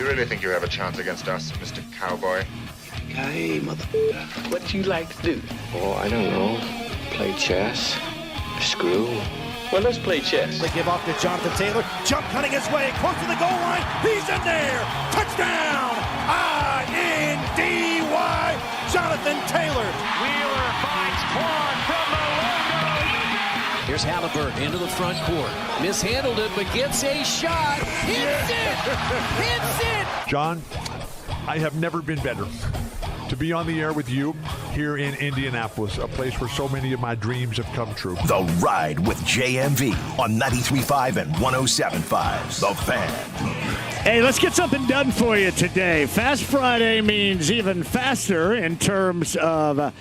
You really think you have a chance against us, Mr. Cowboy? Hey, motherfucker, what do you like to do? Oh, I don't know. Play chess, screw. Well, let's play chess. They give off to Jonathan Taylor. Jump cutting his way close to the goal line. He's in there. Touchdown! I-N-D-Y. Jonathan Taylor. Wheeler finds Quan from the logo. Here's Halliburton into the front court. Mishandled it, but gets a shot. Hits it! Hits it! John, I have never been better to be on the air with you here in Indianapolis, a place where so many of my dreams have come true. The Ride with JMV on 93.5 and 107.5. The Fan. Hey, let's get something done for you today. Fast Friday means even faster in terms of,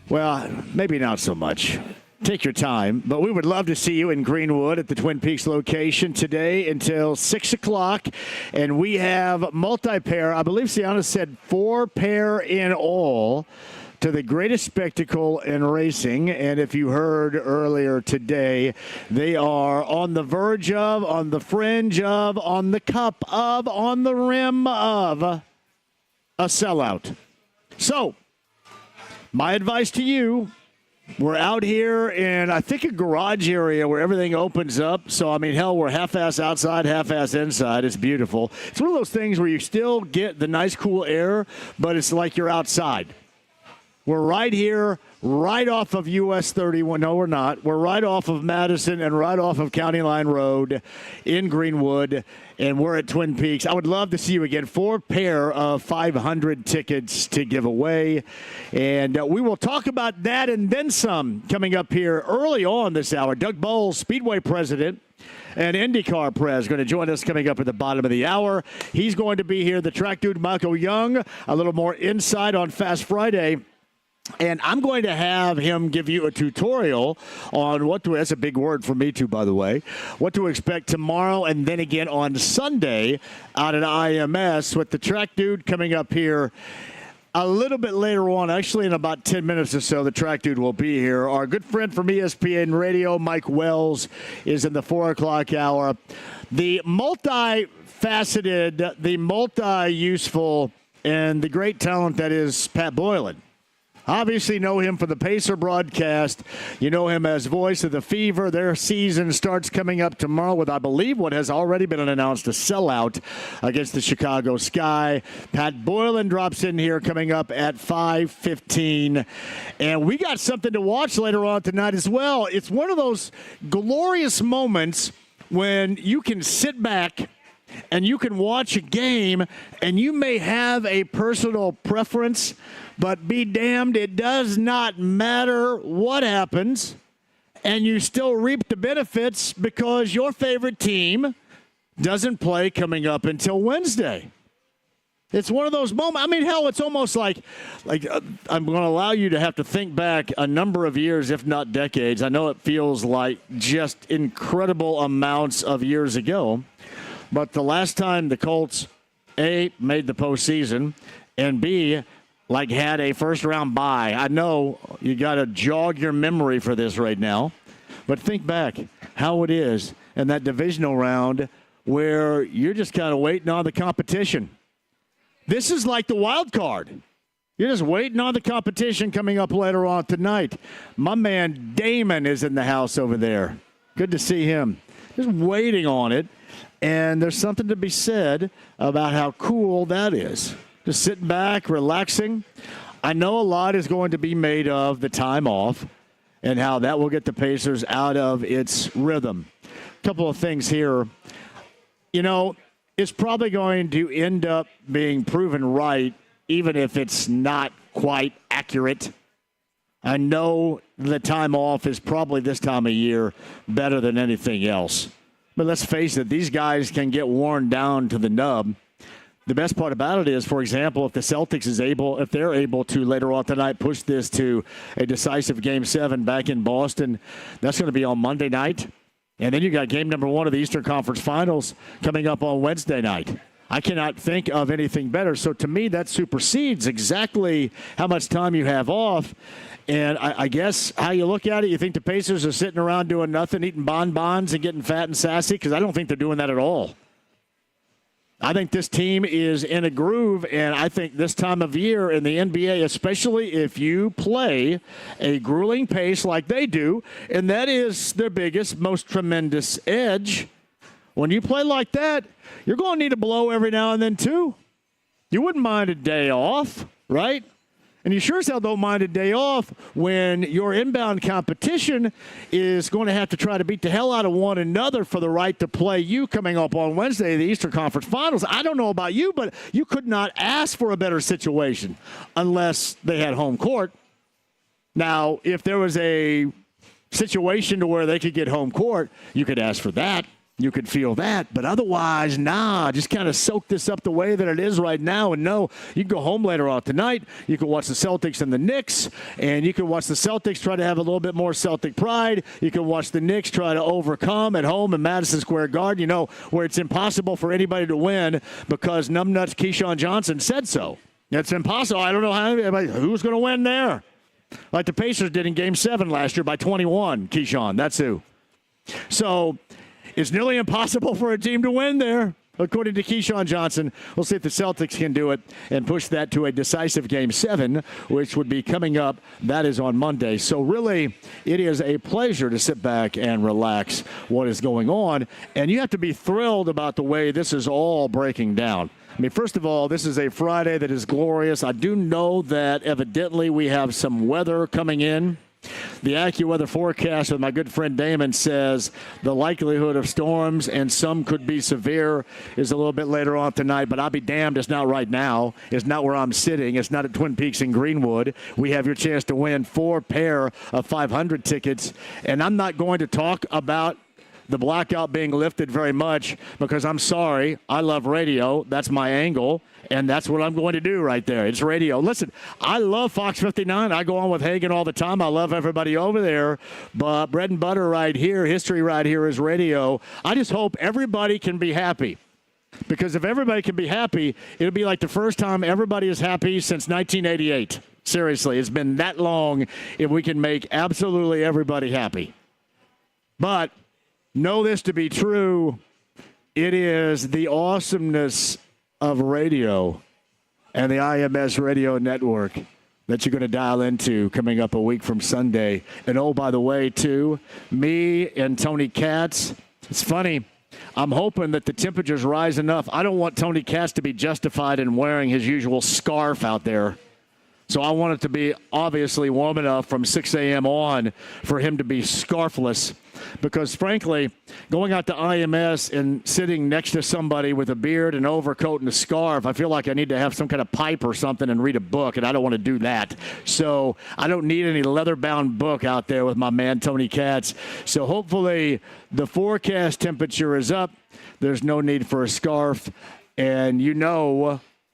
well, maybe not so much. Take your time, but we would love to see you in Greenwood at the Twin Peaks location today until 6 o'clock. And we have multi-pair. I believe Sienna said 4 pair in all to the greatest spectacle in racing. And if you heard earlier today, they are on the verge of, on the fringe of, on the cup of, on the rim of a sellout. So, my advice to you, we're out here in, I think, a garage area where everything opens up. So, I mean, hell, we're half-ass outside, half-ass inside. It's beautiful. It's one of those things where you still get the nice, cool air, but it's like you're outside. We're right here, right off of US 31. No, we're not. We're right off of Madison and right off of County Line Road in Greenwood, and we're at Twin Peaks. I would love to see you again. 4 pair of 500 tickets to give away, and we will talk about that and then some coming up here early on this hour. Doug Bowles, Speedway president and IndyCar Prez, going to join us coming up at the bottom of the hour. He's going to be here. The track dude, Michael Young, a little more insight on Fast Friday. And I'm going to have him give you a tutorial on what to, that's a big word for me too, by the way, what to expect tomorrow and then again on Sunday out at IMS with the track dude coming up here a little bit later on. Actually, in about 10 minutes or so, the track dude will be here. Our good friend from ESPN Radio, Mike Wells, is in the 4 o'clock hour. The multifaceted, the multi-useful, and the great talent that is Pat Boylan. Obviously know him for the Pacer broadcast. You know him as voice of the Fever. Their season starts coming up tomorrow with, I believe, what has already been announced, a sellout against the Chicago Sky. Pat Boylan drops in here coming up at 5:15. And we got something to watch later on tonight as well. It's one of those glorious moments when you can sit back and you can watch a game, and you may have a personal preference, but be damned, it does not matter what happens, and you still reap the benefits because your favorite team doesn't play coming up until Wednesday. It's one of those moments. I mean, hell, it's almost like I'm going to allow you to have to think back a number of years, if not decades. I know it feels like just incredible amounts of years ago. But the last time the Colts, A, made the postseason, and B, had a first-round bye. I know you got to jog your memory for this right now, but think back how it is in that divisional round where you're just kind of waiting on the competition. This is like the wild card. You're just waiting on the competition coming up later on tonight. My man Damon is in the house over there. Good to see him. Just waiting on it. And there's something to be said about how cool that is. Just sitting back, relaxing. I know a lot is going to be made of the time off and how that will get the Pacers out of its rhythm. A couple of things here. You know, it's probably going to end up being proven right, even if it's not quite accurate. I know the time off is probably this time of year better than anything else. But let's face it, these guys can get worn down to the nub. The best part about it is, for example, if the Celtics if they're able to later on tonight push this to a decisive Game 7 back in Boston, that's going to be on Monday night. And then you got game number 1 of the Eastern Conference Finals coming up on Wednesday night. I cannot think of anything better. So to me, that supersedes exactly how much time you have off. And I guess how you look at it, you think the Pacers are sitting around doing nothing, eating bonbons and getting fat and sassy? Because I don't think they're doing that at all. I think this team is in a groove, and I think this time of year in the NBA, especially if you play a grueling pace like they do, and that is their biggest, most tremendous edge, when you play like that, you're going to need a blow every now and then too. You wouldn't mind a day off, right? And you sure as hell don't mind a day off when your inbound competition is going to have to try to beat the hell out of one another for the right to play you coming up on Wednesday, the Eastern Conference Finals. I don't know about you, but you could not ask for a better situation unless they had home court. Now, if there was a situation to where they could get home court, you could ask for that. You could feel that, but otherwise, just kind of soak this up the way that it is right now and know you can go home later on tonight. You can watch the Celtics and the Knicks, and you can watch the Celtics try to have a little bit more Celtic pride. You can watch the Knicks try to overcome at home in Madison Square Garden, where it's impossible for anybody to win because numbnuts Keyshawn Johnson said so. It's impossible. I don't know who's going to win there. Like the Pacers did in Game 7 last year by 21, Keyshawn. That's who. So it's nearly impossible for a team to win there, according to Keyshawn Johnson. We'll see if the Celtics can do it and push that to a decisive Game 7, which would be coming up. That is on Monday. So really, it is a pleasure to sit back and relax what is going on. And you have to be thrilled about the way this is all breaking down. I mean, first of all, this is a Friday that is glorious. I do know that evidently we have some weather coming in. The AccuWeather forecast with my good friend Damon says the likelihood of storms, and some could be severe, is a little bit later on tonight, but I'll be damned it's not right now. It's not where I'm sitting. It's not at Twin Peaks in Greenwood. We have your chance to win 4 pair of 500 tickets, and I'm not going to talk about the blackout being lifted very much because I'm sorry. I love radio. That's my angle. And that's what I'm going to do right there. It's radio. Listen, I love Fox 59. I go on with Hagen all the time. I love everybody over there. But bread and butter right here, history right here is radio. I just hope everybody can be happy. Because if everybody can be happy, it'll be like the first time everybody is happy since 1988. Seriously, it's been that long if we can make absolutely everybody happy. But know this to be true. It is the awesomeness of radio and the IMS radio network that you're going to dial into coming up a week from Sunday. And oh, by the way, too, me and Tony Katz, it's funny, I'm hoping that the temperatures rise enough. I don't want Tony Katz to be justified in wearing his usual scarf out there. So I want it to be obviously warm enough from 6 a.m. on for him to be scarfless. Because, frankly, going out to IMS and sitting next to somebody with a beard and overcoat and a scarf, I feel like I need to have some kind of pipe or something and read a book, and I don't want to do that. So I don't need any leather-bound book out there with my man Tony Katz. So hopefully the forecast temperature is up. There's no need for a scarf. And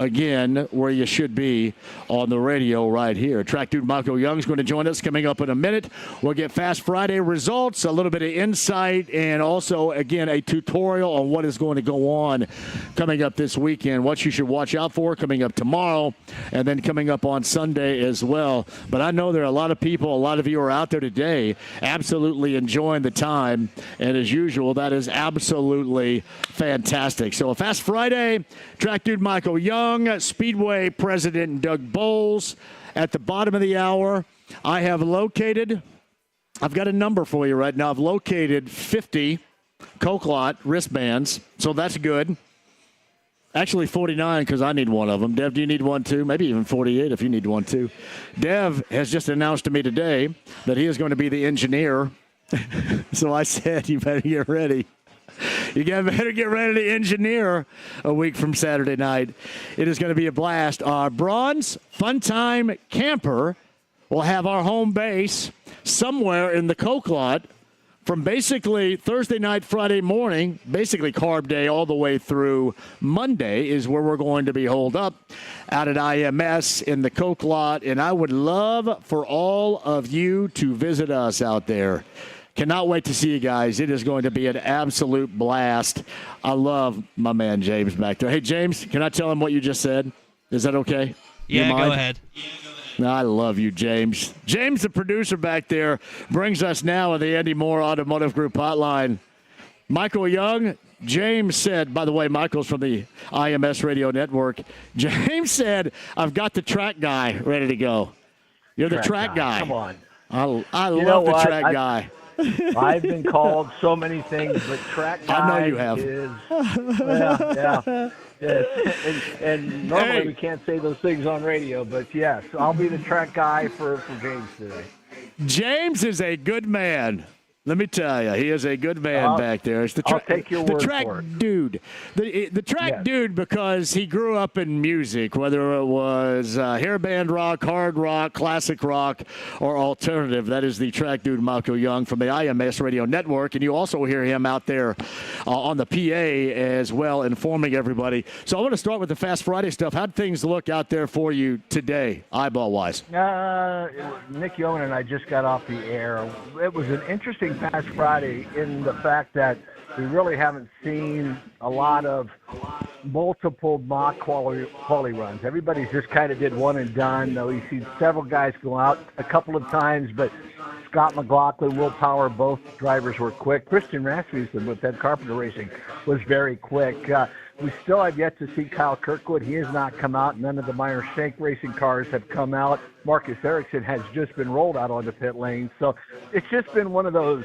again, where you should be on the radio right here. Track dude Michael Young's going to join us coming up in a minute. We'll get Fast Friday results, a little bit of insight, and also, again, a tutorial on what is going to go on coming up this weekend, what you should watch out for coming up tomorrow, and then coming up on Sunday as well. But I know there are a lot of people, a lot of you are out there today absolutely enjoying the time, and as usual, that is absolutely fantastic. So a Fast Friday, Track dude Michael Young, Speedway President Doug Bowles. At the bottom of the hour, I've got a number for you right now. I've located 50 Coke-Lot wristbands, so that's good. Actually 49 because I need one of them. Dev, do you need one too? Maybe even 48 if you need one too. Dev has just announced to me today that he is going to be the engineer. So I said, you better get ready. You better get ready to engineer a week from Saturday night. It is going to be a blast. Our Bronze Fun Time Camper will have our home base somewhere in the Coke-Lot from basically Thursday night, Friday morning, basically carb day all the way through Monday is where we're going to be holed up out at IMS in the Coke-Lot. And I would love for all of you to visit us out there. Cannot wait to see you guys. It is going to be an absolute blast. I love my man James back there. Hey, James, can I tell him what you just said? Is that okay? Yeah, go ahead. I love you, James. James, the producer back there, brings us now on the Andy Moore Automotive Group hotline. Michael Young, James said, by the way, Michael's from the IMS Radio Network. James said, I've got the track guy ready to go. You're the track guy. Come on. I love the track guy. I've been called so many things, but track guy I know you have. is yeah. And normally we can't say those things on radio, but yes, I'll be the track guy for James today. James is a good man. Let me tell you, he is a good man back there. It's I'll take your word track for it. dude. The track dude because he grew up in music, whether it was hairband rock, hard rock, classic rock, or alternative. That is the track dude, Michael Young, from the IMS Radio Network. And you also hear him out there on the PA as well, informing everybody. So I want to start with the Fast Friday stuff. How'd things look out there for you today, eyeball-wise? Nick Yeoman and I just got off the air. It was an interesting Fast Friday in the fact that we really haven't seen a lot of multiple mock quality runs. Everybody's just kind of did one and done, though you've seen several guys go out a couple of times, but Scott McLaughlin, Will Power, both drivers were quick. Christian Rasmussen with Ed Carpenter Racing was very quick. We still have yet to see Kyle Kirkwood. He has not come out. None of the Meyer Shank racing cars have come out. Marcus Ericsson has just been rolled out on the pit lane. So it's just been one of those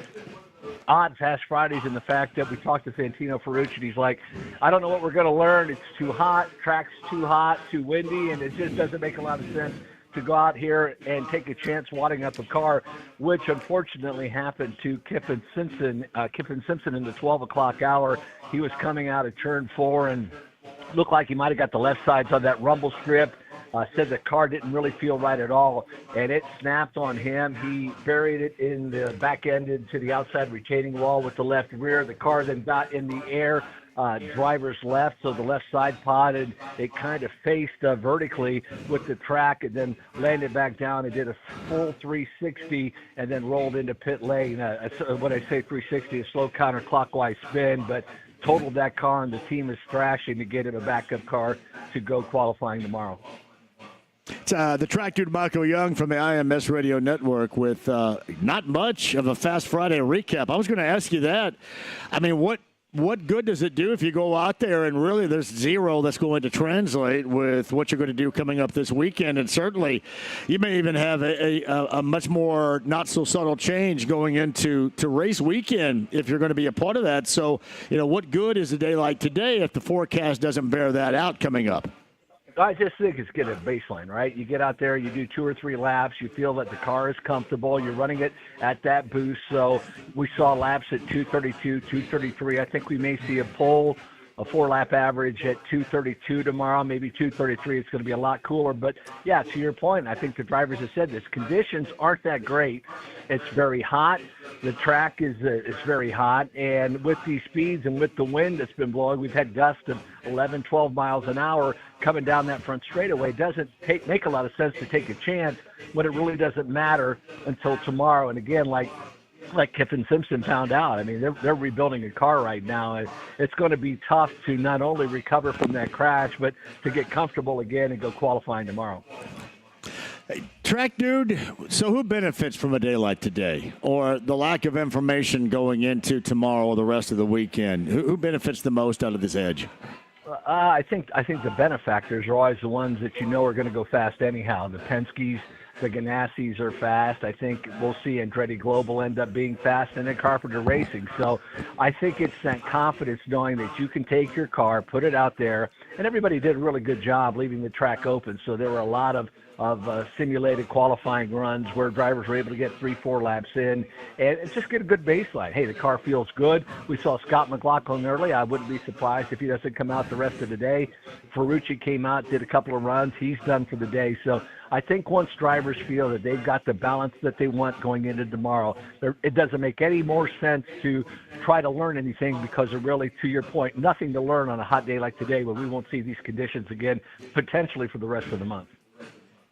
odd Fast Fridays in the fact that we talked to Santino Ferrucci, and he's like, I don't know what we're going to learn. It's too hot. Track's too hot, too windy, and it just doesn't make a lot of sense to go out here and take a chance wadding up a car, which unfortunately happened to Kiffin Simpson in the 12 o'clock hour. He was coming out of turn 4 and looked like he might have got the left sides on that rumble strip. Said the car didn't really feel right at all, and it snapped on him. He buried it in the back end into the outside retaining wall with the left rear. The car then got in the air, driver's left, so the left side pod, and it kind of faced vertically with the track and then landed back down and did a full 360 and then rolled into pit lane. When I say 360, a slow counterclockwise spin, but totaled that car, and the team is thrashing to get him a backup car to go qualifying tomorrow. It's the track dude Michael Young from the IMS Radio Network with not much of a Fast Friday recap. I was going to ask you that. I mean, what good does it do if you go out there and really there's zero that's going to translate with what you're going to do coming up this weekend? And certainly you may even have a much more not so subtle change going into race weekend if you're going to be a part of that. So, what good is a day like today if the forecast doesn't bear that out coming up? I just think it's getting a baseline, right? You get out there, you do 2 or 3 laps, you feel that the car is comfortable, you're running it at that boost. So we saw laps at 232, 233. I think we may see a 4-lap average at 232 tomorrow, maybe 233. It's going to be a lot cooler. But, yeah, to your point, I think the drivers have said this. Conditions aren't that great. It's very hot. The track is very hot. And with these speeds and with the wind that's been blowing, we've had gusts of 11, 12 miles an hour coming down that front straightaway. It doesn't make a lot of sense to take a chance when it really doesn't matter until tomorrow. And, again, like Kiffin Simpson found out. I mean, they're rebuilding a car right now. It's going to be tough to not only recover from that crash, but to get comfortable again and go qualifying tomorrow. Hey, track dude, so who benefits from a day like today or the lack of information going into tomorrow or the rest of the weekend? Who benefits the most out of this edge? I think the benefactors are always the ones that are going to go fast anyhow. The Penske's, the Ganassis are fast. I think we'll see Andretti Global end up being fast, and then Carpenter Racing. So I think it's that confidence knowing that you can take your car, put it out there, and everybody did a really good job leaving the track open. So there were a lot of simulated qualifying runs where drivers were able to get 3-4 laps in and just get a good baseline. Hey, the car feels good. We saw Scott McLaughlin early. I wouldn't be surprised if he doesn't come out the rest of the day. Ferrucci came out, did a couple of runs. He's done for the day. So I think once drivers feel that they've got the balance that they want going into tomorrow, it doesn't make any more sense to try to learn anything because of really, to your point, nothing to learn on a hot day like today where we won't see these conditions again potentially for the rest of the month.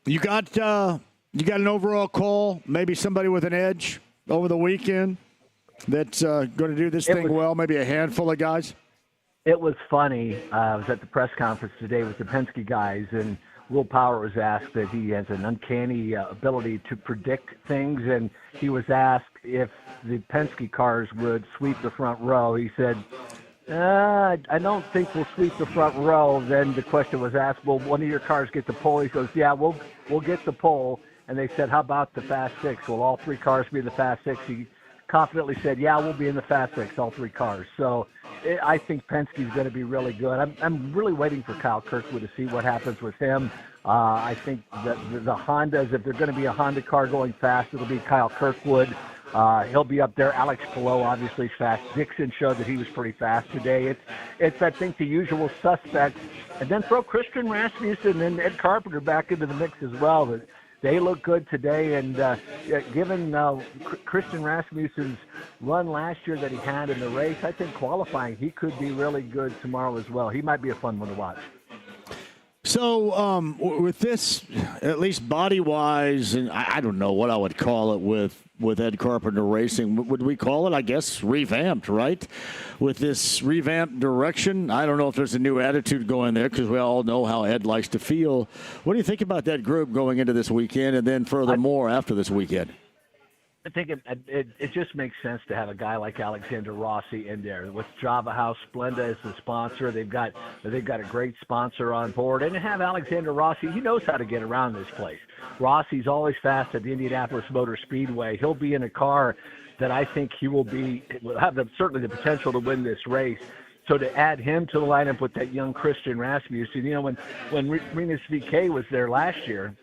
You got an overall call, maybe somebody with an edge over the weekend that's going to do this thing well, maybe a handful of guys? It was funny. I was at the press conference today with the Penske guys, and Will Power was asked that he has an uncanny ability to predict things, and he was asked if the Penske cars would sweep the front row. He said, I don't think we'll sweep the front row. Then the question was asked, will one of your cars get the pole? He goes, yeah, we'll get the pole. And they said, how about the Fast Six? Will all three cars be in the Fast Six? He confidently said, yeah, we'll be in the Fast Six, all three cars. So I think Penske's going to be really good. I'm really waiting for Kyle Kirkwood to see what happens with him. I think that the Hondas, if they're going to be a Honda car going fast, it'll be Kyle Kirkwood. He'll be up there. Alex Palou, obviously fast. Dixon showed that he was pretty fast today. It's I think, the usual suspects. And then throw Christian Rasmussen and Ed Carpenter back into the mix as well. But they look good today. And given Christian Rasmussen's run last year that he had in the race, I think qualifying, he could be really good tomorrow as well. He might be a fun one to watch. So with this, at least body-wise, and I don't know what I would call it with Ed Carpenter Racing, would we call it, I guess, revamped, right? With this revamped direction, I don't know if there's a new attitude going there because we all know how Ed likes to feel. What do you think about that group going into this weekend and then furthermore after this weekend? I think it just makes sense to have a guy like Alexander Rossi in there. With Java House, Splenda is the sponsor. They've got a great sponsor on board, and to have Alexander Rossi, he knows how to get around this place. Rossi's always fast at the Indianapolis Motor Speedway. He'll be in a car that I think he will have certainly the potential to win this race. So to add him to the lineup with that young Christian Rasmussen, when Rinus VK was there last year,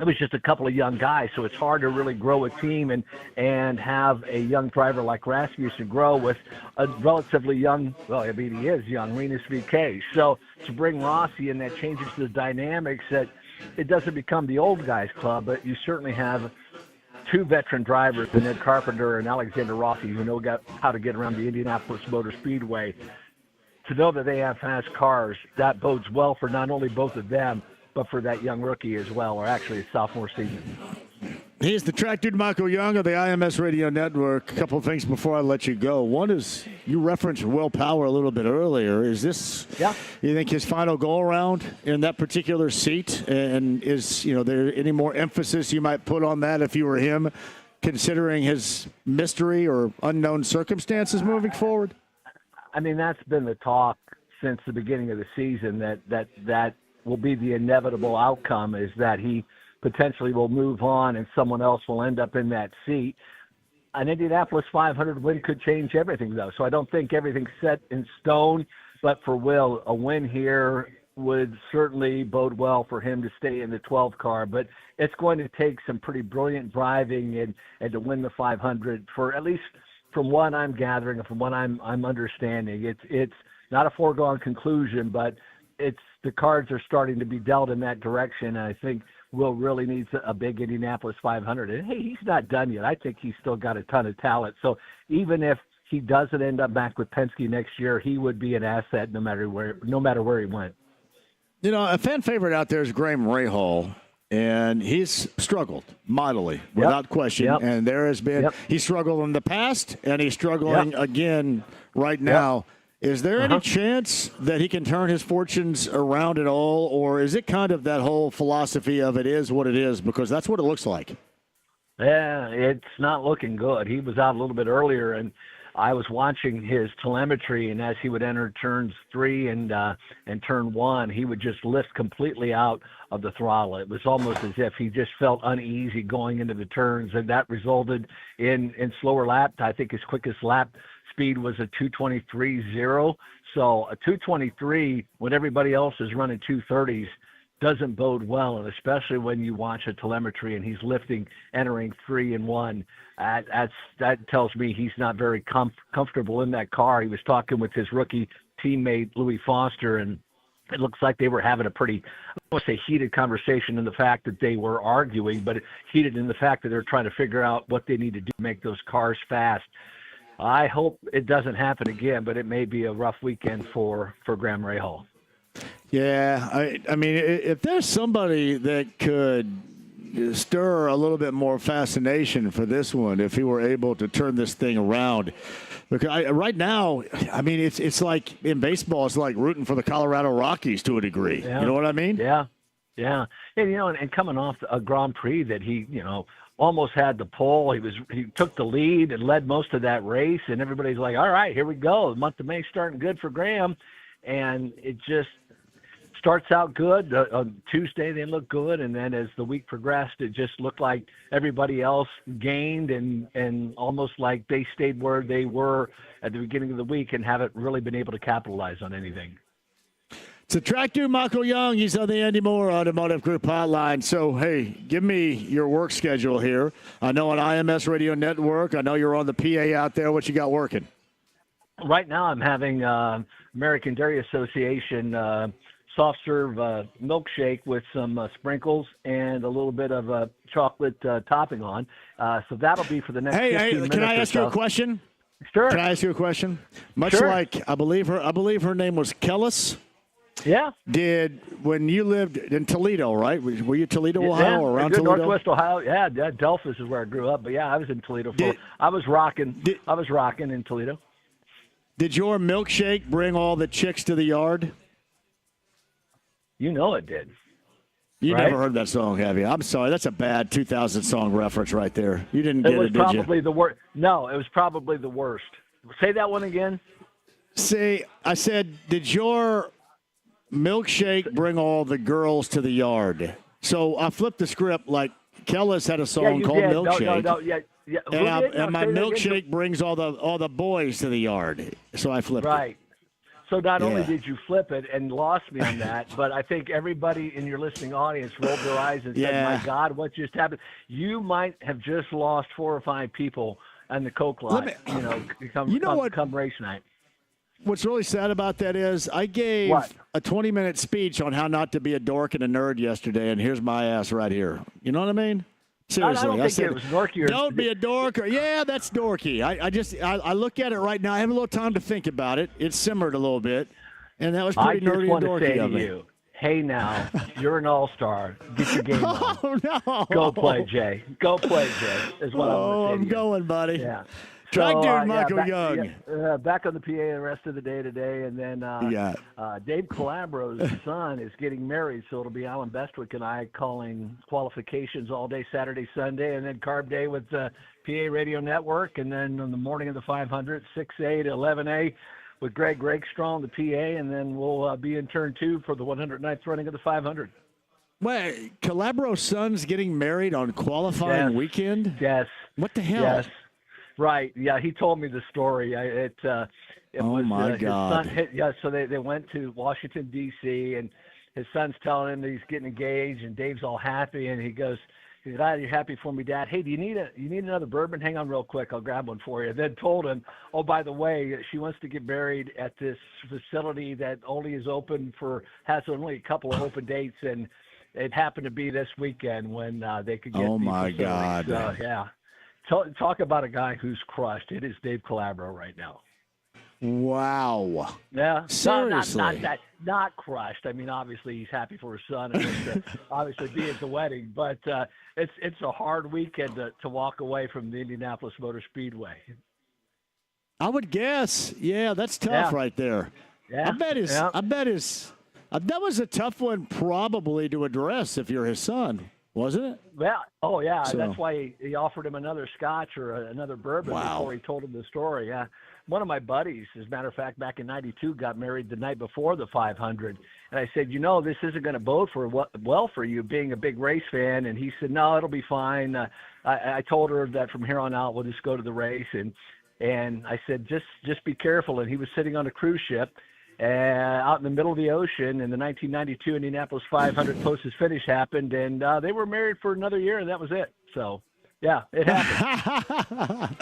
it was just a couple of young guys, so it's hard to really grow a team and have a young driver like Rasmussen grow with a relatively young, he is young, Rinus VK. So to bring Rossi in, that changes the dynamics, that it doesn't become the old guys club, but you certainly have two veteran drivers, Ed Carpenter and Alexander Rossi, who know how to get around the Indianapolis Motor Speedway. To know that they have fast cars, that bodes well for not only both of them, but for that young rookie as well, or actually his sophomore season. He's the track dude, Michael Young of the IMS Radio Network. A couple of things before I let you go. One is, you referenced Will Power a little bit earlier. Is this, you think, his final go-around in that particular seat? And is, there any more emphasis you might put on that if you were him, considering his mystery or unknown circumstances moving forward? I mean, that's been the talk since the beginning of the season, that will be the inevitable outcome, is that he potentially will move on and someone else will end up in that seat. An Indianapolis 500 win could change everything, though. So I don't think everything's set in stone. But for Will, a win here would certainly bode well for him to stay in the 12 car. But it's going to take some pretty brilliant driving and to win the 500, for at least from what I'm gathering and from what I'm understanding. It's not a foregone conclusion, but the cards are starting to be dealt in that direction. And I think Will really needs a big Indianapolis 500. And, hey, he's not done yet. I think he's still got a ton of talent. So even if he doesn't end up back with Penske next year, he would be an asset no matter where he went. A fan favorite out there is Graham Rahal, and he's struggled mightily, without question. And there has been he struggled in the past, and he's struggling again right now. Is there any chance that he can turn his fortunes around at all, or is it kind of that whole philosophy of it is what it is, because that's what it looks like? Yeah, it's not looking good. He was out a little bit earlier, and I was watching his telemetry, and as he would enter turns 3 and turn 1, he would just lift completely out of the throttle. It was almost as if he just felt uneasy going into the turns, and that resulted in slower lap. I think his quickest lap speed was a 2:23.0. So a 2:23 when everybody else is running 2:30s doesn't bode well, and especially when you watch a telemetry and he's lifting, entering 3 and 1. That tells me he's not very comfortable in that car. He was talking with his rookie teammate Louis Foster, and it looks like they were having a pretty, I don't want to say heated conversation in the fact that they were arguing, but heated in the fact that they're trying to figure out what they need to do to make those cars fast. I hope it doesn't happen again, but it may be a rough weekend for Graham Rahal. Yeah, I mean, if there's somebody that could stir a little bit more fascination for this one, if he were able to turn this thing around. Because right now, I mean, it's like in baseball, it's like rooting for the Colorado Rockies to a degree. Yeah. You know what I mean? Yeah. And, and coming off a Grand Prix that he, almost had the pole. He took the lead and led most of that race, and everybody's like, all right, here we go. The month of May starting good for Graham, and it just starts out good. On Tuesday they looked good, and then as the week progressed, it just looked like everybody else gained and almost like they stayed where they were at the beginning of the week and haven't really been able to capitalize on anything. It's a track dude, Michael Young. He's on the Andy Moore Automotive Group hotline. So, hey, give me your work schedule here. I know on IMS Radio Network. I know you're on the PA out there. What you got working? Right now I'm having American Dairy Association soft serve milkshake with some sprinkles and a little bit of chocolate topping on. So that'll be for the next 15 minutes. Hey, can I ask you a question? Sure. Can I ask you a question? Much sure. like I believe her name was Kellis. Yeah. When you lived in Toledo, right? Were you Toledo, Ohio, or around Toledo? Northwest Ohio. Yeah, Delphus is where I grew up. But yeah, I was in Toledo. I was rocking in Toledo. Did your milkshake bring all the chicks to the yard? You know it did. You never heard that song, have you? I'm sorry. That's a bad 2000 song reference right there. You didn't get it, did you? It was probably the worst. No, it was probably the worst. Say that one again. See, I said, did your milkshake bring all the girls to the yard? So I flipped the script like Kellis had a song called Milkshake. No, yeah. And my milkshake brings all the boys to the yard. So I flipped it. Right. So not only did you flip it and lost me on that, but I think everybody in your listening audience rolled their eyes and said, my God, what just happened? You might have just lost 4 or 5 people on the Coke lot, come race night. What's really sad about that is I gave a 20-minute speech on how not to be a dork and a nerd yesterday, and here's my ass right here. You know what I mean? Seriously, I said, it was dorky. Don't be a dork. Yeah, that's dorky. I look at it right now. I have a little time to think about it. It simmered a little bit, and that was pretty nerdy and dorky of me. I just want to say to you, hey now, you're an all-star. Get your game on. Oh, no. Go play, Jay. Go play, Jay, is what I'm going to say to you. I'm going, buddy. Yeah. Track dude, Michael Young. Back on the PA the rest of the day today, and then Dave Calabro's son is getting married, so it'll be Alan Bestwick and I calling qualifications all day Saturday, Sunday, and then Carb Day with PA Radio Network, and then on the morning of the 500, 6A to 11A with Greg Strom, the PA, and then we'll be in turn 2 for the 109th running of the 500. Wait, Calabro's son's getting married on qualifying weekend? Yes. What the hell? Yes. Right. Yeah, he told me the story. My God. His son, so they went to Washington, D.C., and his son's telling him that he's getting engaged, and Dave's all happy, and he goes, "Are you happy for me, Dad? Hey, do you need another bourbon? Hang on real quick. I'll grab one for you." And then told him, "Oh, by the way, she wants to get married at this facility that only is open has only a couple of open dates, and it happened to be this weekend when they could get these facilities." God. So, yeah. Talk about a guy who's crushed. It is Dave Calabro right now. Wow. Yeah. Seriously. Not crushed. I mean, obviously he's happy for his son and wants to obviously be at the wedding, but it's a hard weekend to walk away from the Indianapolis Motor Speedway. I would guess. Yeah, that's tough right there. Yeah. I bet that was a tough one probably to address if you're his son. Wasn't it? Well, oh, yeah. So, that's why he offered him another scotch or another bourbon before he told him the story. Yeah. One of my buddies, as a matter of fact, back in 92, got married the night before the 500. And I said, this isn't going to bode well for you being a big race fan. And he said, no, it'll be fine. I told her that from here on out, we'll just go to the race. And I said, just be careful. And he was sitting on a cruise ship. Out in the middle of the ocean, and the 1992 Indianapolis 500 closest finish happened, and they were married for another year, and that was it. So, yeah, it happened.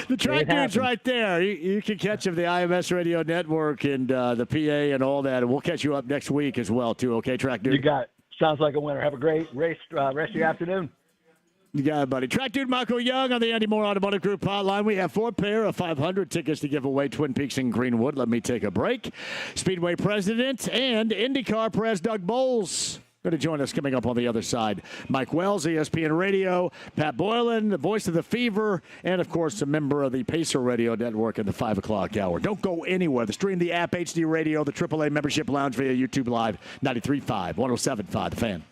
The track dude's right there. You can catch him the IMS Radio Network and the PA and all that, and we'll catch you up next week as well, too. Okay, track dude? You got it. Sounds like a winner. Have a great rest of your afternoon. You got it, buddy. Track dude Michael Young on the Andy Moore Automotive Group hotline. We have 4 pair of 500 tickets to give away. Twin Peaks and Greenwood. Let me take a break. Speedway president and IndyCar press Doug Bowles going to join us coming up on the other side. Mike Wells, ESPN Radio. Pat Boylan, the voice of the Fever. And, of course, a member of the Pacer Radio Network in the 5 o'clock hour. Don't go anywhere. Stream the app, HD Radio, the AAA Membership Lounge via YouTube Live, 93.5, 107.5, The Fan.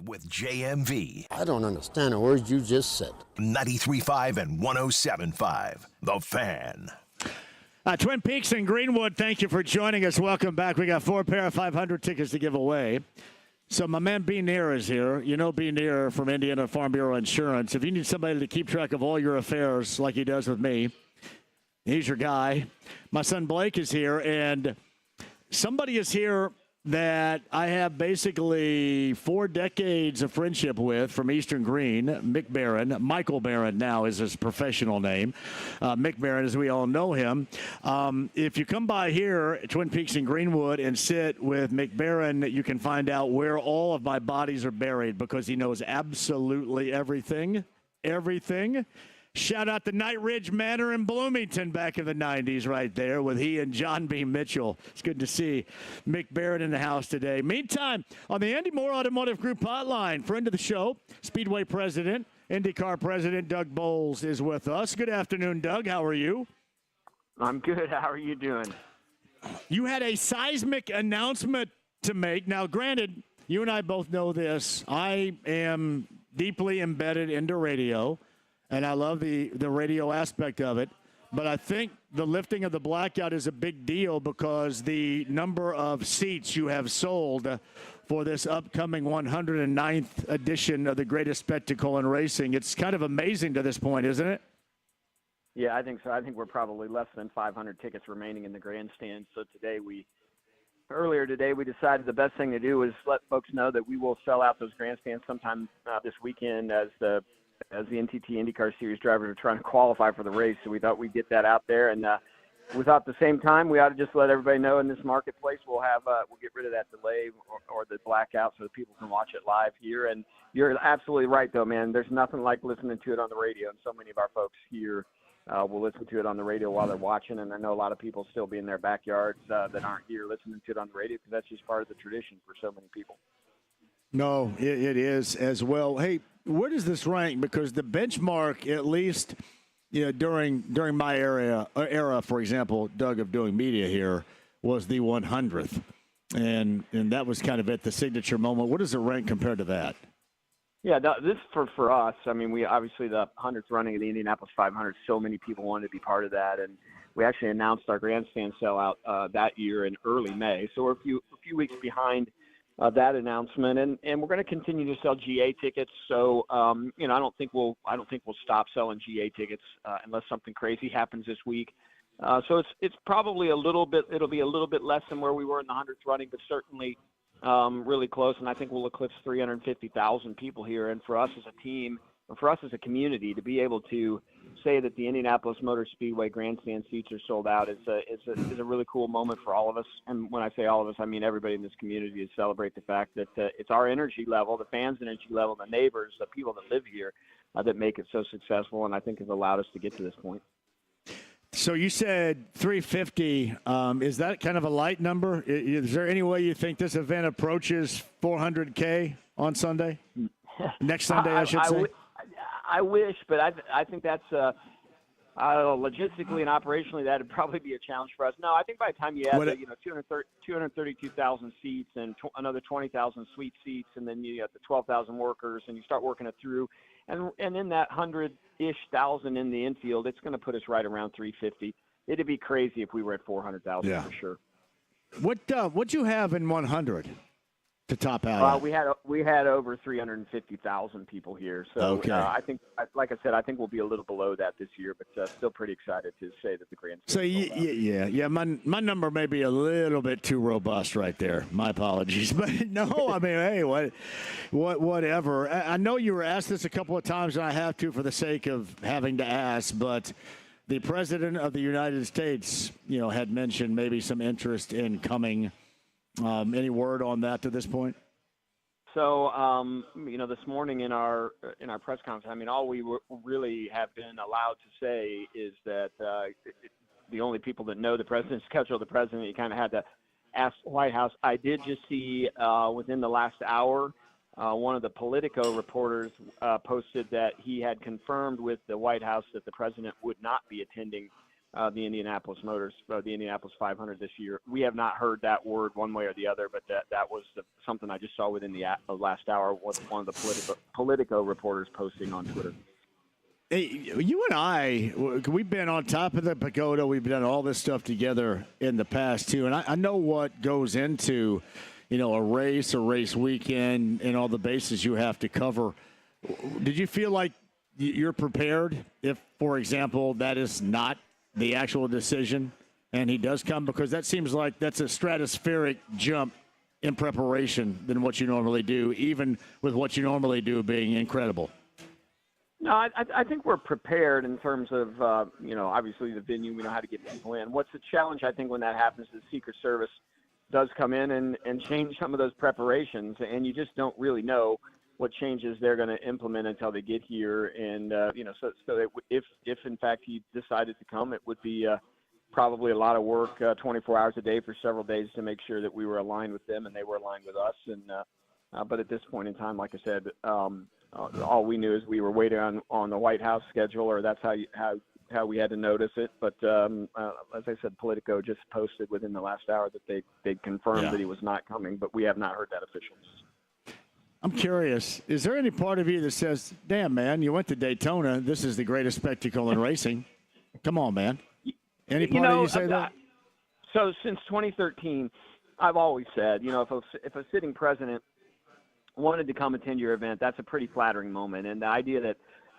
With JMV. I don't understand a word you just said. 93.5 and 107.5. The Fan. Twin Peaks and Greenwood, thank you for joining us. Welcome back. We got 4 pair of 500 tickets to give away. So my man B. Near is here. You know B. Near from Indiana Farm Bureau Insurance. If you need somebody to keep track of all your affairs like he does with me, he's your guy. My son Blake is here, and somebody is here that I have basically 4 decades of friendship with from Eastern Green, Mick Barron. Michael Barron now is his professional name. Mick Barron, as we all know him. If you come by here at Twin Peaks in Greenwood and sit with Mick Barron, you can find out where all of my bodies are buried because he knows absolutely everything. Everything. Shout out to Night Ridge Manor in Bloomington back in the 90s right there with he and John B. Mitchell. It's good to see Mick Barrett in the house today. Meantime, on the Andy Moore Automotive Group hotline, friend of the show, Speedway President, IndyCar President Doug Bowles is with us. Good afternoon, Doug. How are you? I'm good. How are you doing? You had a seismic announcement to make. Now, granted, you and I both know this. I am deeply embedded into radio. And I love the radio aspect of it. But I think the lifting of the blackout is a big deal because the number of seats you have sold for this upcoming 109th edition of the greatest spectacle in racing, it's kind of amazing to this point, isn't it? Yeah, I think so. I think we're probably less than 500 tickets remaining in the grandstand. So earlier today, we decided the best thing to do is let folks know that we will sell out those grandstands sometime this weekend as the NTT IndyCar Series drivers are trying to qualify for the race. So we thought we'd get that out there. And we thought at the same time we ought to just let everybody know in this marketplace we'll get rid of that delay or the blackout so that people can watch it live here. And you're absolutely right, though, man. There's nothing like listening to it on the radio. And so many of our folks here will listen to it on the radio while they're watching. And I know a lot of people still be in their backyards that aren't here listening to it on the radio because that's just part of the tradition for so many people. No, it is as well. Hey, where does this rank? Because the benchmark, at least, during my era, for example, Doug, of doing media here, was the 100th, and that was kind of at the signature moment. What does it rank compared to that? Yeah, this for us. I mean, we obviously the 100th running of the Indianapolis 500. So many people wanted to be part of that, and we actually announced our grandstand sellout that year in early May. So we're a few weeks behind that announcement, and we're going to continue to sell GA tickets. So I don't think we'll stop selling GA tickets unless something crazy happens this week. So it's probably it'll be a little bit less than where we were in the 100th running, but certainly really close. And I think we'll eclipse 350,000 people here. And for us as a team, and for us as a community, to be able to say that the Indianapolis Motor Speedway grandstand seats are sold out is a really cool moment for all of us. And when I say all of us, I mean everybody in this community, to celebrate the fact that it's our energy level, the fans' energy level, the neighbors, the people that live here that make it so successful, and I think has allowed us to get to this point. So you said 350. Is that kind of a light number? Is there any way you think this event approaches 400K on Sunday? Next Sunday, I should say. I wish, but I think that's logistically and operationally that'd probably be a challenge for us. No, I think by the time you add 232,000 seats and another 20,000 suite seats, and then you have the 12,000 workers, and you start working it through, and in that 100-ish thousand in the infield, it's going to put us right around 350. It'd be crazy if we were at 400,000 for sure. What'd you have in 100? To top out, we had over 350,000 people here. So okay. I think, like I said, I think we'll be a little below that this year, but still pretty excited to say that the grandstand. So yeah. My number may be a little bit too robust right there. My apologies, but no, I mean, hey, whatever. I know you were asked this a couple of times, and I have to for the sake of having to ask, but the President of the United States, had mentioned maybe some interest in coming. Any word on that to this point? So, this morning in our press conference, I mean, all we really have been allowed to say is that the only people that know the president's schedule, the president, you kind of had to ask the White House. I did just see within the last hour, one of the Politico reporters posted that he had confirmed with the White House that the president would not be attending the Indianapolis 500 this year. We have not heard that word one way or the other, but that was something I just saw within the last hour with one of the Politico reporters posting on Twitter. Hey, you and I, we've been on top of the pagoda. We've done all this stuff together in the past, too. And I know what goes into, a race weekend, and all the bases you have to cover. Did you feel like you're prepared if, for example, that is not the actual decision and he does come? Because that seems like that's a stratospheric jump in preparation than what you normally do, even with what you normally do being incredible. No, I think we're prepared in terms of, obviously the venue. We know how to get people in. What's the challenge, I think, when that happens is the Secret Service does come in and change some of those preparations, and you just don't really know what changes they're going to implement until they get here. And, so if in fact he decided to come, it would be probably a lot of work 24 hours a day for several days to make sure that we were aligned with them and they were aligned with us. And but at this point in time, like I said, all we knew is we were waiting on the White House schedule, or that's how we had to notice it. But as I said, Politico just posted within the last hour that they confirmed that he was not coming, but we have not heard that officially. I'm curious, is there any part of you that says, damn, man, you went to Daytona. This is the greatest spectacle in racing. Come on, man. Any part of you say that? So since 2013, I've always said, if a sitting president wanted to come attend your event, that's a pretty flattering moment. And the idea that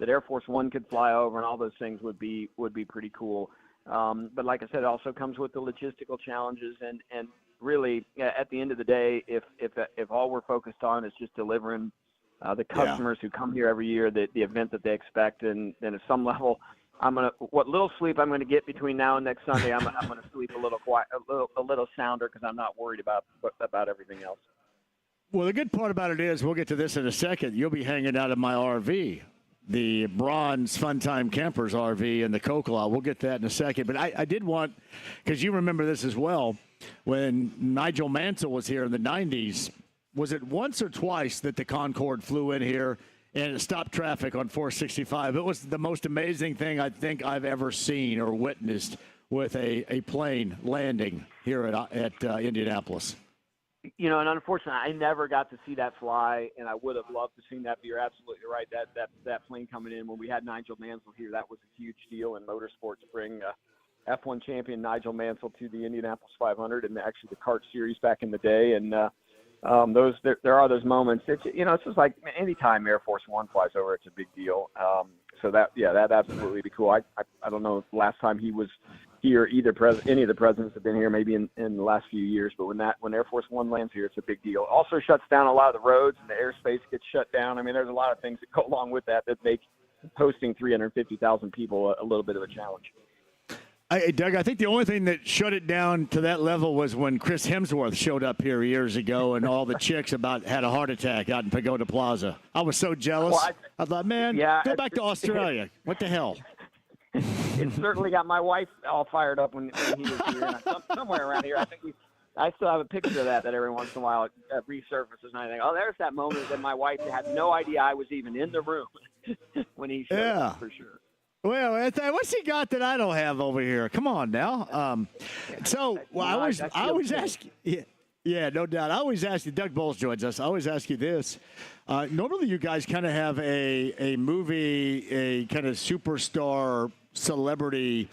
Air Force One could fly over and all those things would be pretty cool. But like I said, it also comes with the logistical challenges. And really, at the end of the day, if all we're focused on is just delivering the customers who come here every year the event that they expect, and then at some level, what little sleep I'm gonna get between now and next Sunday, I'm gonna sleep a little quiet, a little sounder, because I'm not worried about everything else. Well, the good part about it is, we'll get to this in a second, you'll be hanging out in my RV, the Bronze Fun Time Campers RV in the Coke Lot. We'll get that in a second. But I did want, because you remember this as well, when Nigel Mansell was here in the 90s, was it once or twice that the Concorde flew in here and it stopped traffic on 465? It was the most amazing thing I think I've ever seen or witnessed with a plane landing here at Indianapolis. And unfortunately, I never got to see that fly, and I would have loved to see that. But you're absolutely right. That plane coming in, when we had Nigel Mansell here, that was a huge deal in motorsport to bring F1 champion Nigel Mansell to the Indianapolis 500 and actually the kart series back in the day. And there are those moments. It's just like any time Air Force One flies over, it's a big deal. So that'd absolutely be cool. I don't know the last time he was here, any of the presidents have been here maybe in the last few years, but when Air Force One lands here, it's a big deal. Also shuts down a lot of the roads, and the airspace gets shut down. I mean, there's a lot of things that go along with that make hosting 350,000 people a little bit of a challenge. Doug, I think the only thing that shut it down to that level was when Chris Hemsworth showed up here years ago, and all the chicks had a heart attack out in Pagoda Plaza. I was so jealous. Well, I thought, man, go back to Australia. What the hell? It certainly got my wife all fired up when he was here. And somewhere around here, I still have a picture of that every once in a while resurfaces, and I think, oh, there's that moment that my wife had no idea I was even in the room when he showed up, for sure. Well, what's he got that I don't have over here? Come on now. I always ask you. Yeah, no doubt. I always ask you. Doug Bowles joins us. I always ask you this. Normally, you guys kind of have a movie, a kind of superstar celebrity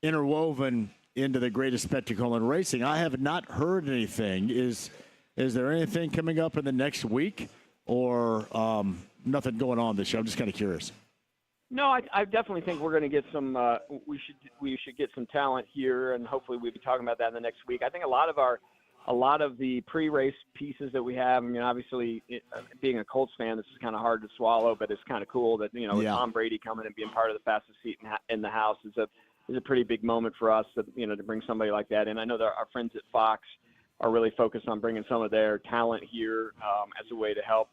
interwoven into the greatest spectacle in racing. I have not heard anything. Is there anything coming up in the next week, or nothing going on this year? I'm just kind of curious. No, I definitely think we're going to get some. We should get some talent here, and hopefully we'll be talking about that in the next week. I think a lot of the pre-race pieces that we have. I mean, obviously, being a Colts fan, this is kind of hard to swallow, but it's kind of cool that with Tom Brady coming and being part of the fastest seat in the house is a pretty big moment for us. To bring somebody like that in. I know that our friends at Fox are really focused on bringing some of their talent here as a way to help.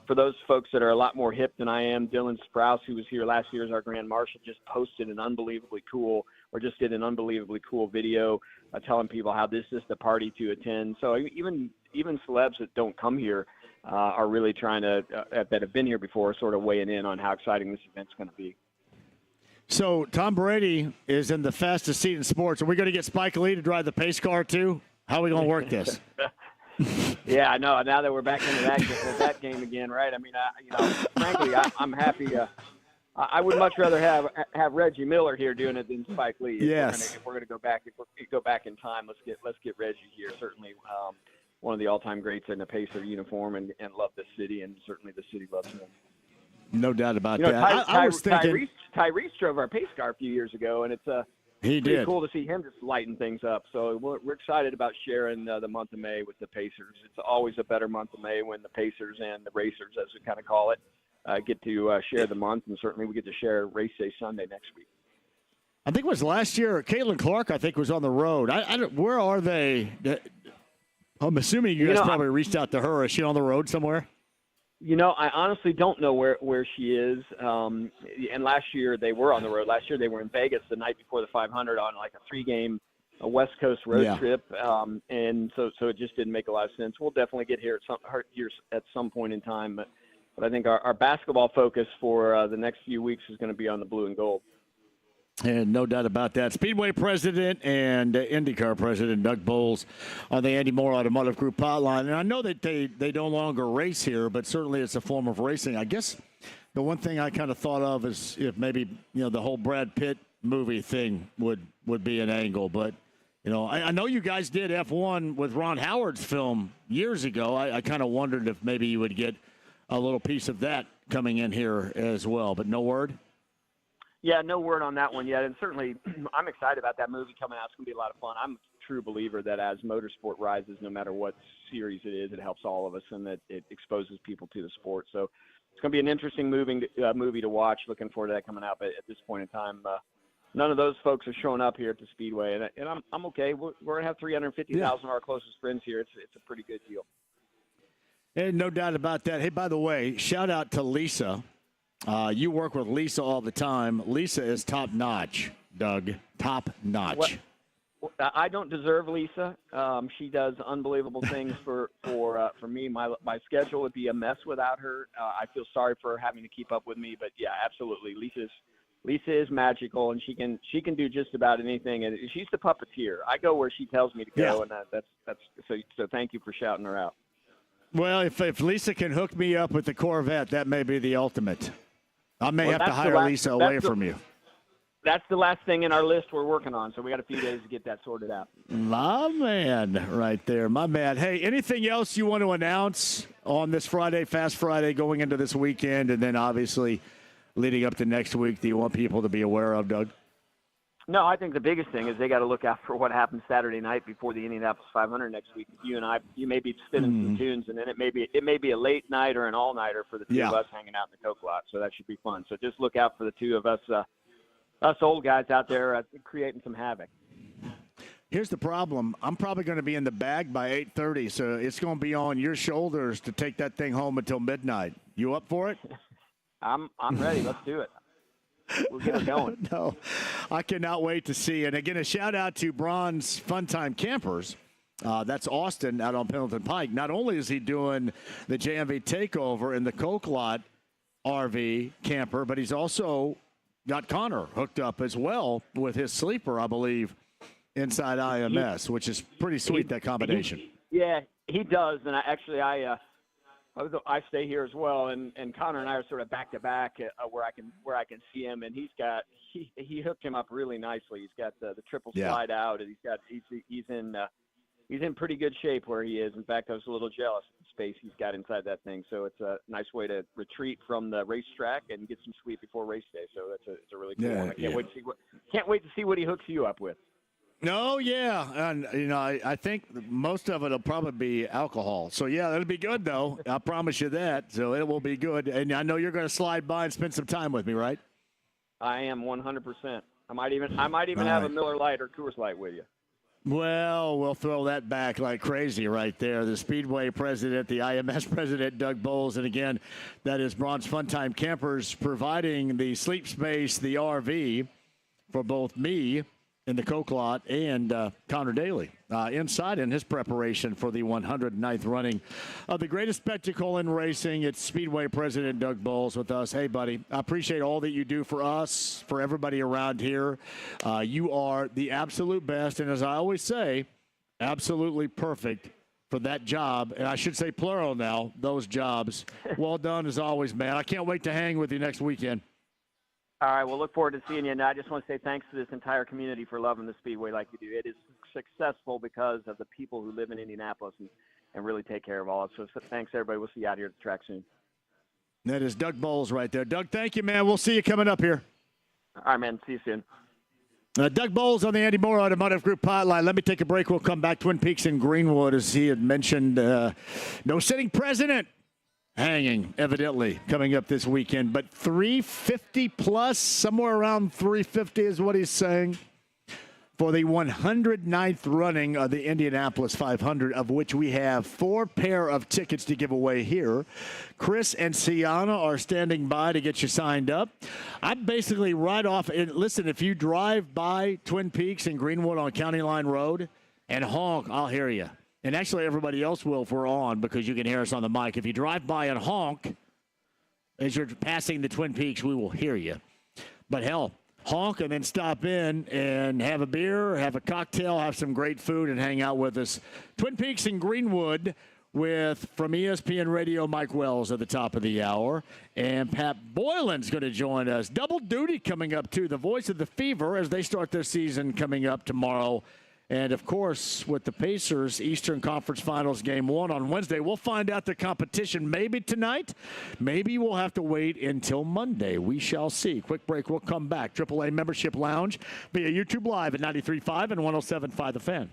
For those folks that are a lot more hip than I am, Dylan Sprouse, who was here last year as our Grand Marshal, just did an unbelievably cool video telling people how this is the party to attend. So even celebs that don't come here are really trying to, that have been here before, sort of weighing in on how exciting this event's going to be. So Tom Brady is in the fastest seat in sports. Are we going to get Spike Lee to drive the pace car too? How are we going to work this? Yeah, I know. Now that we're back into that game again, right? I mean, frankly, I'm happy. I would much rather have Reggie Miller here doing it than Spike Lee. Yes. If we're gonna go back in time, let's get Reggie here. Certainly, one of the all-time greats in a Pacer uniform, and love this city, and certainly the city loves him. No doubt about that. I was thinking Tyrese drove our pace car a few years ago, and it's pretty cool to see him just lighten things up. So we're excited about sharing the month of May with the Pacers. It's always a better month of May when the Pacers and the Racers, as we kind of call it, get to share the month, and certainly we get to share Race Day Sunday next week. I think it was last year. Caitlin Clark, I think, was on the road. Where are they? I'm assuming you guys probably reached out to her. Is she on the road somewhere? I honestly don't know where she is. And last year they were on the road. Last year they were in Vegas the night before the 500 on like a 3-game West Coast road trip. And so it just didn't make a lot of sense. We'll definitely get here at some point in time. But I think our basketball focus for the next few weeks is going to be on the blue and gold. And no doubt about that. Speedway president and IndyCar president Doug Bowles on the Andy Moore Automotive Group hotline. And I know that they no longer race here, but certainly it's a form of racing. I guess the one thing I kind of thought of is if maybe the whole Brad Pitt movie thing would be an angle. But I know you guys did F1 with Ron Howard's film years ago. I kind of wondered if maybe you would get a little piece of that coming in here as well. But no word. Yeah, no word on that one yet, and certainly I'm excited about that movie coming out. It's going to be a lot of fun. I'm a true believer that as motorsport rises, no matter what series it is, it helps all of us, and that it exposes people to the sport. So it's going to be an interesting movie to watch. Looking forward to that coming out, but at this point in time, none of those folks are showing up here at the Speedway, and I'm okay. We're going to have 350,000 of our closest friends here. It's a pretty good deal. And no doubt about that. Hey, by the way, shout out to Lisa. You work with Lisa all the time. Lisa is top notch, Doug. Top notch. Well, I don't deserve Lisa. She does unbelievable things for me. My schedule would be a mess without her. I feel sorry for her having to keep up with me, but yeah, absolutely. Lisa is magical, and she can do just about anything. And she's the puppeteer. I go where she tells me to go, and that's so. Thank you for shouting her out. Well, if Lisa can hook me up with the Corvette, that may be the ultimate. I may have to hire Lisa away from you. That's the last thing in our list we're working on, so we got a few days to get that sorted out. My man right there, my man. Hey, anything else you want to announce on this Friday, Fast Friday, going into this weekend, and then obviously leading up to next week that you want people to be aware of, Doug? No, I think the biggest thing is they got to look out for what happens Saturday night before the Indianapolis 500 next week. You may be spinning some tunes, and then it may be a late night or an all-nighter for the two of us hanging out in the Coke lot. So that should be fun. So just look out for the two of us, us old guys out there creating some havoc. Here's the problem. I'm probably going to be in the bag by 8:30, so it's going to be on your shoulders to take that thing home until midnight. You up for it? I'm ready. Let's do it. We'll get it going. No, I cannot wait to see. And again, a shout out to Bronze Funtime Campers. That's Austin out on Pendleton Pike. Not only is he doing the JMV takeover in the Coke Lot RV camper, but he's also got Connor hooked up as well with his sleeper, I believe, inside IMS, which is pretty sweet, that combination. Yeah, he does. And I stay here as well, and Connor and I are sort of back to back where I can see him, and he hooked him up really nicely. He's got the triple slide out, and he's in pretty good shape where he is. In fact, I was a little jealous of the space he's got inside that thing. So it's a nice way to retreat from the racetrack and get some sleep before race day. So it's a really cool one. I can't wait to see what he hooks you up with. No, yeah, and I think most of it will probably be alcohol. So yeah, that'll be good though. I promise you that. So it will be good, and I know you're going to slide by and spend some time with me, right? I am 100%. I might even have a Miller Lite or Coors Light with you. Well, we'll throw that back like crazy right there. The Speedway president, the IMS president, Doug Bowles, and again, that is Bronze Funtime Campers providing the sleep space, the RV for both me in the Coke lot, and Connor Daly inside in his preparation for the 109th running of the greatest spectacle in racing. It's Speedway President Doug Bowles with us. Hey, buddy, I appreciate all that you do for us, for everybody around here. You are the absolute best, and as I always say, absolutely perfect for that job. And I should say plural now, those jobs. Well done as always, man. I can't wait to hang with you next weekend. All right, we'll look forward to seeing you. And I just want to say thanks to this entire community for loving the Speedway like you do. It is successful because of the people who live in Indianapolis and really take care of all of us. So thanks, everybody. We'll see you out here at the track soon. That is Doug Bowles right there. Doug, thank you, man. We'll see you coming up here. All right, man. See you soon. Doug Bowles on the Andy Moore Automotive Group hotline. Let me take a break. We'll come back. Twin Peaks in Greenwood, as he had mentioned. No sitting president hanging, evidently, coming up this weekend. But 350 plus, somewhere around 350 is what he's saying, for the 109th running of the Indianapolis 500, of which we have 4 pair of tickets to give away here. Chris and Sienna are standing by to get you signed up. I'm basically right off. And listen, if you drive by Twin Peaks and Greenwood on County Line Road and honk, I'll hear you. And actually everybody else will if we're on, because you can hear us on the mic. If you drive by and honk as you're passing the Twin Peaks, we will hear you. But hell, honk and then stop in and have a beer, have a cocktail, have some great food, and hang out with us. Twin Peaks in Greenwood with, from ESPN Radio, Mike Wells at the top of the hour. And Pat Boylan's going to join us. Double duty coming up, too. The voice of the Fever as they start their season coming up tomorrow. And, of course, with the Pacers, Eastern Conference Finals Game 1 on Wednesday, we'll find out the competition maybe tonight. Maybe we'll have to wait until Monday. We shall see. Quick break. We'll come back. AAA Membership Lounge via YouTube Live at 93.5 and 107.5 The Fan.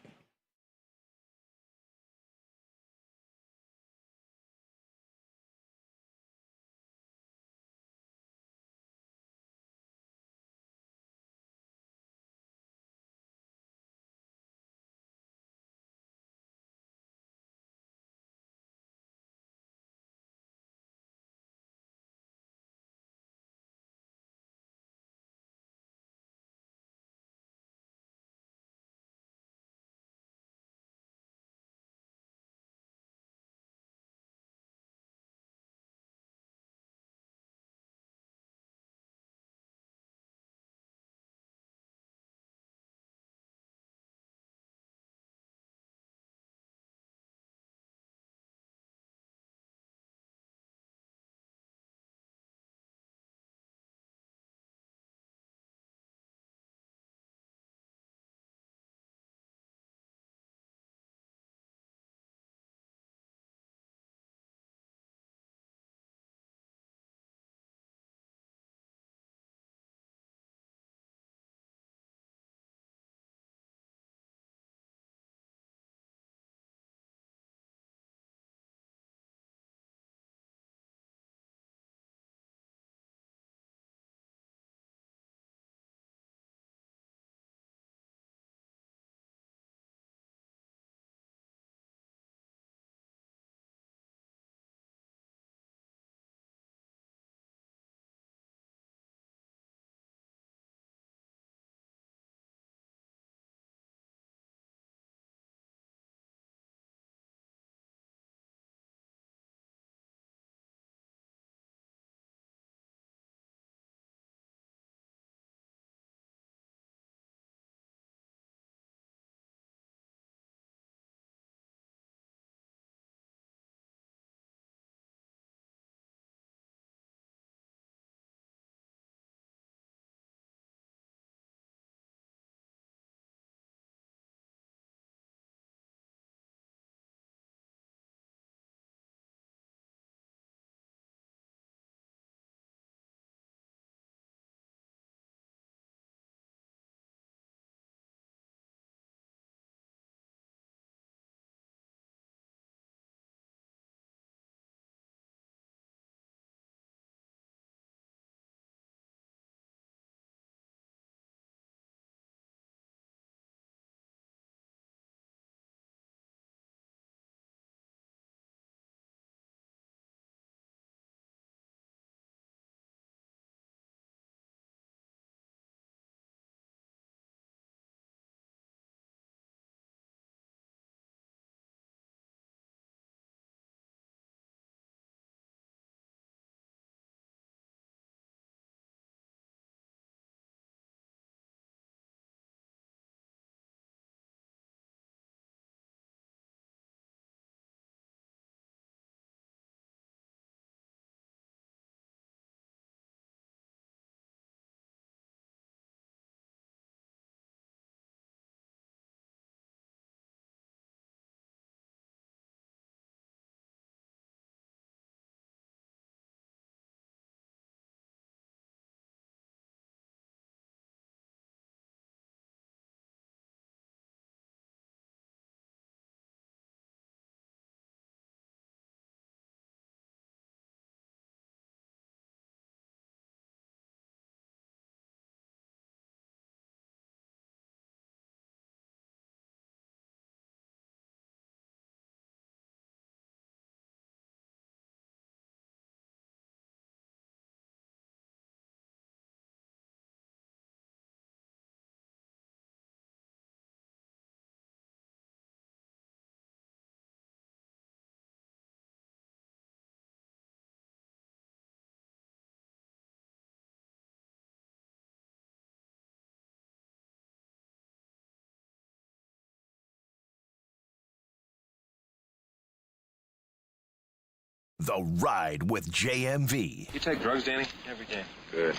The Ride with JMV. You take drugs, Danny? Every day. Good.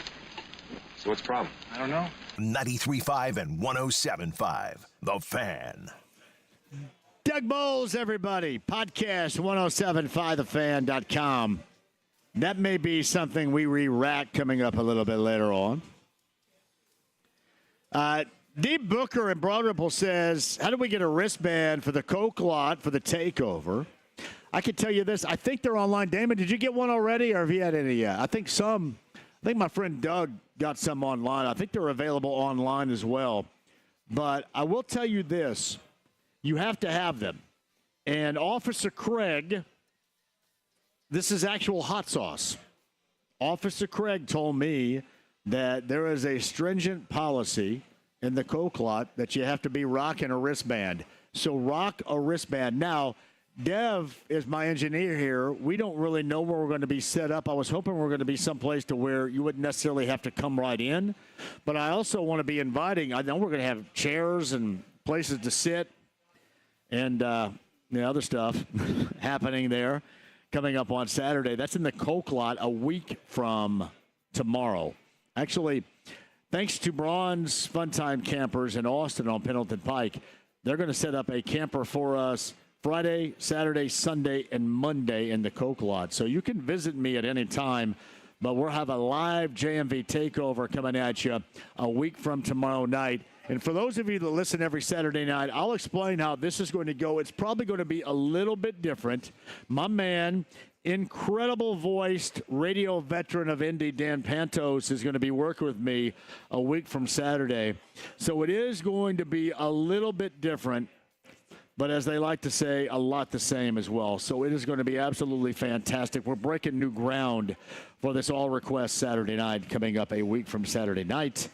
So what's the problem? I don't know. 93.5 and 107.5. The Fan. Doug Bowles, everybody. Podcast 1075thefan.com. That may be something we re-rack coming up a little bit later on. Deep Booker in Broad Ripple says, how do we get a wristband for the Coke lot for the takeover? I can tell you this. I think they're online. Damon, did you get one already, or have you had any yet? I think my friend Doug got some online. I think they're available online as well. But I will tell you this. You have to have them. And Officer Craig, this is actual hot sauce. Officer Craig told me that there is a stringent policy in the Coke lot that you have to be rocking a wristband. So rock a wristband. Now, Dev is my engineer here. We don't really know where we're going to be set up. I was hoping we were going to be someplace to where you wouldn't necessarily have to come right in. But I also want to be inviting. I know we're going to have chairs and places to sit and the other stuff happening there coming up on Saturday. That's in the Coke lot a week from tomorrow. Actually, thanks to Braun's Funtime Campers in Austin on Pendleton Pike, they're going to set up a camper for us Friday, Saturday, Sunday, and Monday in the Coke lot. So you can visit me at any time, but we'll have a live JMV takeover coming at you a week from tomorrow night. And for those of you that listen every Saturday night, I'll explain how this is going to go. It's probably going to be a little bit different. My man, incredible voiced radio veteran of Indy, Dan Pantos, is going to be working with me a week from Saturday. So it is going to be a little bit different, but as they like to say, a lot the same as well. So it is going to be absolutely fantastic. We're breaking new ground for this all-request Saturday night coming up a week from Saturday night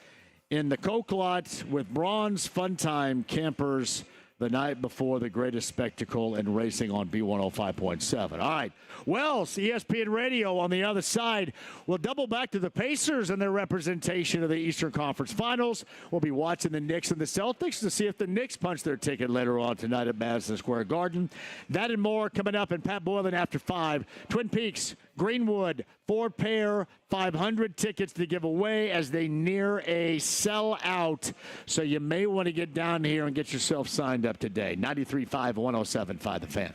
in the Coke lot with Braun's Funtime Campers the night before the greatest spectacle in racing on B105.7. All right. Well, ESPN Radio on the other side. We'll double back to the Pacers and their representation of the Eastern Conference Finals. We'll be watching the Knicks and the Celtics to see if the Knicks punch their ticket later on tonight at Madison Square Garden. That and more coming up in Pat Boylan after 5. Twin Peaks, Greenwood, 4-pair, 500 tickets to give away as they near a sellout. So you may want to get down here and get yourself signed up today. 93.5, 107.5 The Fan.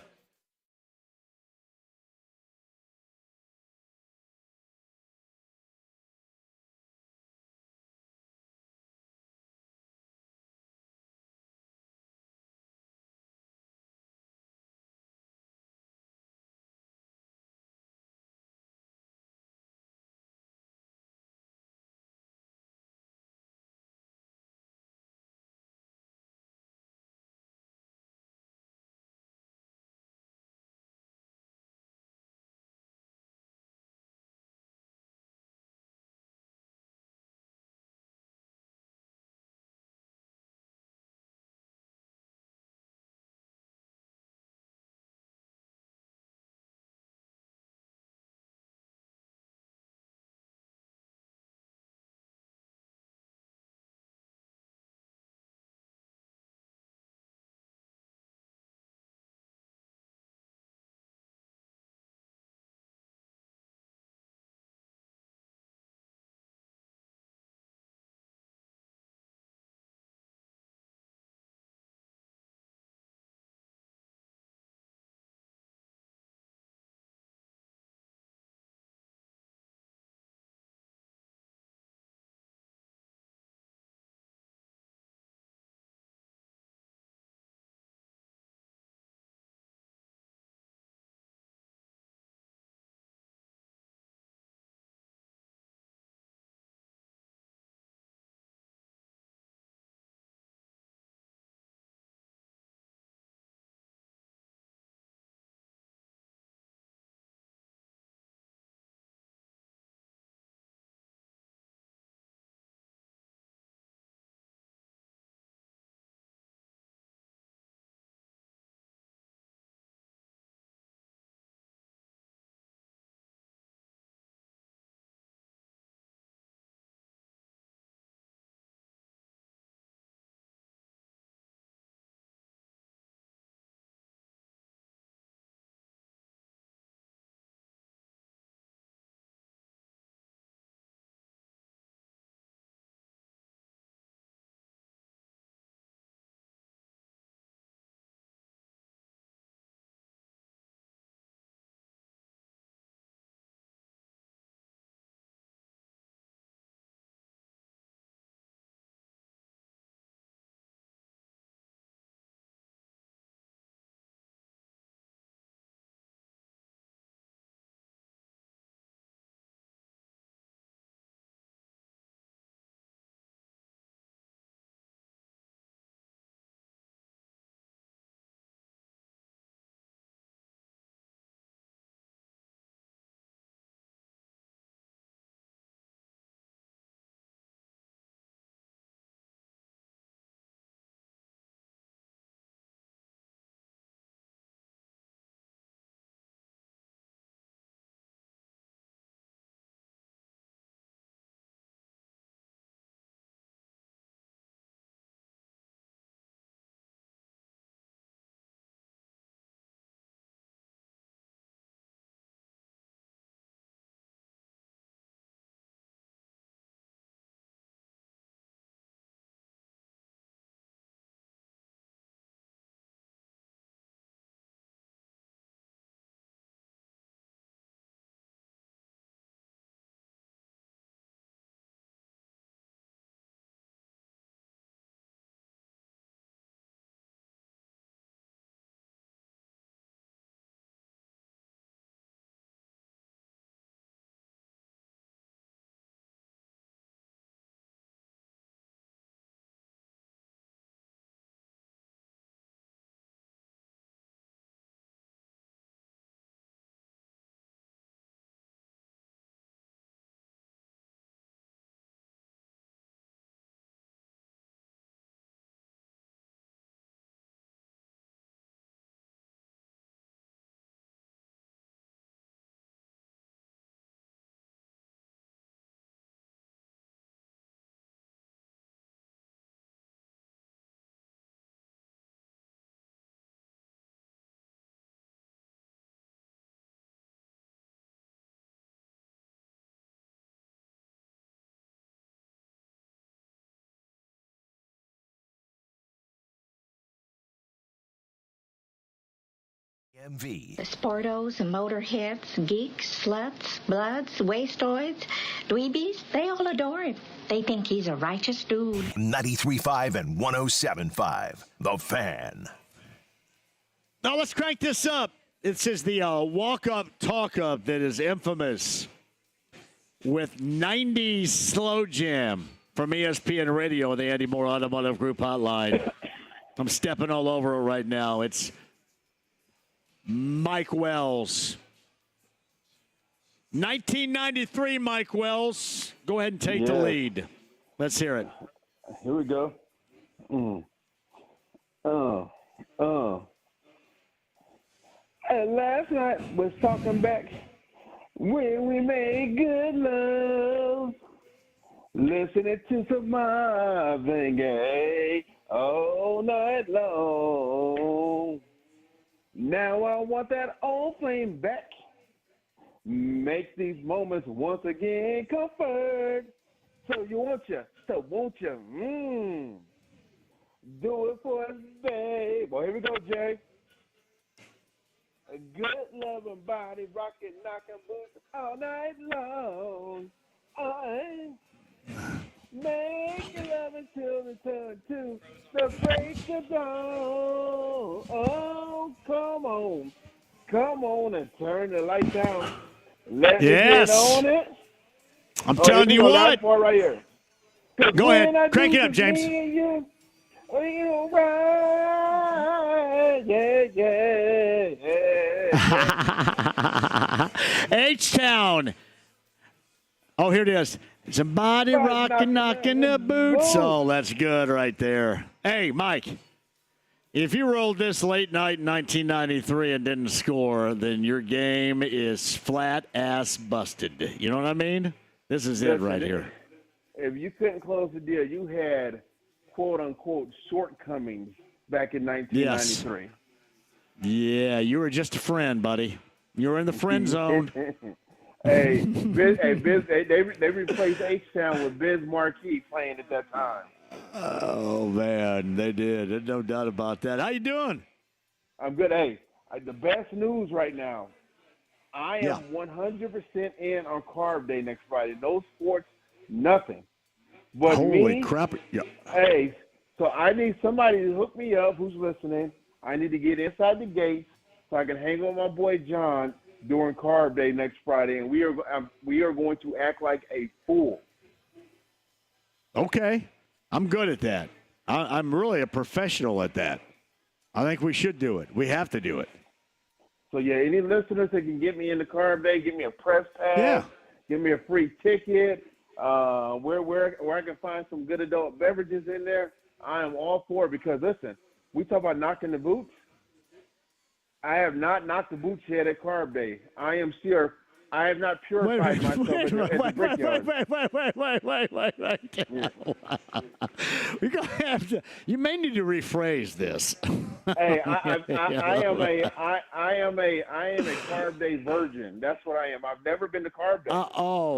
JMV. Sportos, motorheads, geeks, sluts, bloods, wastoids, dweebies, they all adore him. They think he's a righteous dude. 93.5 and 107.5. The Fan. Now let's crank this up. This is the walk-up, talk-up that is infamous with 90s Slow Jam from ESPN Radio, the Andy Moore Automotive Group hotline. I'm stepping all over it right now. It's Mike Wells. 1993, Mike Wells. Go ahead and take the lead. Let's hear it. Here we go. And last night was talking back when we made good love. Listening to some Marvin Gaye all night long. Now I want that old flame back. Make these moments once again comfort. So won't you? Do it for us, babe. Well, here we go, Jay. A good loving body, rocking, knocking boots all night long. Make your love until the turn to the break of dawn. Oh, come on and turn the light down. Let's get on it. I'm telling you what. Right here. Go ahead. Crank it up, James. H-Town. Oh, here it is. Somebody rocking, knocking the boots. Oh, that's good right there. Hey, Mike, if you rolled this late night in 1993 and didn't score, then your game is flat-ass busted. You know what I mean? This is it right here. If you couldn't close the deal, you had quote-unquote shortcomings back in 1993. Yes. Yeah, you were just a friend, buddy. You were in the friend zone. Hey, they replaced H-Town with Biz Marquis playing at that time. Oh, man, they did. There's no doubt about that. How you doing? I'm good. Hey, the best news right now, I am 100% in on Carb Day next Friday. No sports, nothing. But holy crap. Yeah. Hey, so I need somebody to hook me up who's listening. I need to get inside the gates so I can hang with my boy John during Carb Day next Friday, and we are going to act like a fool. Okay. I'm good at that. I'm really a professional at that. I think we should do it. We have to do it. So, yeah, any listeners that can get me into Carb Day, give me a press pass, give me a free ticket, where I can find some good adult beverages in there, I am all for it because, listen, we talk about knocking the boots. I have not knocked the boots yet at Carb Day. I am sure I have not purified myself at the Brickyard. Wait. We're gonna have to. You may need to rephrase this. Hey, I am a Carb Day virgin. That's what I am. I've never been to Carb Day.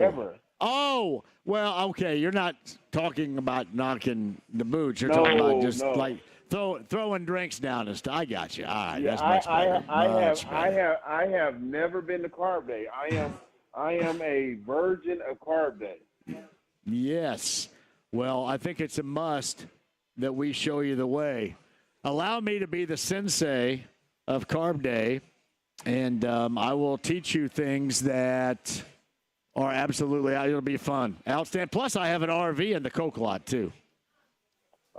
Ever. Oh, well, okay. You're not talking about knocking the boots. You're talking about just like throwing drinks down and stuff. I got you. All right, that's much better. I have never been to Carb Day. I am a virgin of Carb Day. Yes. Well, I think it's a must that we show you the way. Allow me to be the sensei of Carb Day, and I will teach you things that are absolutely, it'll be fun. Outstanding. Plus, I have an RV in the Coke lot, too.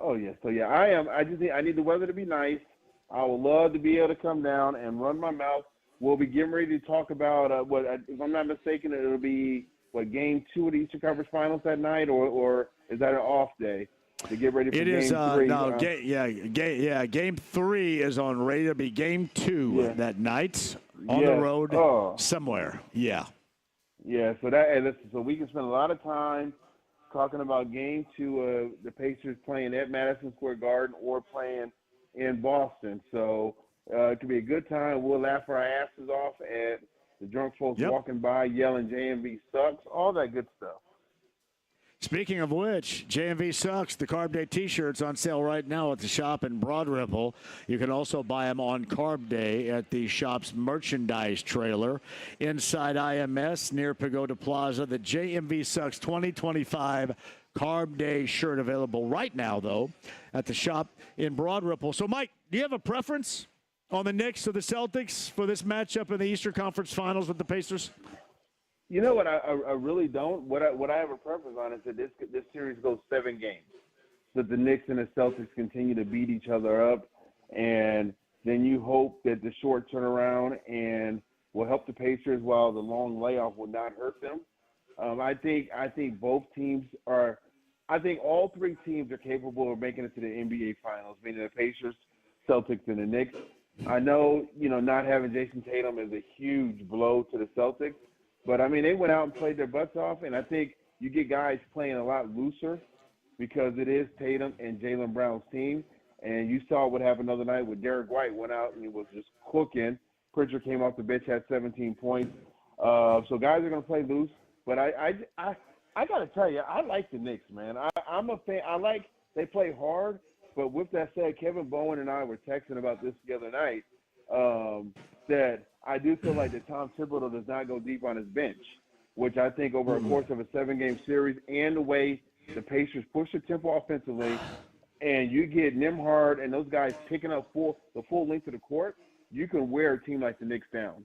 Oh, yeah. So, yeah, I need the weather to be nice. I would love to be able to come down and run my mouth. We'll be getting ready to talk about if I'm not mistaken, it'll be, Game 2 of the Eastern Conference Finals that night, or is that an off day to get ready for Game 3? No, Game 3 is on ready to be Game 2 that night on the road somewhere. Yeah. Yeah, so we can spend a lot of time talking about Game 2 of the Pacers playing at Madison Square Garden or playing in Boston. So it could be a good time. We'll laugh our asses off at the drunk folks walking by yelling JMV sucks, all that good stuff. Speaking of which, JMV Sucks, the Carb Day T-shirts on sale right now at the shop in Broad Ripple. You can also buy them on Carb Day at the shop's merchandise trailer inside IMS near Pagoda Plaza. The JMV Sucks 2025 Carb Day shirt available right now, though, at the shop in Broad Ripple. So, Mike, do you have a preference on the Knicks or the Celtics for this matchup in the Eastern Conference Finals with the Pacers? You know what? I really don't. What I have a preference on is that this series goes 7 games. That the Knicks and the Celtics continue to beat each other up, and then you hope that the short turnaround and will help the Pacers while the long layoff will not hurt them. I think both teams are. I think all 3 teams are capable of making it to the NBA Finals, meaning the Pacers, Celtics, and the Knicks. I know, not having Jason Tatum is a huge blow to the Celtics. But, I mean, they went out and played their butts off, and I think you get guys playing a lot looser because it is Tatum and Jaylen Brown's team. And you saw what happened the other night with Derek White went out and he was just cooking. Pritchard came off the bench, had 17 points. So guys are going to play loose. But I got to tell you, I like the Knicks, man. I'm a fan. They play hard. But with that said, Kevin Bowen and I were texting about this the other night, that I do feel like that Tom Thibodeau does not go deep on his bench, which I think over a course of a 7-game series and the way the Pacers push the tempo offensively and you get Nembhard and those guys picking up the full length of the court, you can wear a team like the Knicks down.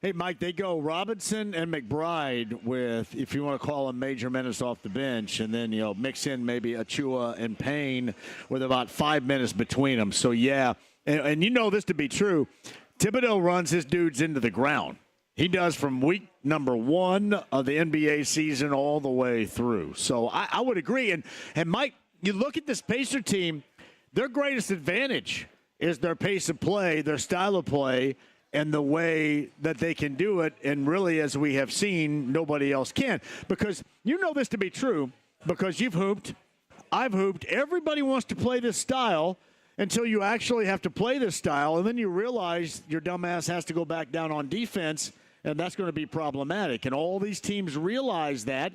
Hey, Mike, they go Robinson and McBride with, if you want to call them major minutes off the bench, and then, mix in maybe Achua and Payne with about 5 minutes between them. So, yeah, and you know this to be true. Thibodeau runs his dudes into the ground. He does from week number 1 of the NBA season all the way through. So I would agree. And Mike, you look at this Pacer team, their greatest advantage is their pace of play, their style of play, and the way that they can do it. And really, as we have seen, nobody else can. Because you know this to be true because you've hooped, I've hooped. Everybody wants to play this style until you actually have to play this style, and then you realize your dumbass has to go back down on defense, and that's going to be problematic. And all these teams realize that.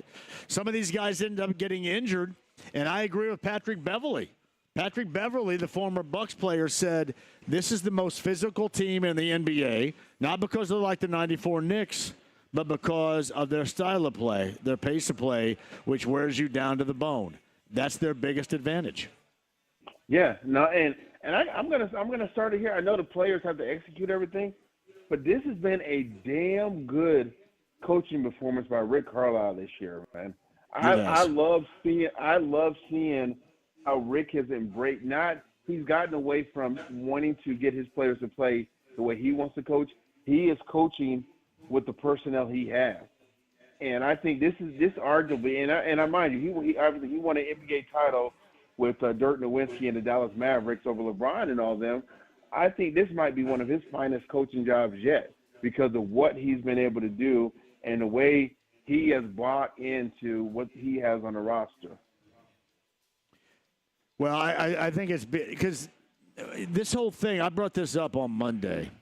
Some of these guys end up getting injured, and I agree with Patrick Beverley. Patrick Beverley, the former Bucks player, said this is the most physical team in the NBA, not because they're like the 94 Knicks, but because of their style of play, their pace of play, which wears you down to the bone. That's their biggest advantage. Yeah, no, and I'm gonna start it here. I know the players have to execute everything, but this has been a damn good coaching performance by Rick Carlisle this year, man. I love seeing how Rick has embraced. He's gotten away from wanting to get his players to play the way he wants to coach. He is coaching with the personnel he has, and I think this arguably, and I mind you, he obviously won an NBA title with Dirk Nowitzki and the Dallas Mavericks over LeBron and all them. I think this might be one of his finest coaching jobs yet because of what he's been able to do and the way he has bought into what he has on the roster. Well, I think it's because this whole thing, I brought this up on Monday.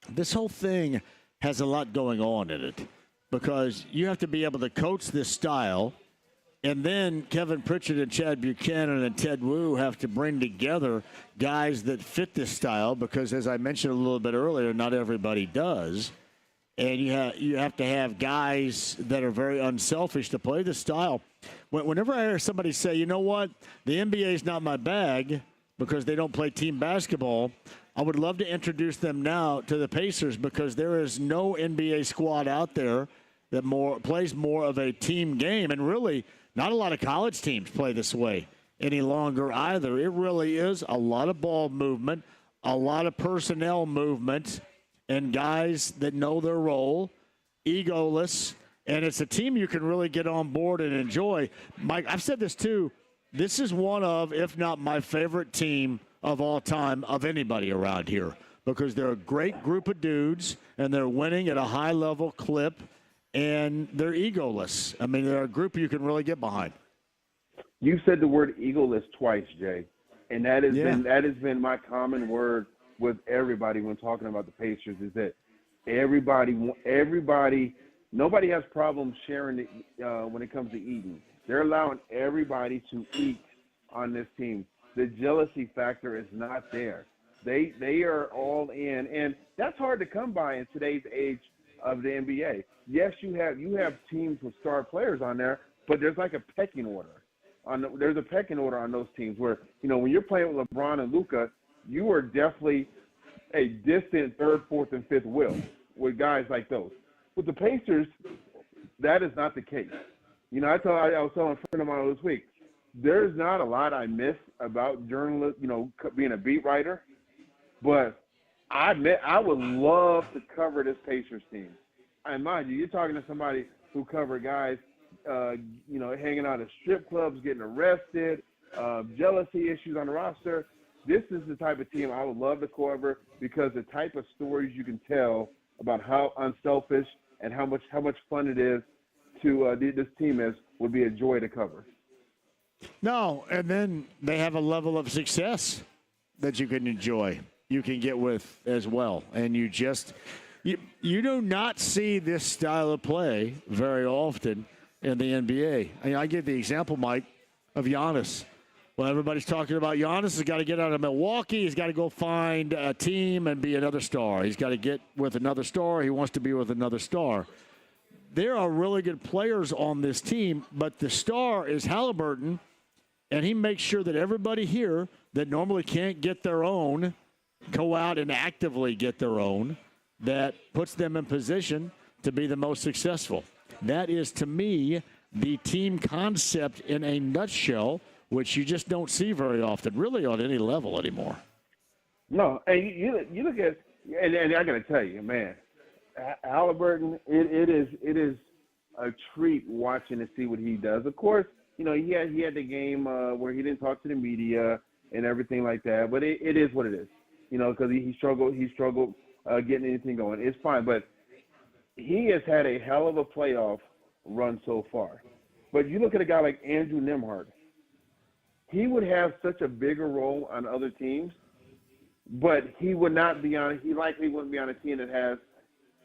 This whole thing has a lot going on in it because you have to be able to coach this style. And then Kevin Pritchard and Chad Buchanan and Ted Wu have to bring together guys that fit this style because, as I mentioned a little bit earlier, not everybody does. And you have to have guys that are very unselfish to play this style. Whenever I hear somebody say, you know what, the NBA is not my bag because they don't play team basketball, I would love to introduce them now to the Pacers because there is no NBA squad out there that plays more of a team game. And really, not a lot of college teams play this way any longer either. It really is a lot of ball movement, a lot of personnel movement, and guys that know their role, egoless, and it's a team you can really get on board and enjoy. Mike, I've said this too. This is one of, if not my favorite team of all time of anybody around here because they're a great group of dudes, and they're winning at a high-level clip. And they're egoless. I mean, they're a group you can really get behind. You said the word egoless twice, Jay, and that has been my common word with everybody when talking about the Pacers is that everybody Nobody has problems sharing when it comes to eating. They're allowing everybody to eat on this team. The jealousy factor is not there. They are all in, and that's hard to come by in today's age of the NBA. Yes, you have teams with star players on there, but there's like a pecking order. There's a pecking order on those teams where, when you're playing with LeBron and Luka, you are definitely a distant third, fourth, and fifth wheel with guys like those. With the Pacers, that is not the case. I was telling a friend of mine this week, there's not a lot I miss about journalism, being a beat writer, but I would love to cover this Pacers team. And mind you, you're talking to somebody who covered guys, hanging out at strip clubs, getting arrested, jealousy issues on the roster. This is the type of team I would love to cover because the type of stories you can tell about how unselfish and how much fun it is to this team would be a joy to cover. No, and then they have a level of success that you can enjoy, you can get with as well. And you do not see this style of play very often in the NBA. I give the example, Mike, of Giannis. Well, everybody's talking about Giannis has got to get out of Milwaukee. He's got to go find a team and be another star. He's got to get with another star. He wants to be with another star. There are really good players on this team, but the star is Halliburton, and he makes sure that everybody here that normally can't get their own go out and actively get their own. That puts them in position to be the most successful. That is, to me, the team concept in a nutshell, which you just don't see very often, really on any level anymore. No, and you look at, and I got to tell you, man, Halliburton, it is a treat watching to see what he does. Of course, he had the game where he didn't talk to the media and everything like that, but it is what it is, because he struggled getting anything going. It's fine, but he has had a hell of a playoff run so far. But you look at a guy like Andrew Nembhard. He would have such a bigger role on other teams, but he likely wouldn't be on a team that has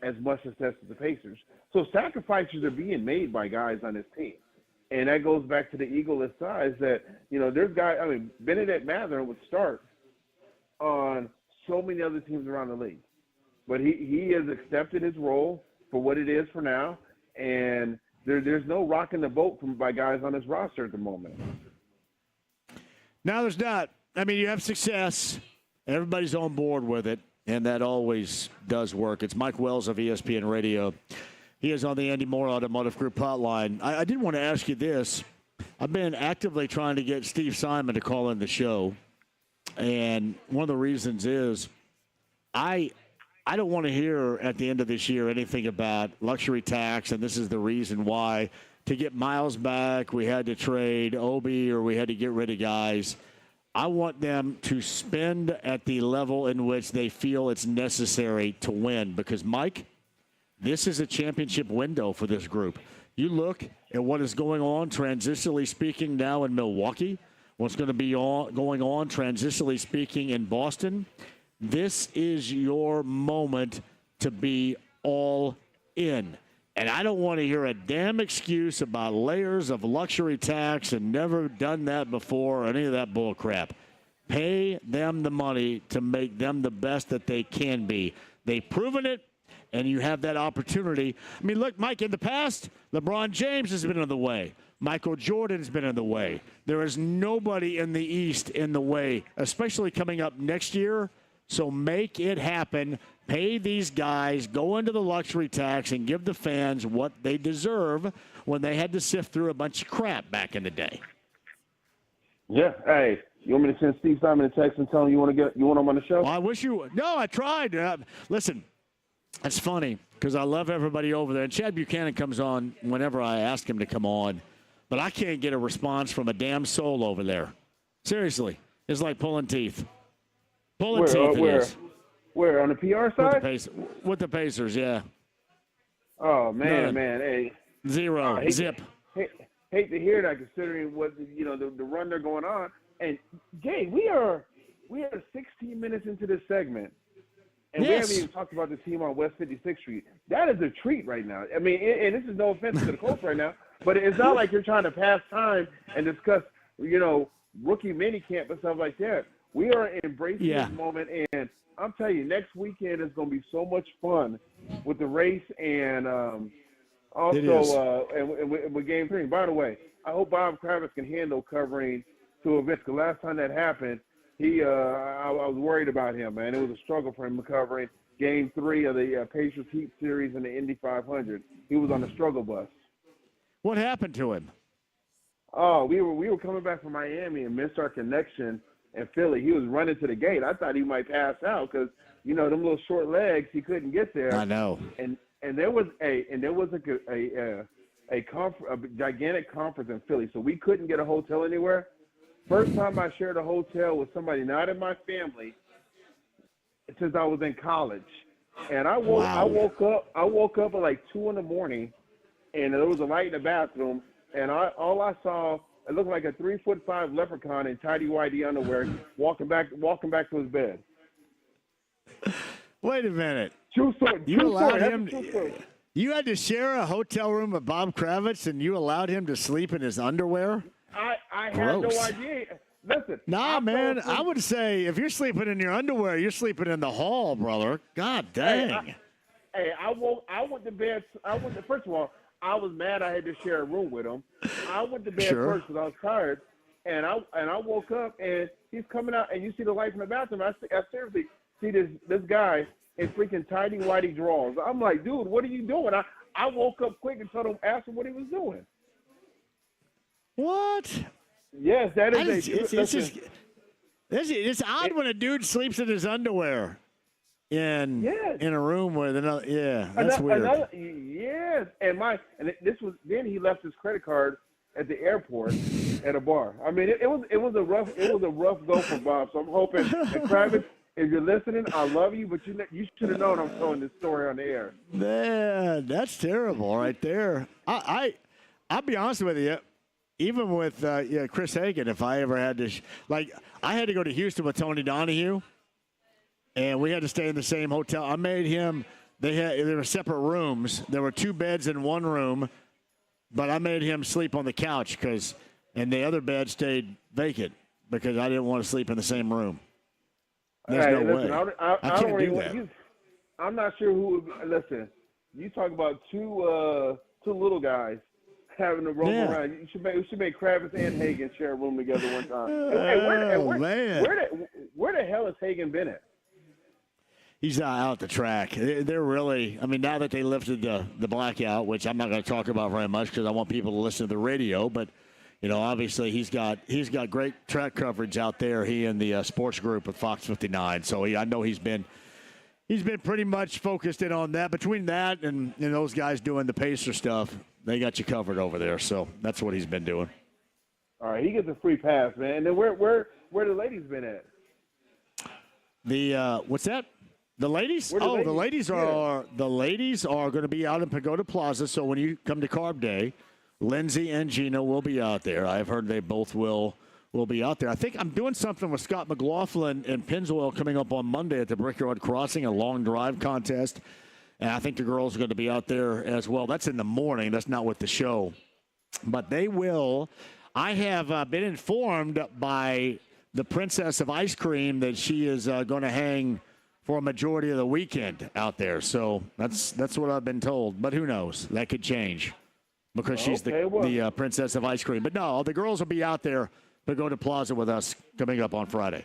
as much success as the Pacers. So sacrifices are being made by guys on this team. And that goes back to the egoless size that, there's guys, Benedict Mather would start on so many other teams around the league. But he has accepted his role for what it is for now, and there's no rocking the boat by guys on this roster at the moment. No, there's not. You have success. Everybody's on board with it, and that always does work. It's Mike Wells of ESPN Radio. He is on the Andy Moore Automotive Group hotline. I did want to ask you this. I've been actively trying to get Steve Simon to call in the show, and one of the reasons is I don't want to hear at the end of this year anything about luxury tax, and this is the reason why. To get Miles back, we had to trade Obi or we had to get rid of guys. I want them to spend at the level in which they feel it's necessary to win because, Mike, this is a championship window for this group. You look at what is going on, transitionally speaking, now in Milwaukee, what's going to be going on, transitionally speaking, in Boston. This is your moment to be all in. And I don't want to hear a damn excuse about layers of luxury tax and never done that before or any of that bull crap. Pay them the money to make them the best that they can be. They've proven it, and you have that opportunity. Look, Mike, in the past, LeBron James has been in the way. Michael Jordan's been in the way. There is nobody in the East in the way, especially coming up next year. So make it happen. Pay these guys, go into the luxury tax, and give the fans what they deserve when they had to sift through a bunch of crap back in the day. Yeah. Hey, you want me to send Steve Simon a text and tell him you want him on the show? Well, I wish you would. No, I tried. Listen, it's funny because I love everybody over there. And Chad Buchanan comes on whenever I ask him to come on. But I can't get a response from a damn soul over there. Seriously. It's like pulling teeth. Where, on the PR side? With the Pacers, yeah. Oh, man. Hey. Zero. Zip. Hate to hear that considering what, the run they're going on. And, Jay, we are 16 minutes into this segment, And we haven't even talked about the team on West 56th Street. That is a treat right now. I mean, and this is no offense to the Colts right now, but it's not like you're trying to pass time and discuss, rookie minicamp and stuff like that. We are embracing this moment, and I'm telling you, next weekend is going to be so much fun with the race and also with Game 3. By the way, I hope Bob Kravitz can handle covering two events, because last time that happened, I was worried about him, man. It was a struggle for him covering Game 3 of the Patriots Heat Series in the Indy 500. He was on the struggle bus. What happened to him? Oh, we were coming back from Miami and missed our connection in Philly. He was running to the gate. I thought he might pass out because, them little short legs, he couldn't get there. I know. And there was a gigantic conference in Philly, so we couldn't get a hotel anywhere. First time I shared a hotel with somebody not in my family since I was in college. And I woke up at like 2 a.m, and there was a light in the bathroom, and all I saw, it looked like a 3'5" leprechaun in tidy whitey underwear walking back to his bed. Wait a minute. True story. You had to share a hotel room with Bob Kravitz, and you allowed him to sleep in his underwear? I had no idea. Listen. Nah, man. I would say if you're sleeping in your underwear, you're sleeping in the hall, brother. God dang. I went to bed. First of all, I was mad I had to share a room with him. I went to bed first because I was tired, and I woke up and he's coming out, and you see the lights in the bathroom. I seriously see this guy in freaking tidy whitey drawers. I'm like, dude, what are you doing? I woke up quick and asked him what he was doing. What? Yes, that is it's odd when a dude sleeps in his underwear in a room with another. Yeah, that's weird. Yes, then he left his credit card at the airport at a bar. I mean, it was a rough go for Bob. So I'm hoping, and Kravitz, if you're listening, I love you, but you should have known I'm telling this story on the air. Man, that's terrible right there. I'll be honest with you. Even with Chris Hagan, if I ever had to, I had to go to Houston with Tony Donahue, and we had to stay in the same hotel. I made him. There were separate rooms. There were 2 beds in one room, but I made him sleep on the couch and the other bed stayed vacant because I didn't want to sleep in the same room. There's no way. I can't do that. I'm not sure who. Listen, you talk about two little guys having to roam around. You should make Kravitz and Hagan share a room together one time. Where the hell has Hagan been at? He's out at the track. They're really, now that they lifted the blackout, which I'm not going to talk about very much because I want people to listen to the radio, but obviously he's got great track coverage out there. He and the sports group at Fox 59. So I know he's been pretty much focused in on that. Between that and those guys doing the Pacer stuff, they got you covered over there. So that's what he's been doing. All right, he gets a free pass, man. And then where the ladies been at? The what's that? The ladies? The ladies are going to be out in Pagoda Plaza. So when you come to Carb Day, Lindsay and Gina will be out there. I've heard they both will be out there. I think I'm doing something with Scott McLaughlin and Pennzoil coming up on Monday at the Brickyard Crossing, a long drive contest. And I think the girls are going to be out there as well. That's in the morning. That's not with the show. But they will. I have been informed by the Princess of Ice Cream that she is going to hang for a majority of the weekend out there. So that's what I've been told. But who knows? That could change because she's the Princess of Ice Cream. But no, the girls will be out there to go to Plaza with us coming up on Friday.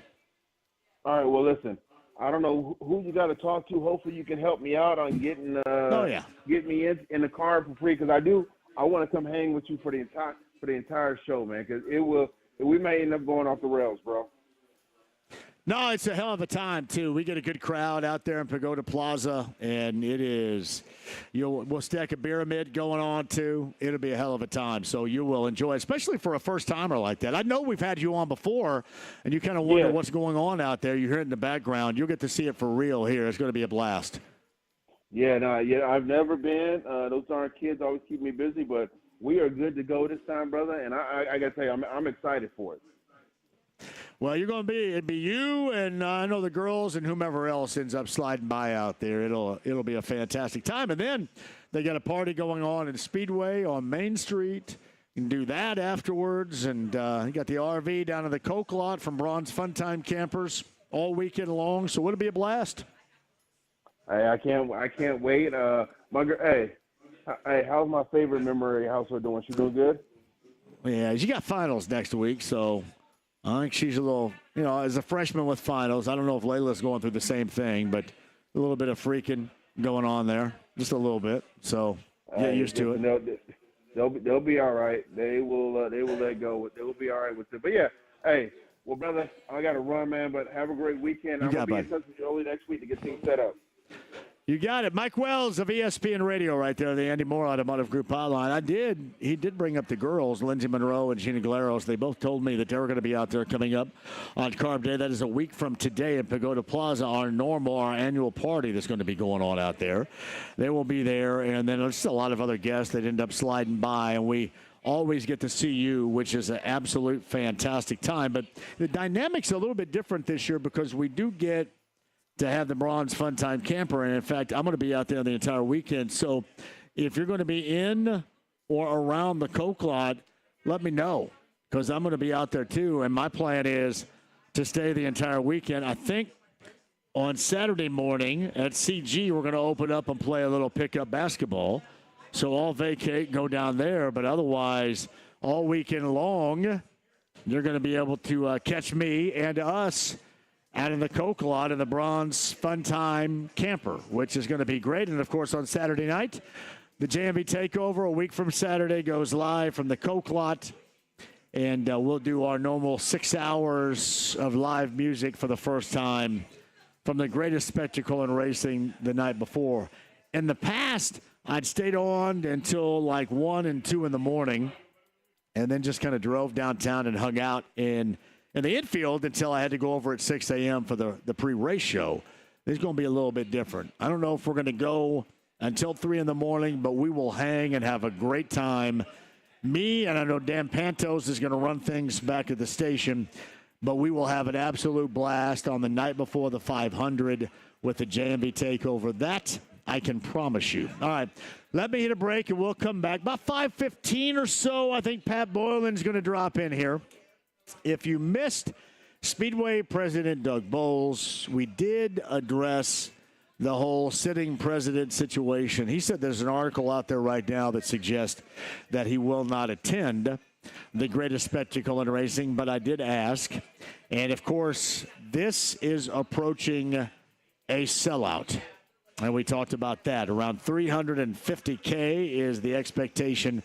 All right, well, listen. I don't know who you got to talk to. Hopefully you can help me out on getting get me in the car for free because I want to come hang with you for the entire show, man, because we may end up going off the rails, bro. No, it's a hell of a time, too. We get a good crowd out there in Pagoda Plaza, and it is, we'll stack a pyramid going on, too. It'll be a hell of a time, so you will enjoy it, especially for a first-timer like that. I know we've had you on before, and you kind of wonder what's going on out there. You hear it in the background. You'll get to see it for real here. It's going to be a blast. I've never been. Those darn kids always keep me busy, but we are good to go this time, brother, and I got to tell you, I'm excited for it. Well, it'd be you and I know the girls and whomever else ends up sliding by out there. It'll be a fantastic time. And then they got a party going on in Speedway on Main Street. You can do that afterwards. And you got the RV down in the Coke lot from Braun's Funtime Campers all weekend long. So it'll be a blast. Hey, I can't wait. Hey, how's my favorite memory household doing? She doing good? Yeah, she got finals next week, so I think she's a little, as a freshman with finals. I don't know if Layla's going through the same thing, but a little bit of freaking going on there, just a little bit. So get used to it. They'll be all right. They will let go. They will be all right with it. But yeah, hey, well, brother, I got to run, man. But have a great weekend. I'm gonna be in touch with you early next week to get things set up. You got it. Mike Wells of ESPN Radio right there, the Andy Moore Automotive Group hotline. He did bring up the girls, Lindsey Monroe and Gina Galeros. They both told me that they were going to be out there coming up on Carb Day. That is a week from today at Pagoda Plaza, our annual party that's going to be going on out there. They will be there, and then there's a lot of other guests that end up sliding by, and we always get to see you, which is an absolute fantastic time. But the dynamic's a little bit different this year because we do get to have the Braun's Funtime Camper. And, in fact, I'm going to be out there the entire weekend. So if you're going to be in or around the Coke lot, let me know because I'm going to be out there too. And my plan is to stay the entire weekend. I think on Saturday morning at CG, we're going to open up and play a little pickup basketball. So I'll vacate and go down there. But otherwise, all weekend long, you're going to be able to catch me and us out in the Coke lot in the Braun's Funtime Camper, which is going to be great. And, of course, on Saturday night, the JMV Takeover a week from Saturday goes live from the Coke lot. And we'll do our normal 6 hours of live music for the first time from the greatest spectacle in racing the night before. In the past, I'd stayed on until like 1 and 2 in the morning and then just kind of drove downtown and hung out in the infield until I had to go over at 6 a.m. for the pre-race show. It's going to be a little bit different. I don't know if we're going to go until 3 in the morning, but we will hang and have a great time. Me, and I know Dan Pantos is going to run things back at the station, but we will have an absolute blast on the night before the 500 with the JMV Takeover. That I can promise you. All right, let me hit a break, and we'll come back. About 5:15 or so, I think Pat Boylan's going to drop in here. If you missed Speedway President Doug Bowles, we did address the whole sitting president situation. He said there's an article out there right now that suggests that he will not attend the greatest spectacle in racing, but I did ask. And, of course, this is approaching a sellout. And we talked about that. Around $350K is the expectation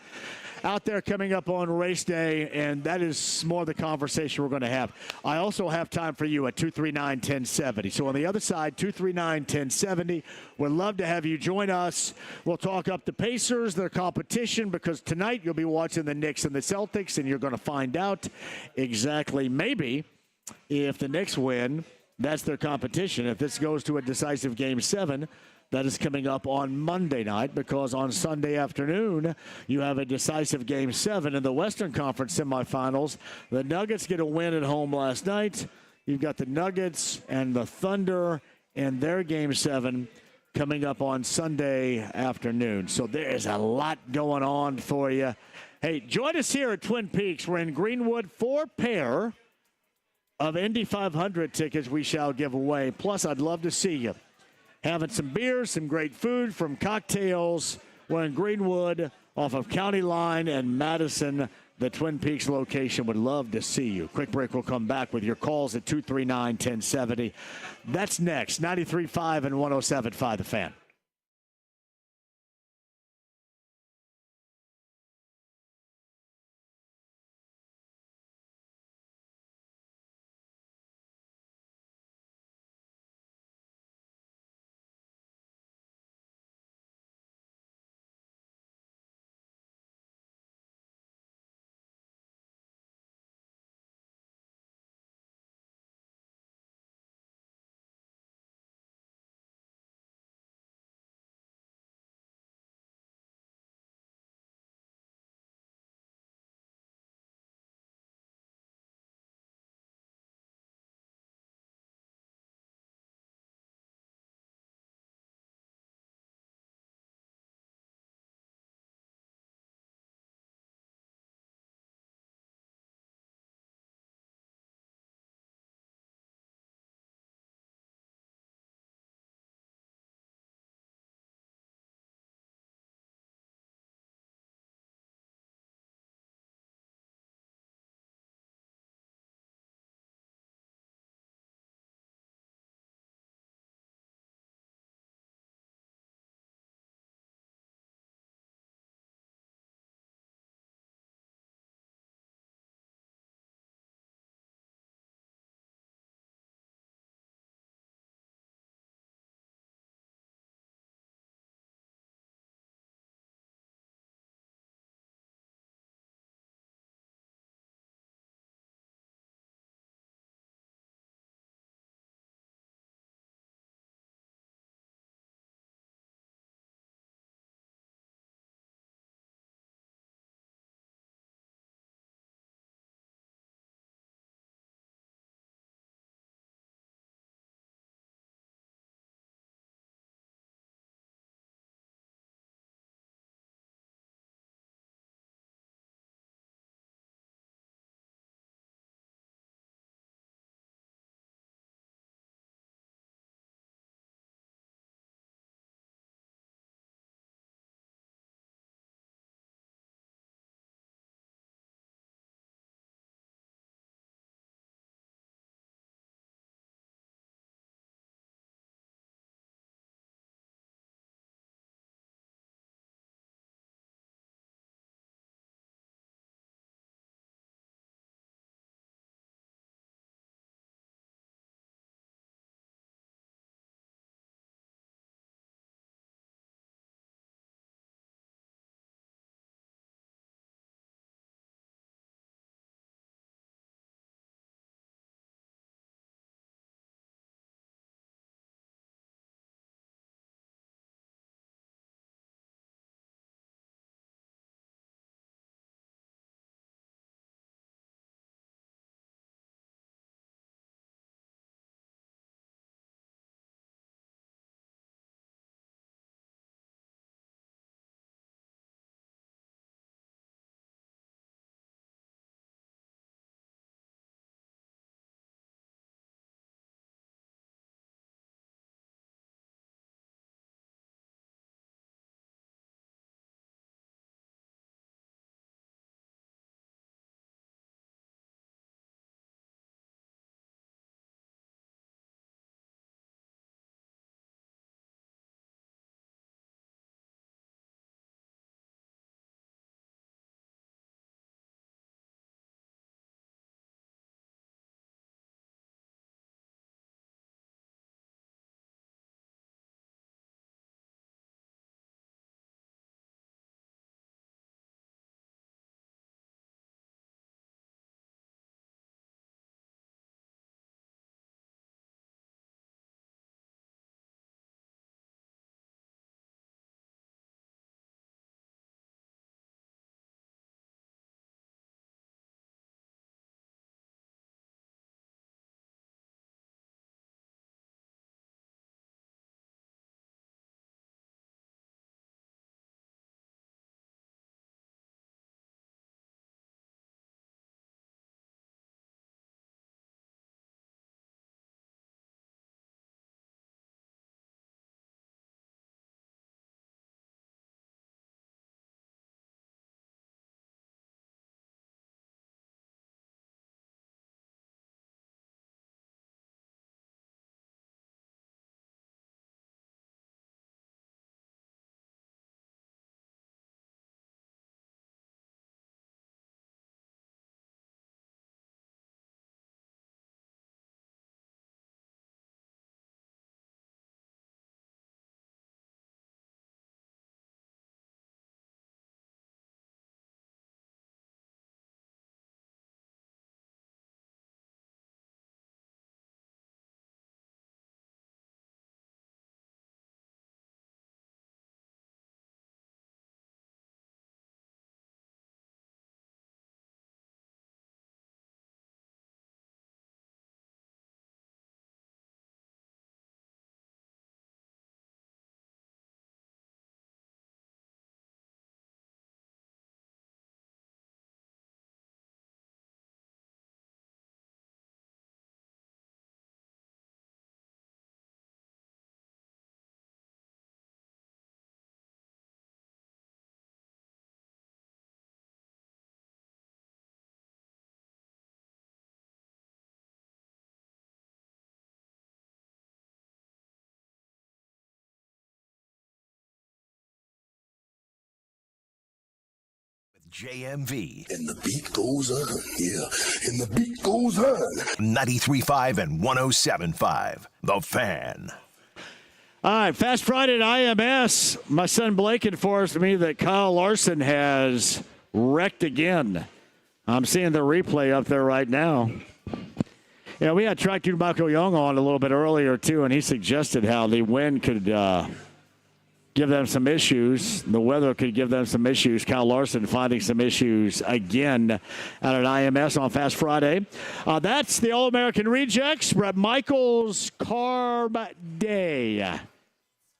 out there coming up on race day, and that is more the conversation we're going to have. I also have time for you at 239-1070. So on the other side, 239-1070. We'd love to have you join us. We'll talk up the Pacers, their competition, because tonight you'll be watching the Knicks and the Celtics, and you're going to find out exactly maybe if the Knicks win, that's their competition. If this goes to a decisive Game 7, that is coming up on Monday night because on Sunday afternoon, you have a decisive Game 7 in the Western Conference semifinals. The Nuggets get a win at home last night. You've got the Nuggets and the Thunder in their Game 7 coming up on Sunday afternoon. So there's a lot going on for you. Hey, join us here at Twin Peaks. We're in Greenwood, 4 pair of Indy 500 tickets we shall give away. Plus, I'd love to see you having some beers, some great food from Cocktails. We're in Greenwood off of County Line and Madison, the Twin Peaks location. Would love to see you. Quick break. We'll come back with your calls at 239-1070. That's next. 93.5 and 107.5 The Fan. JMV. And the beat goes on, and the beat goes on. 93.5 and 107.5. The Fan. All right, Fast Friday at IMS. My son Blake informs me that Kyle Larson has wrecked again. I'm seeing the replay up there right now. Yeah, we had Track Dude Michael Young on a little bit earlier, too, and he suggested how the wind could give them some issues. The weather could give them some issues. Kyle Larson finding some issues again out at IMS on Fast Friday. That's the All-American Rejects. Brett Michaels Carb Day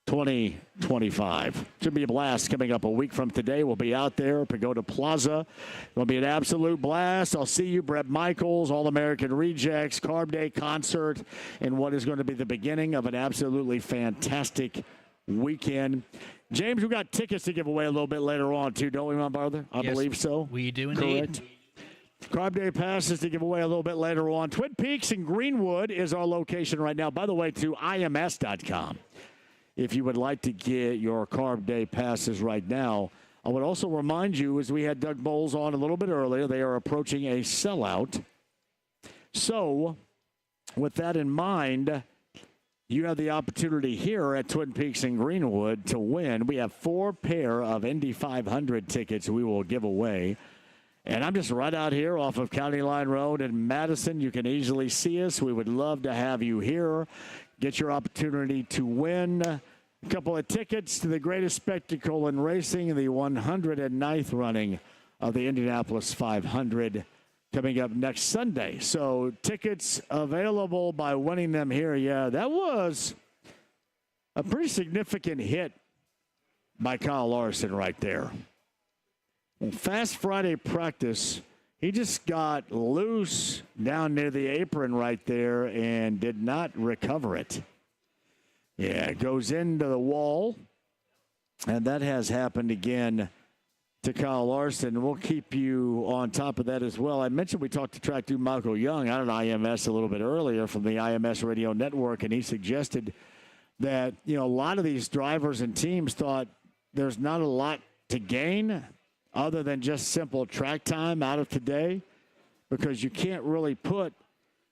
2025. Should be a blast coming up a week from today. We'll be out there, Pagoda Plaza. It'll be an absolute blast. I'll see you, Brett Michaels, All-American Rejects, Carb Day concert, and what is going to be the beginning of an absolutely fantastic weekend. James, we got tickets to give away a little bit later on, too, don't we, my brother? I believe so. We do indeed. Correct. Carb Day passes to give away a little bit later on. Twin Peaks in Greenwood is our location right now. By the way, to IMS.com. If you would like to get your Carb Day passes right now. I would also remind you, as we had Doug Bowles on a little bit earlier, they are approaching a sellout. So, with that in mind, you have the opportunity here at Twin Peaks in Greenwood to win. We have 4 pair of Indy 500 tickets we will give away. And I'm just right out here off of County Line Road in Madison. You can easily see us. We would love to have you here. Get your opportunity to win a couple of tickets to the greatest spectacle in racing, the 109th running of the Indianapolis 500 coming up next Sunday. So tickets available by winning them here. Yeah, that was a pretty significant hit by Kyle Larson right there. Well, Fast Friday practice, he just got loose down near the apron right there and did not recover it. Yeah, it goes into the wall, and that has happened again to Kyle Larson. We'll keep you on top of that as well. I mentioned we talked to Track Dude Michael Young out at IMS a little bit earlier from the IMS Radio Network, and he suggested that, a lot of these drivers and teams thought there's not a lot to gain other than just simple track time out of today, because you can't really put,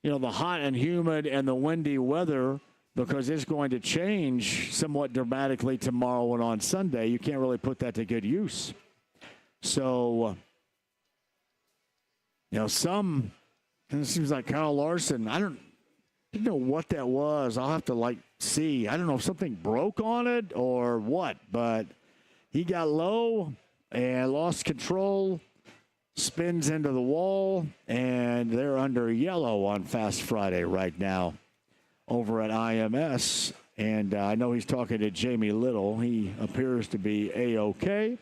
the hot and humid and the windy weather, because it's going to change somewhat dramatically tomorrow and on Sunday. You can't really put that to good use. So, it seems like Kyle Larson, I don't know what that was. I'll have to, see. I don't know if something broke on it or what, but he got low and lost control, spins into the wall, and they're under yellow on Fast Friday right now over at IMS. And I know he's talking to Jamie Little. He appears to be A-OK,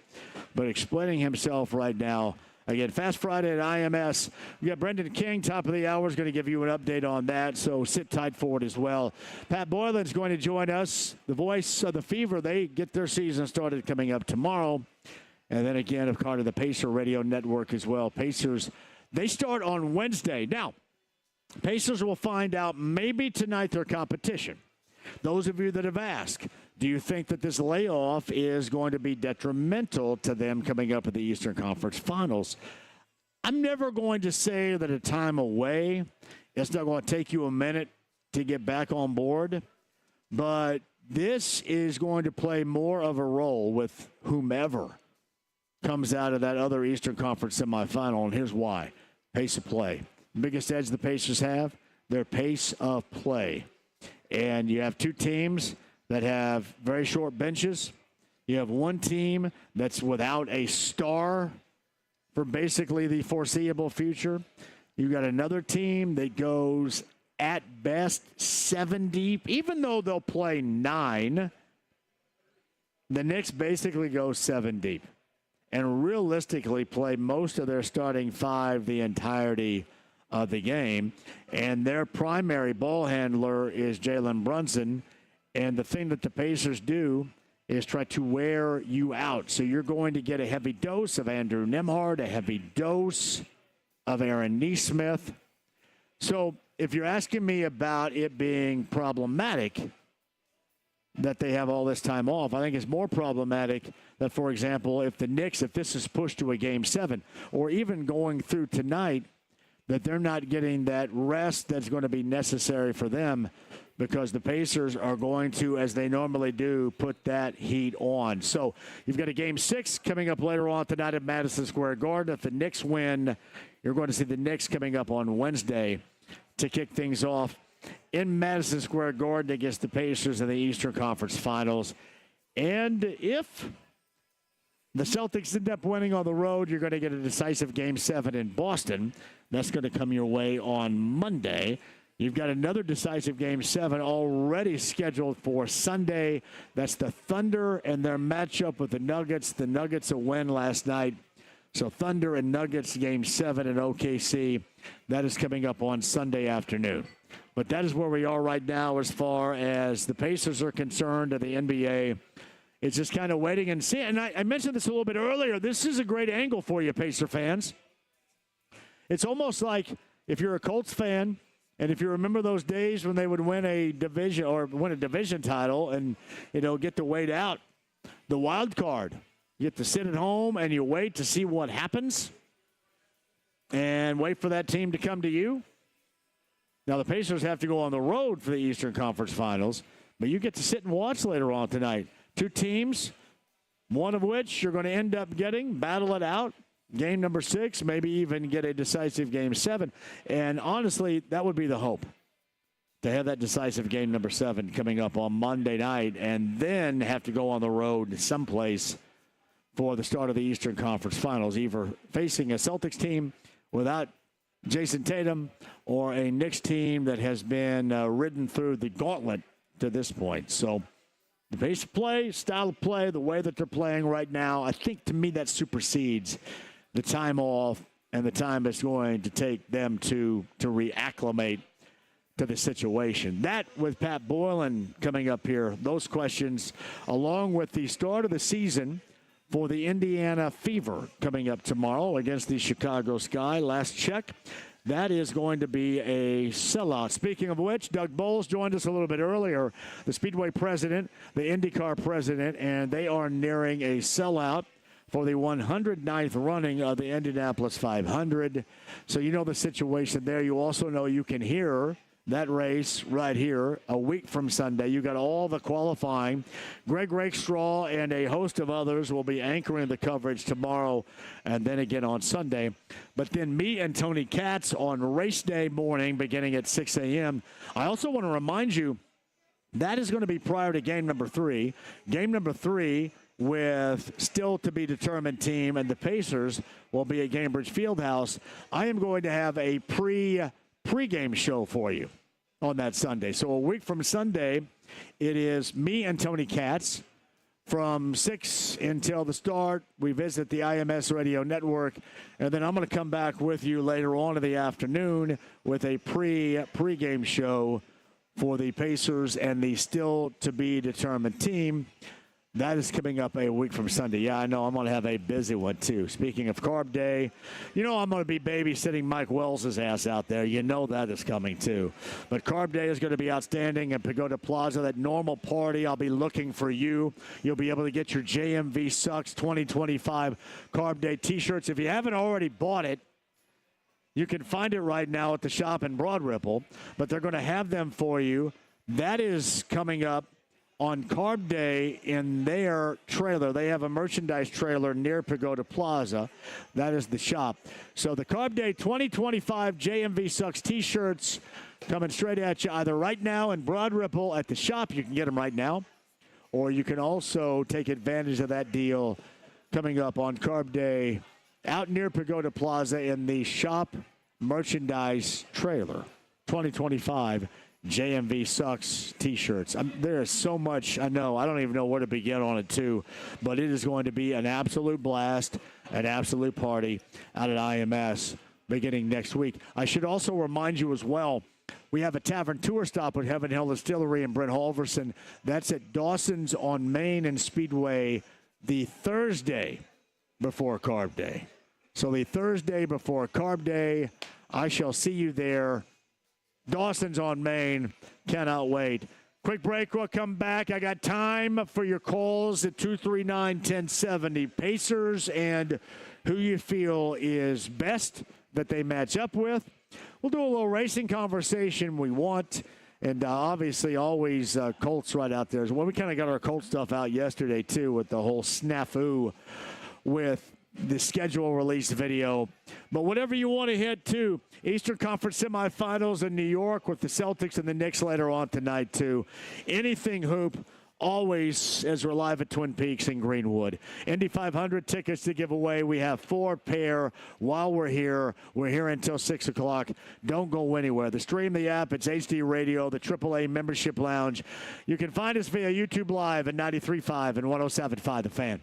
but explaining himself right now. Again, Fast Friday at IMS. We got Brendan King, top of the hour, is going to give you an update on that, so sit tight for it as well. Pat Boylan's going to join us. The voice of the Fever, they get their season started coming up tomorrow. And then again, of course, the Pacer Radio Network as well. Pacers, they start on Wednesday. Now, Pacers will find out maybe tonight their competition. Those of you that have asked, do you think that this layoff is going to be detrimental to them coming up at the Eastern Conference Finals? I'm never going to say that a time away, it's not going to take you a minute to get back on board, but this is going to play more of a role with whomever comes out of that other Eastern Conference semifinal, and here's why. Pace of play. Biggest edge the Pacers have, their pace of play. And you have 2 teams that have very short benches. You have one team that's without a star for basically the foreseeable future. You've got another team that goes at best 7 deep, even though they'll play 9. The Knicks basically go 7 deep and realistically play most of their starting 5 the entirety of the game. And their primary ball handler is Jalen Brunson. And the thing that the Pacers do is try to wear you out. So you're going to get a heavy dose of Andrew Nembhard, a heavy dose of Aaron Nesmith. So if you're asking me about it being problematic, that they have all this time off. I think it's more problematic that, for example, if this is pushed to a Game 7, or even going through tonight, that they're not getting that rest that's going to be necessary for them, because the Pacers are going to, as they normally do, put that heat on. So you've got a Game 6 coming up later on tonight at Madison Square Garden. If the Knicks win, you're going to see the Knicks coming up on Wednesday to kick things off in Madison Square Garden against the Pacers in the Eastern Conference Finals. And if the Celtics end up winning on the road, you're going to get a decisive Game 7 in Boston. That's going to come your way on Monday. You've got another decisive Game 7 already scheduled for Sunday. That's the Thunder and their matchup with the Nuggets. The Nuggets a win last night. So Thunder and Nuggets Game 7 in OKC. That is coming up on Sunday afternoon. But that is where we are right now as far as the Pacers are concerned and the NBA. It's just kind of waiting and seeing. And I mentioned this a little bit earlier. This is a great angle for you, Pacer fans. It's almost like if you're a Colts fan, and if you remember those days when they would win a division title and, get to wait out the wild card. You get to sit at home and you wait to see what happens and wait for that team to come to you. Now, the Pacers have to go on the road for the Eastern Conference Finals, but you get to sit and watch later on tonight. Two teams, one of which you're going to end up getting, battle it out. Game number 6, maybe even get a decisive Game 7. And honestly, that would be the hope, to have that decisive Game number 7 coming up on Monday night and then have to go on the road someplace for the start of the Eastern Conference Finals, either facing a Celtics team without Jason Tatum or a Knicks team that has been ridden through the gauntlet to this point. So the pace of play, style of play, the way that they're playing right now, I think to me that supersedes the time off and the time it's going to take them to reacclimate to the situation. That with Pat Boylan coming up here, those questions, along with the start of the season for the Indiana Fever coming up tomorrow against the Chicago Sky. Last check, that is going to be a sellout. Speaking of which, Doug Bowles joined us a little bit earlier, the Speedway president, the IndyCar president, and they are nearing a sellout for the 109th running of the Indianapolis 500. So you know the situation there. You also know you can hear that race right here a week from Sunday. You got all the qualifying. Greg Rakestraw and a host of others will be anchoring the coverage tomorrow and then again on Sunday. But then me and Tony Katz on race day morning beginning at 6 a.m. I also want to remind you that is going to be prior to game number 3. Game number 3 with still to be determined team, and the Pacers will be at Gainbridge Fieldhouse. I am going to have a pregame show for you on that Sunday. So a week from Sunday, it is me and Tony Katz from 6 until the start. We visit the IMS Radio Network, and then I'm going to come back with you later on in the afternoon with a pregame show for the Pacers and the still to be determined team. That is coming up a week from Sunday. Yeah, I know I'm going to have a busy one, too. Speaking of Carb Day, you know I'm going to be babysitting Mike Wells' ass out there. You know that is coming, too. But Carb Day is going to be outstanding at Pagoda Plaza, that normal party. I'll be looking for you. You'll be able to get your JMV Sucks 2025 Carb Day T-shirts. If you haven't already bought it, you can find it right now at the shop in Broad Ripple. But they're going to have them for you. That is coming up on Carb Day in their trailer. They have a merchandise trailer near Pagoda Plaza. That is the shop. So the Carb Day 2025 JMV Sucks T-shirts coming straight at you either right now in Broad Ripple at the shop. You can get them right now. Or you can also take advantage of that deal coming up on Carb Day out near Pagoda Plaza in the shop merchandise trailer. 2025 JMV Sucks T-shirts. There is so much, I know. I don't even know where to begin on it, too. But it is going to be an absolute blast, an absolute party out at IMS beginning next week. I should also remind you as well, we have a tavern tour stop with Heaven Hill Distillery and Brent Halverson. That's at Dawson's on Main and Speedway the Thursday before Carb Day. So the Thursday before Carb Day, I shall see you there. Dawson's on Main. Cannot wait Quick break. We'll come back. I got time for your calls at 239-1070. Pacers and who you feel is best that they match up with. We'll do a little racing conversation we want. And obviously always Colts right out there. Well, we kind of got our Colts stuff out yesterday, too, with the whole snafu with the schedule release video. But whatever you want to hit to, Eastern Conference semifinals in New York with the Celtics and the Knicks later on tonight, too. Anything hoop, always as we're live at Twin Peaks in Greenwood. Indy 500 tickets to give away. We have 4 pair while we're here. We're here until 6 o'clock. Don't go anywhere. The stream, the app, it's HD Radio, the AAA Membership Lounge. You can find us via YouTube Live at 93.5 and 107.5 The Fan.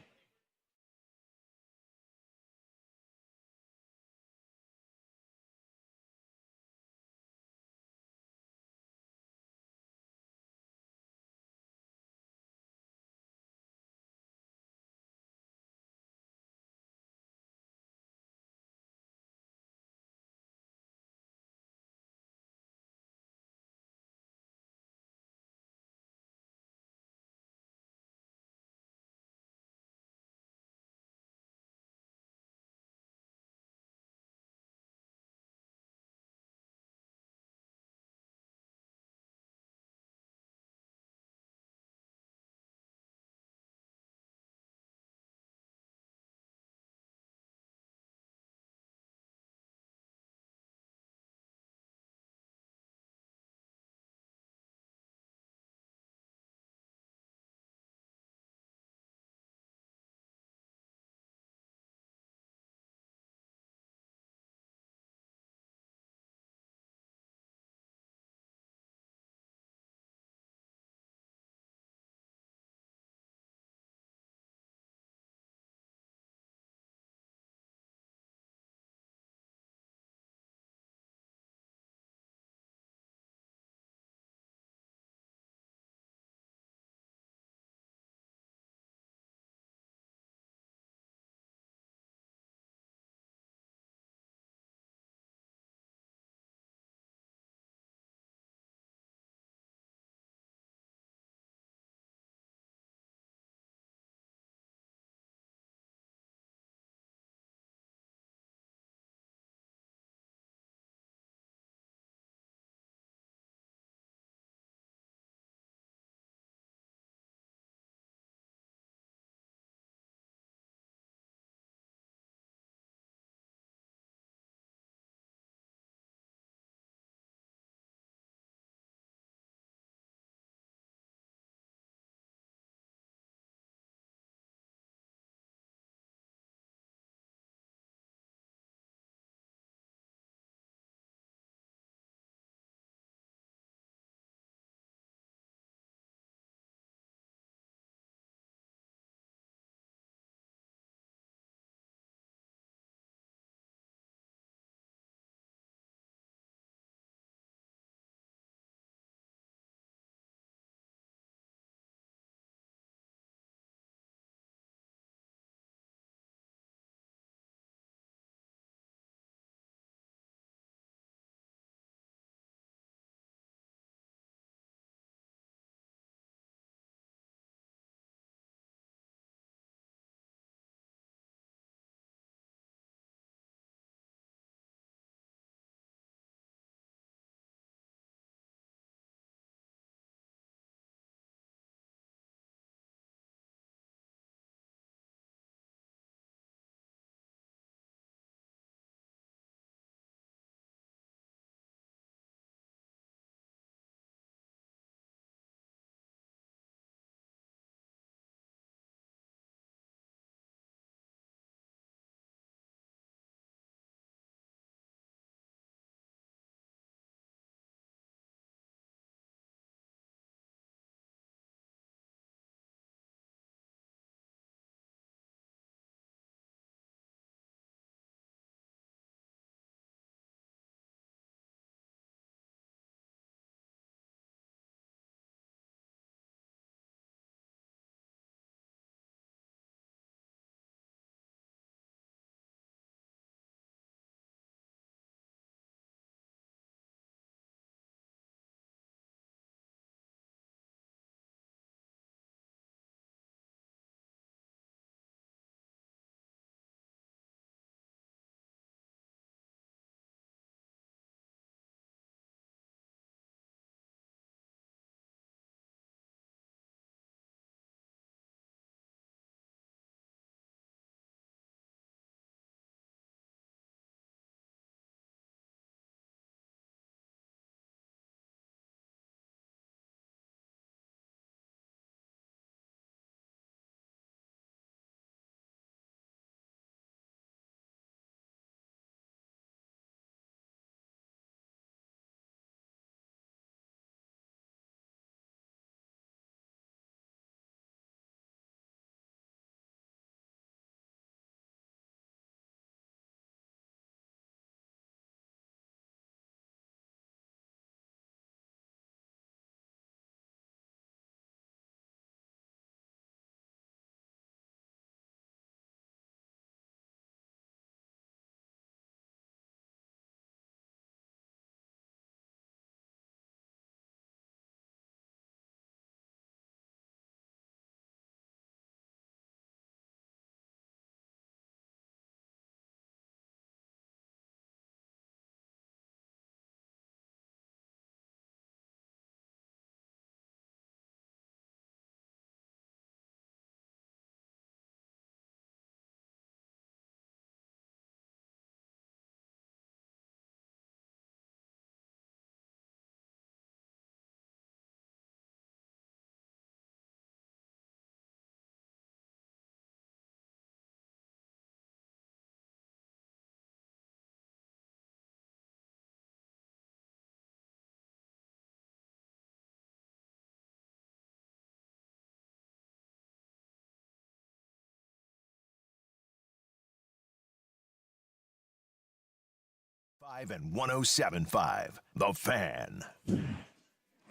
and 107.5, The Fan.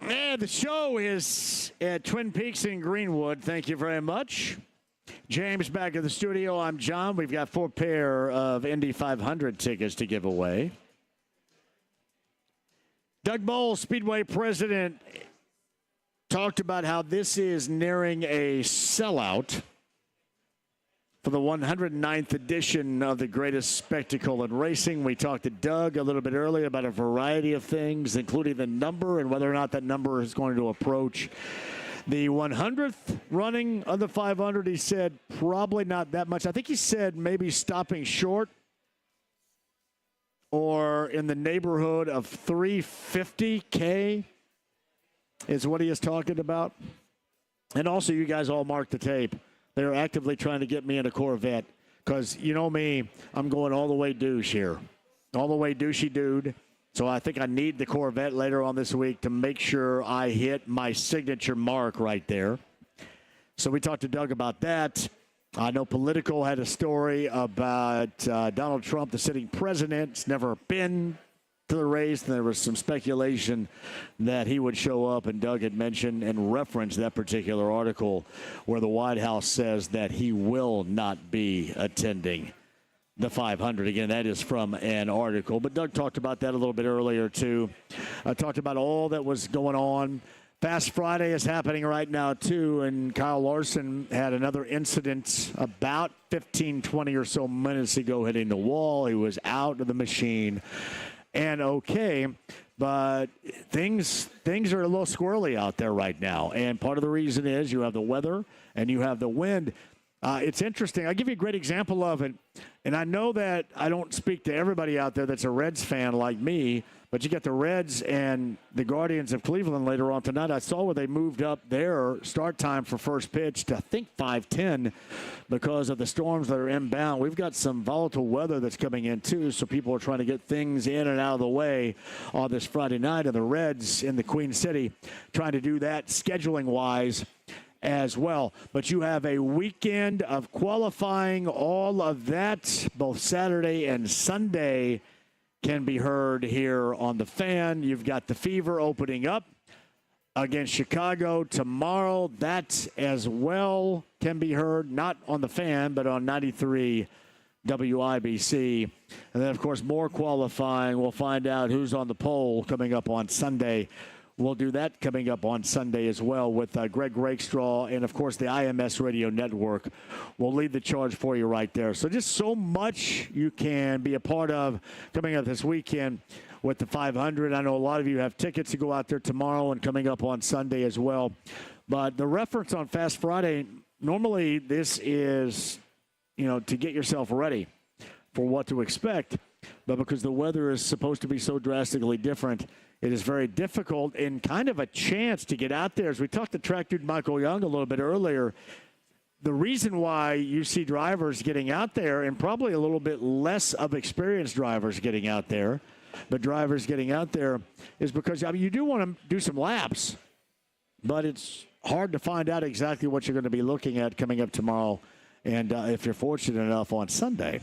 And the show is at Twin Peaks in Greenwood. Thank you very much. James back in the studio. I'm John. We've got 4 pair of Indy 500 tickets to give away. Doug Bowl, Speedway president, talked about how this is nearing a sellout for the 109th edition of the greatest spectacle in racing. We talked to Doug a little bit earlier about a variety of things, including the number and whether or not that number is going to approach the 100th running of the 500. He said probably not that much. I think he said maybe stopping short or in the neighborhood of 350K is what he is talking about. And also, you guys all mark the tape. They're actively trying to get me in a Corvette because, you know me, I'm going all the way douche here. All the way douchey dude. So I think I need the Corvette later on this week to make sure I hit my signature mark right there. So we talked to Doug about that. I know Politico had a story about Donald Trump, the sitting president. It's never been to the race. There was some speculation that he would show up, and Doug had mentioned and referenced that particular article where the White House says that he will not be attending the 500. Again, that is from an article. But Doug talked about that a little bit earlier, too. Talked about all that was going on. Fast Friday is happening right now, too, and Kyle Larson had another incident about 15, 20 or so minutes ago hitting the wall. He was out of the machine and okay, but things are a little squirrely out there right now, and part of the reason is you have the weather and you have the wind. It's interesting. I'll give you a great example of it, and I know that I don't speak to everybody out there that's a Reds fan like me, but you got the Reds and the Guardians of Cleveland later on tonight. I saw where they moved up their start time for first pitch to, I think, 5:10 because of the storms that are inbound. We've got some volatile weather that's coming in, too, so people are trying to get things in and out of the way on this Friday night. And the Reds in the Queen City trying to do that scheduling-wise as well. But you have a weekend of qualifying. All of that, both Saturday and Sunday, can be heard here on The Fan. You've got the Fever opening up against Chicago tomorrow. That as well can be heard, not on The Fan, but on 93 WIBC. And then, of course, more qualifying. We'll find out who's on the pole coming up on Sunday. We'll do that coming up on Sunday as well with Greg Rakestraw and, of course, the IMS Radio Network. We'll lead the charge for you right there. So just so much you can be a part of coming up this weekend with the 500. I know a lot of you have tickets to go out there tomorrow and coming up on Sunday as well. But the reference on Fast Friday, normally this is, to get yourself ready for what to expect. But because the weather is supposed to be so drastically different, it is very difficult and kind of a chance to get out there. As we talked to track dude Michael Young a little bit earlier, the reason why you see drivers getting out there, and probably a little bit less of experienced drivers getting out there, but drivers getting out there, is because you do want to do some laps, but it's hard to find out exactly what you're going to be looking at coming up tomorrow, and if you're fortunate enough on Sunday,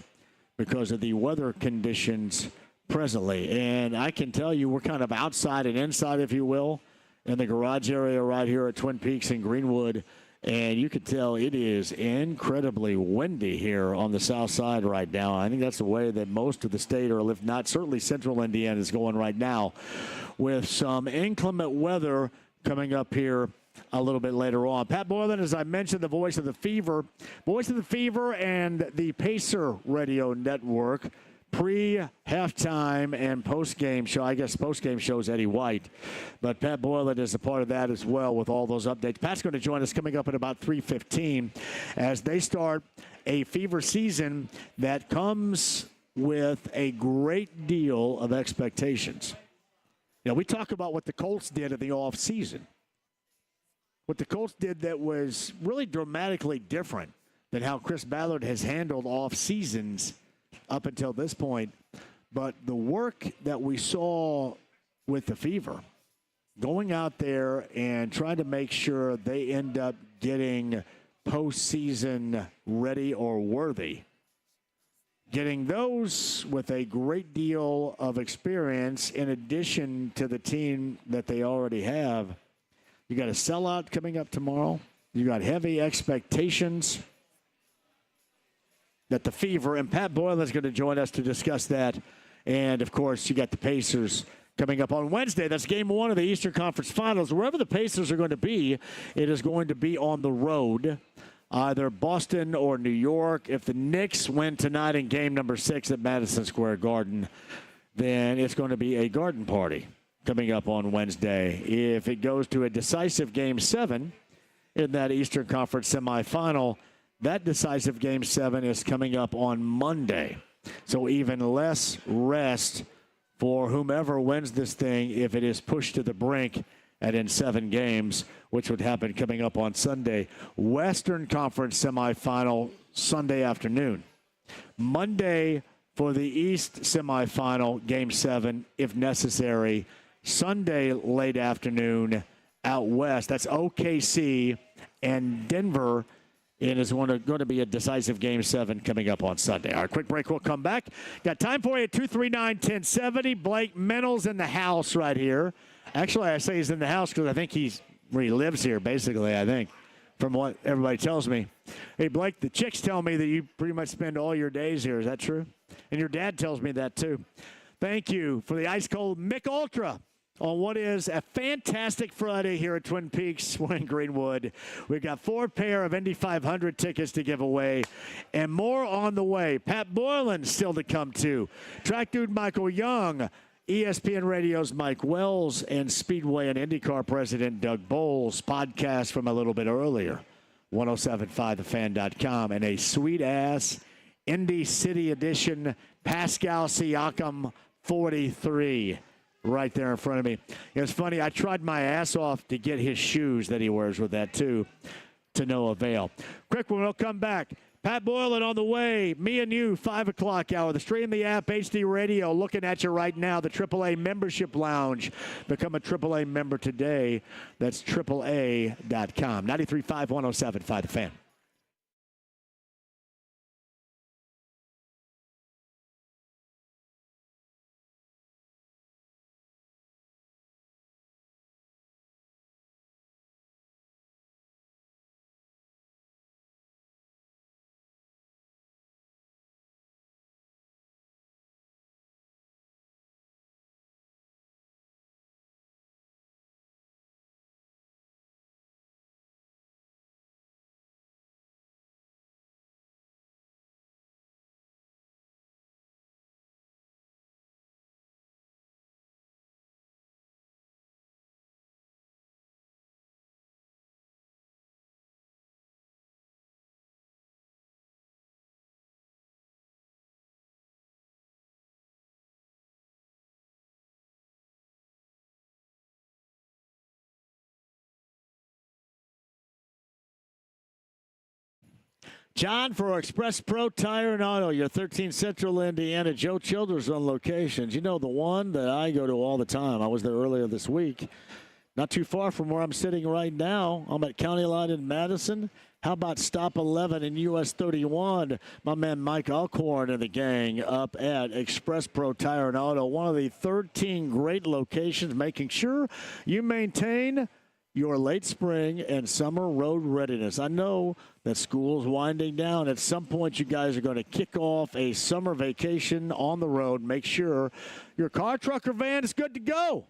because of the weather conditions presently. And I can tell you we're kind of outside and inside, if you will, in the garage area right here at Twin Peaks in Greenwood. And you can tell it is incredibly windy here on the south side right now. I think that's the way that most of the state, or if not, certainly central Indiana, is going right now, with some inclement weather coming up here a little bit later on. Pat Boylan, as I mentioned, the voice of the Fever and the Pacer Radio Network. Pre-halftime and post-game show. I guess post-game show is Eddie White. But Pat Boylan is a part of that as well with all those updates. Pat's going to join us coming up at about 3:15 as they start a Fever season that comes with a great deal of expectations. We talk about what the Colts did in the offseason. What the Colts did that was really dramatically different than how Chris Ballard has handled off seasons up until this point. But the work that we saw with the Fever, going out there and trying to make sure they end up getting postseason ready or worthy, getting those with a great deal of experience in addition to the team that they already have. You got a sellout coming up tomorrow. You got heavy expectations that the Fever, and Pat Boyle is going to join us to discuss that. And, of course, you got the Pacers coming up on Wednesday. That's game one of the Eastern Conference Finals. Wherever the Pacers are going to be, it is going to be on the road, either Boston or New York. If the Knicks win tonight in game number 6 at Madison Square Garden, then it's going to be a garden party coming up on Wednesday. If it goes to a decisive game 7 in that Eastern Conference semifinal, that decisive game 7 is coming up on Monday. So even less rest for whomever wins this thing if it is pushed to the brink and in 7 games, which would happen coming up on Sunday. Western Conference semifinal Sunday afternoon. Monday for the East semifinal, game 7, if necessary. Sunday late afternoon out west. That's OKC and Denver. It is going to be a decisive game 7 coming up on Sunday. All right, quick break. We'll come back. Got time for you at 239-1070. Blake Mendel's in the house right here. Actually, I say he's in the house because I think he lives here, basically, I think, from what everybody tells me. Hey, Blake, the chicks tell me that you pretty much spend all your days here. Is that true? And your dad tells me that, too. Thank you for the ice-cold Mick Ultra on what is a fantastic Friday here at Twin Peaks. We're in Greenwood. We've got 4 pair of Indy 500 tickets to give away and more on the way. Pat Boylan still to come too. Track dude Michael Young, ESPN Radio's Mike Wells, and Speedway and IndyCar President Doug Bowles. Podcast from a little bit earlier, 1075thefan.com, and a sweet-ass Indy City Edition Pascal Siakam 43. Right there in front of me. It's funny, I tried my ass off to get his shoes that he wears with that, too, to no avail. Quick one, we'll come back. Pat Boylan on the way. Me and you, 5 o'clock hour. The Stream the App, HD Radio, looking at you right now. The AAA Membership Lounge. Become a AAA member today. That's AAA.com. 93.5, 107.5 The Fan. John for Express Pro Tire and Auto, your 13 Central Indiana Joe Childers on locations. You know, the one that I go to all the time. I was there earlier this week. Not too far from where I'm sitting right now. I'm at County Line in Madison. How about Stop 11 in US 31? My man Mike Alcorn and the gang up at Express Pro Tire and Auto. One of the 13 great locations, making sure you maintain your late spring and summer road readiness. I know that school's winding down. At some point, you guys are going to kick off a summer vacation on the road. Make sure your car, truck, or van is good to go.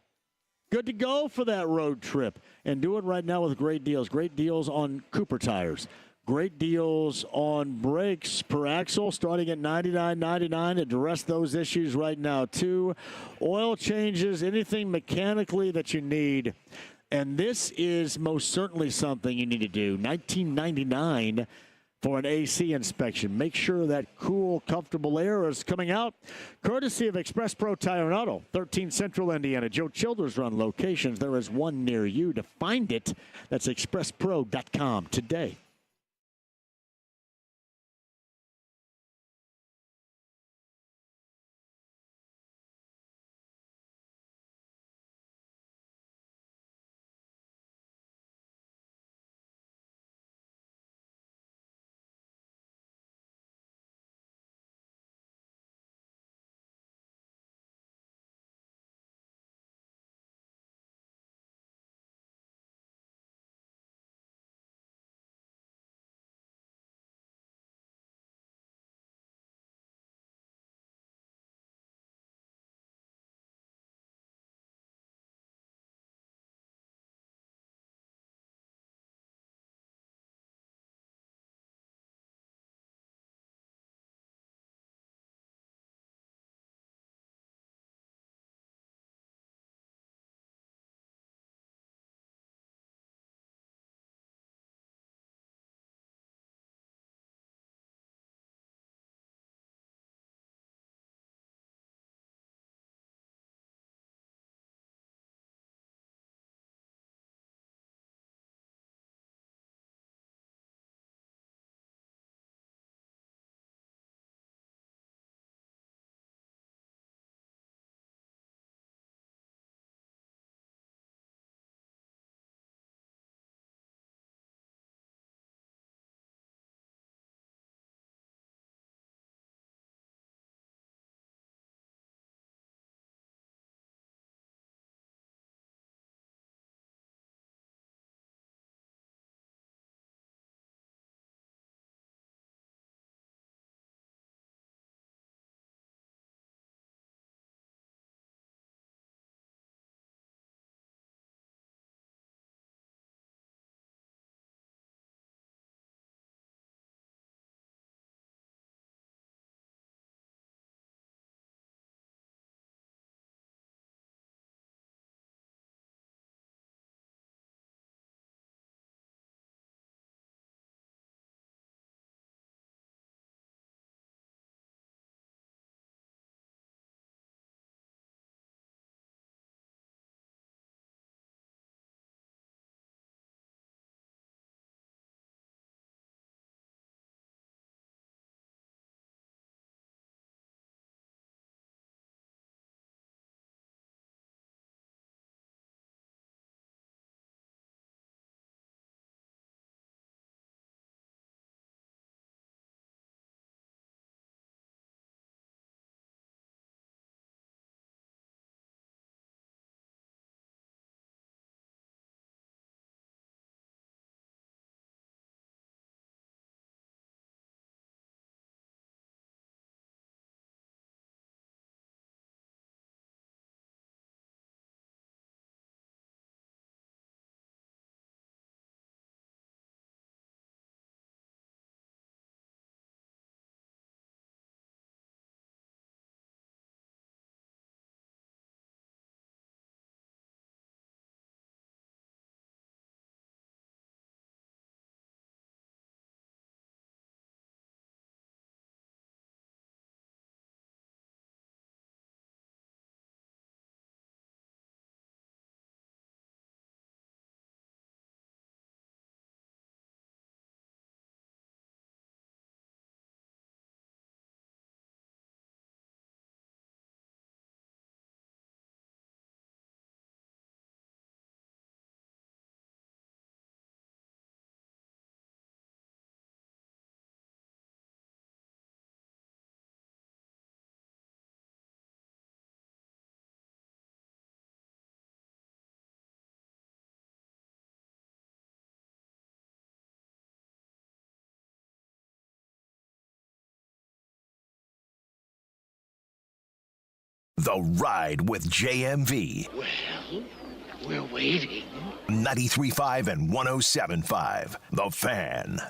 Good to go for that road trip. And do it right now with great deals. Great deals on Cooper tires. Great deals on brakes per axle starting at $99.99. Address those issues right now, too. Oil changes, anything mechanically that you need. And this is most certainly something you need to do. $19.99 for an AC inspection. Make sure that cool, comfortable air is coming out. Courtesy of Express Pro Tire and Auto, 13 Central Indiana. Joe Childers run locations. There is one near you. To find it, that's expresspro.com today. The Ride with JMV. Well, we're waiting. 93.5 and 107.5. The Fan.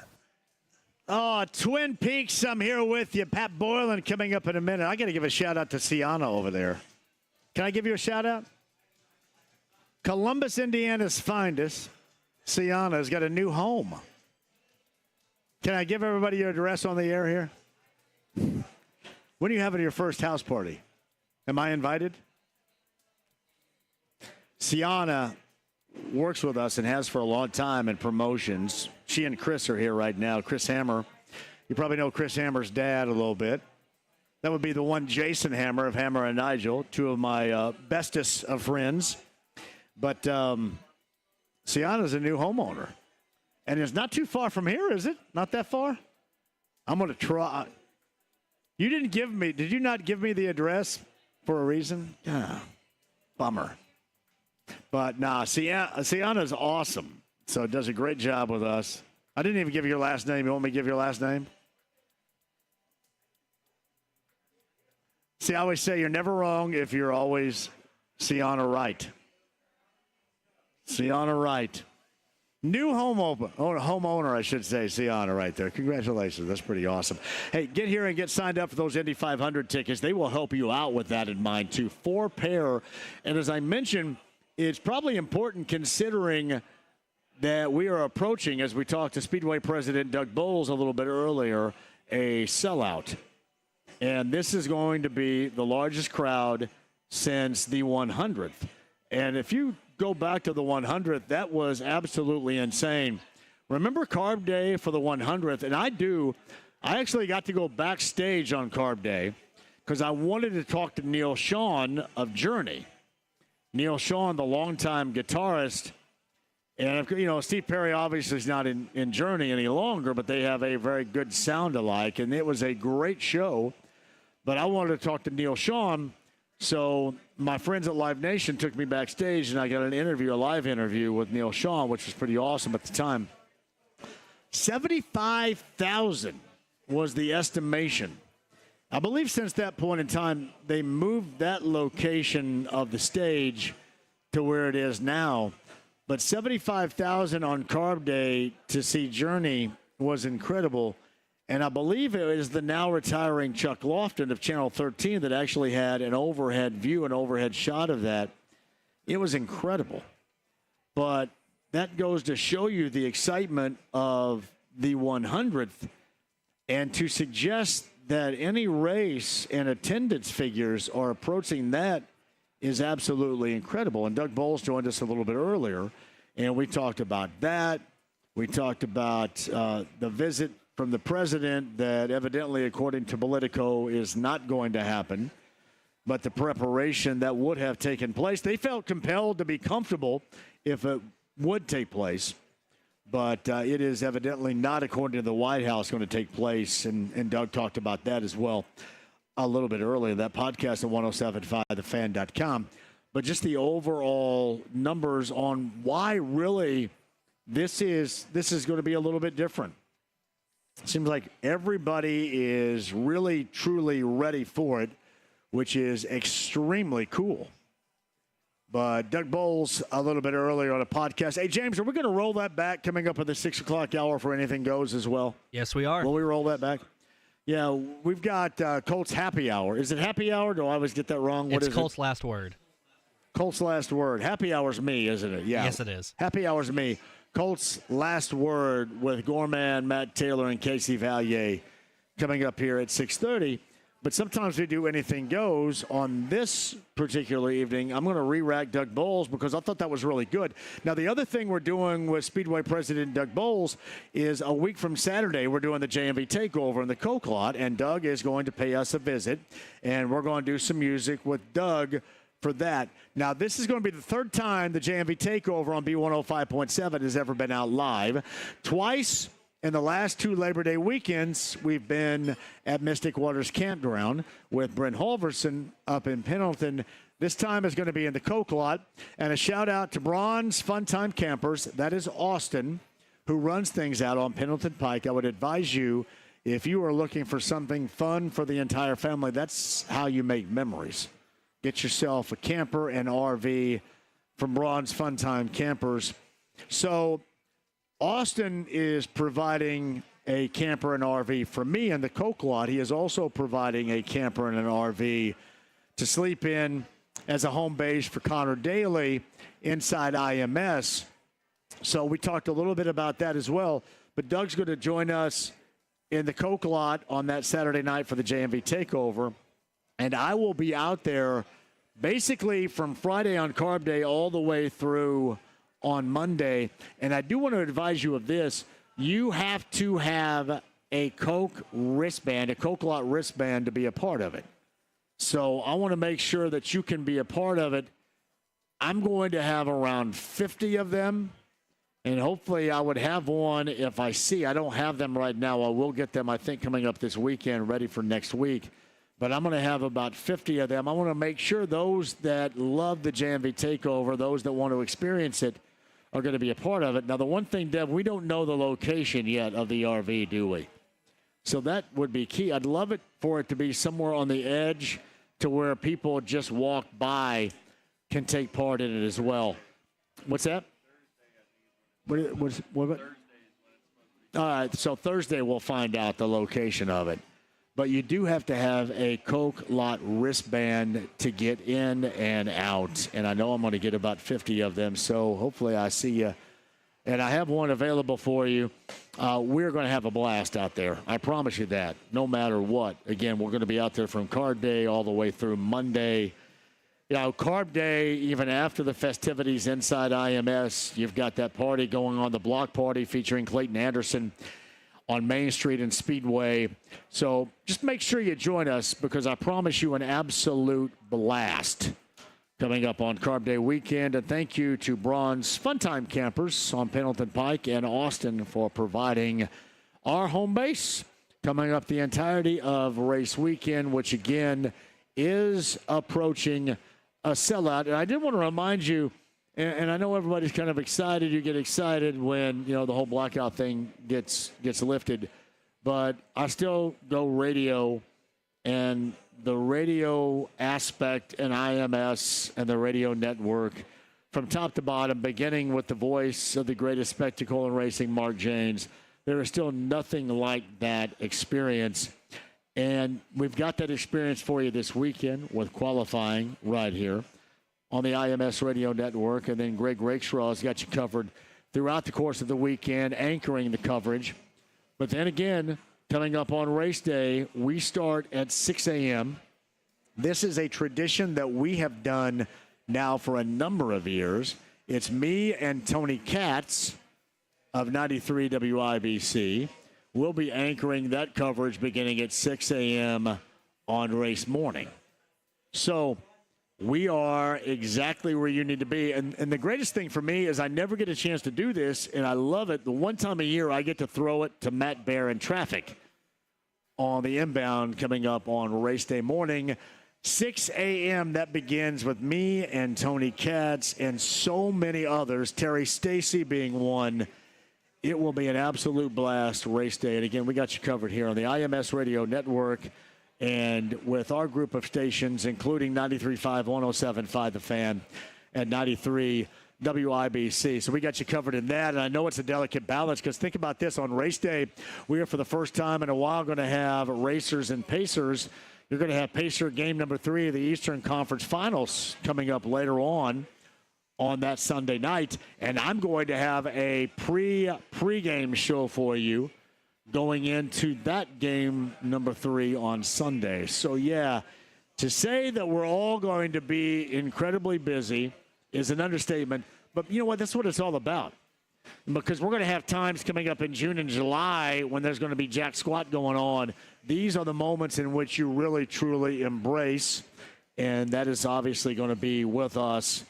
Oh, Twin Peaks, I'm here with you. Pat Boylan coming up in a minute. I got to give a shout-out to Sienna over there. Can I give you a shout-out? Columbus, Indiana's finest, Sienna, has got a new home. Can I give everybody your address on the air here? When are you having your first house party? Am I invited? Sienna works with us and has for a long time in promotions. She and Chris are here right now. Chris Hammer. You probably know Chris Hammer's dad a little bit. That would be the one Jason Hammer of Hammer and Nigel, two of my bestest of friends. But Sienna's a new homeowner. And it's not too far from here, is it? Not that far? I'm going to try. You didn't give me, did you not give me the address for a reason? Yeah. Bummer. But nah, Sienna's awesome. So does a great job with us. I didn't even give you your last name. You want me to give your last name? See, I always say you're never wrong if you're always Sienna right. Sienna Wright. New homeowner, I should say, Sienna right there. Congratulations. That's pretty awesome. Hey, get here and get signed up for those Indy 500 tickets. They will help you out with that in mind, too. 4 pair. And as I mentioned, it's probably important considering that we are approaching, as we talked to Speedway President Doug Bowles a little bit earlier, a sellout. And this is going to be the largest crowd since the 100th. And if you go back to the 100th, that was absolutely insane. Remember Carb Day for the 100th? And I actually got to go backstage on Carb Day because I wanted to talk to Neil Schon of Journey. Neil Schon, the longtime guitarist. And, you know, Steve Perry obviously is not in Journey any longer, but they have a very good sound alike. And it was a great show. But I wanted to talk to Neil Schon. So my friends at Live Nation took me backstage, and I got a live interview with Neil Schon, which was pretty awesome at the time. 75,000 was the estimation. I believe since that point in time, they moved that location of the stage to where it is now. But 75,000 on Carb Day to see Journey was incredible. And I believe it is the now retiring Chuck Lofton of Channel 13 that actually had an overhead view, an overhead shot of that. It was incredible. But that goes to show you the excitement of the 100th. And to suggest that any race and attendance figures are approaching that is absolutely incredible. And Doug Bowles joined us a little bit earlier, and we talked about that. We talked about the visit from the president that evidently, according to Politico, is not going to happen, but the preparation that would have taken place. They felt compelled to be comfortable if it would take place, but it is evidently not, according to the White House, going to take place, and Doug talked about that as well a little bit earlier. That podcast at 1075thefan.com. But just the overall numbers on why really this is going to be a little bit different. It seems like everybody is really, truly ready for it, which is extremely cool. But Doug Bowles a little bit earlier on a podcast. Hey, James, are we going to roll that back coming up at the 6 o'clock hour for Anything Goes as well? Yes, we are. Will we roll that back? Yeah, we've got Colts Happy Hour. Is it Happy Hour? Do I always get that wrong? What it's is Colts it? Last Word. Colts Last Word. Happy Hour's me, isn't it? Yeah. Yes, it is. Happy Hour's me. Colts Last Word with Gorman, Matt Taylor, and Casey Valier coming up here at 6:30. But sometimes we do Anything Goes. On this particular evening, I'm going to re-rack Doug Bowles because I thought that was really good. Now, the other thing we're doing with Speedway President Doug Bowles is a week from Saturday, we're doing the JMV Takeover in the Coke Lot, and Doug is going to pay us a visit, and we're going to do some music with Doug for that. Now, this is going to be the third time the JMV Takeover on B105.7 has ever been out live. Twice in the last 2 Labor Day weekends, we've been at Mystic Waters Campground with Brent Halverson up in Pendleton. This time is going to be in the Coke Lot. And a shout-out to Braun's Fun Time Campers. That is Austin, who runs things out on Pendleton Pike. I would advise you, if you are looking for something fun for the entire family, that's how you make memories. get yourself a camper and RV from Braun's Fun Time Campers. So Austin is providing a camper and RV for me in the Coke lot. He is also providing a camper and an RV to sleep in as a home base for Connor Daly inside IMS. So we talked a little bit about that as well. But Doug's going to join us in the Coke lot on that Saturday night for the JMV Takeover. And I will be out there basically from Friday on Carb Day all the way through on Monday. And I do want to advise you of this. You have to have a Coke wristband, a Coke lot wristband to be a part of it. So I want to make sure that you can be a part of it. I'm going to have around 50 of them. And hopefully I would have one if I see. I don't have them right now. I will get them, I think, coming up this weekend, ready for next week. But I'm going to have about 50 of them. I want to make sure those that love the JMV Takeover, those that want to experience it, are going to be a part of it. Now, the one thing, Dev, we don't know the location yet of the RV, do we? So that would be key. I'd love it for it to be somewhere on the edge to where people just walk by can take part in it as well. What's that? What? All right, so Thursday we'll find out the location of it. But you do have to have a Coke lot wristband to get in and out. And I know I'm going to get about 50 of them, so hopefully I see you. And I have one available for you. We're going to have a blast out there. I promise you that, no matter what. Again, we're going to be out there from Carb Day all the way through Monday. You know, Carb Day, even after the festivities inside IMS, you've got that party going on, the block party featuring Clayton Anderson on Main Street and Speedway. So just make sure you join us because I promise you an absolute blast coming up on Carb Day weekend. And thank you to Braun's Fun Time Campers on Pendleton Pike and Austin for providing our home base coming up the entirety of race weekend, which again is approaching a sellout. And I did want to remind you, and I know everybody's kind of excited. You get excited when, you know, the whole blackout thing gets lifted. But I still go radio, and the radio aspect and IMS and the radio network from top to bottom, beginning with the voice of the greatest spectacle in racing, Mark Janes, there is still nothing like that experience. And we've got that experience for you this weekend with qualifying right here on the IMS radio network. And then Greg Rakestraw has got you covered throughout the course of the weekend, anchoring the coverage. But then again, coming up on race day, we start at 6 a.m. This is a tradition that we have done now for a number of years. It's me and Tony Katz of 93 WIBC. We'll be anchoring that coverage beginning at 6 a.m. on race morning. So we are exactly where you need to be. And the greatest thing for me is I never get a chance to do this, and I love it. The one time a year I get to throw it to Matt Bear in traffic on the inbound coming up on race day morning. 6 a.m., that begins with me and Tony Katz and so many others, Terry Stacy being one. It will be an absolute blast race day. And again, we got you covered here on the IMS Radio Network and with our group of stations, including 93.5, 107.5 The Fan, and 93 WIBC. So we got you covered in that. And I know it's a delicate balance because think about this. On race day, we are for the first time in a while going to have racers and pacers. You're going to have Pacer game number 3 of the Eastern Conference Finals coming up later on that Sunday night. And I'm going to have a pregame show for you going into that game number 3 on Sunday. So, yeah, to say that we're all going to be incredibly busy is an understatement. But you know what? That's what it's all about. Because we're going to have times coming up in June and July when there's going to be jack squat going on. These are the moments in which you really, truly embrace. And that is obviously going to be with us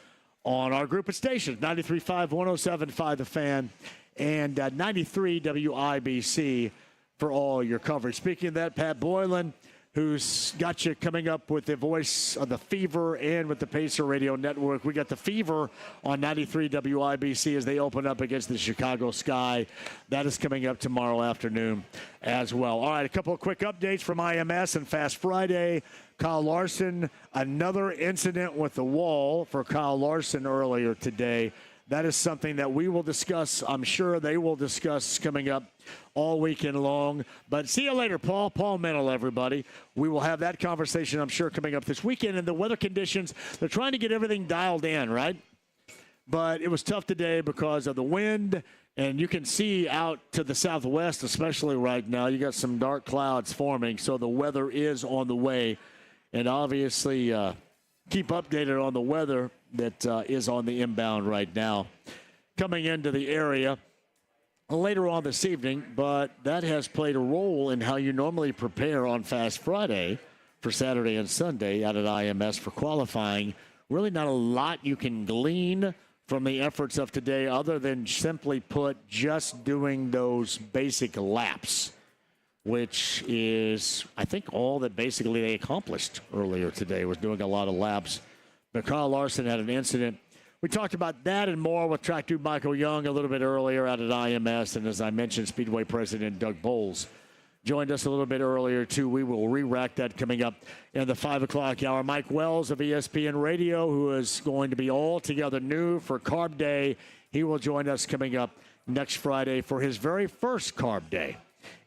on our group of stations, 93.5, 107.5 The Fan, and 93 WIBC for all your coverage. Speaking of that, Pat Boylan, who's got you coming up with the voice of the Fever and with the Pacer Radio Network. We got the Fever on 93 WIBC as they open up against the Chicago Sky. That is coming up tomorrow afternoon as well. All right, a couple of quick updates from IMS and Fast Friday. Kyle Larson, another incident with the wall for Kyle Larson earlier today. That is something that we will discuss. I'm sure they will discuss coming up all weekend long. But see you later, Paul. Paul Mental, everybody. We will have that conversation, I'm sure, coming up this weekend. And the weather conditions, they're trying to get everything dialed in, right? But it was tough today because of the wind. And you can see out to the southwest, especially right now, you got some dark clouds forming. So the weather is on the way. And obviously, keep updated on the weather that is on the inbound right now. Coming into the area later on this evening, but that has played a role in how you normally prepare on Fast Friday for Saturday and Sunday out at IMS for qualifying. Really not a lot you can glean from the efforts of today other than simply put just doing those basic laps, which is, I think, all that basically they accomplished earlier today was doing a lot of laps. But Kyle Larson had an incident. We talked about that and more with track dude Michael Young a little bit earlier out at IMS. And as I mentioned, Speedway President Doug Bowles joined us a little bit earlier, too. We will re-rack that coming up in the 5 o'clock hour. Mike Wells of ESPN Radio, who is going to be altogether new for Carb Day. He will join us coming up next Friday for his very first Carb Day.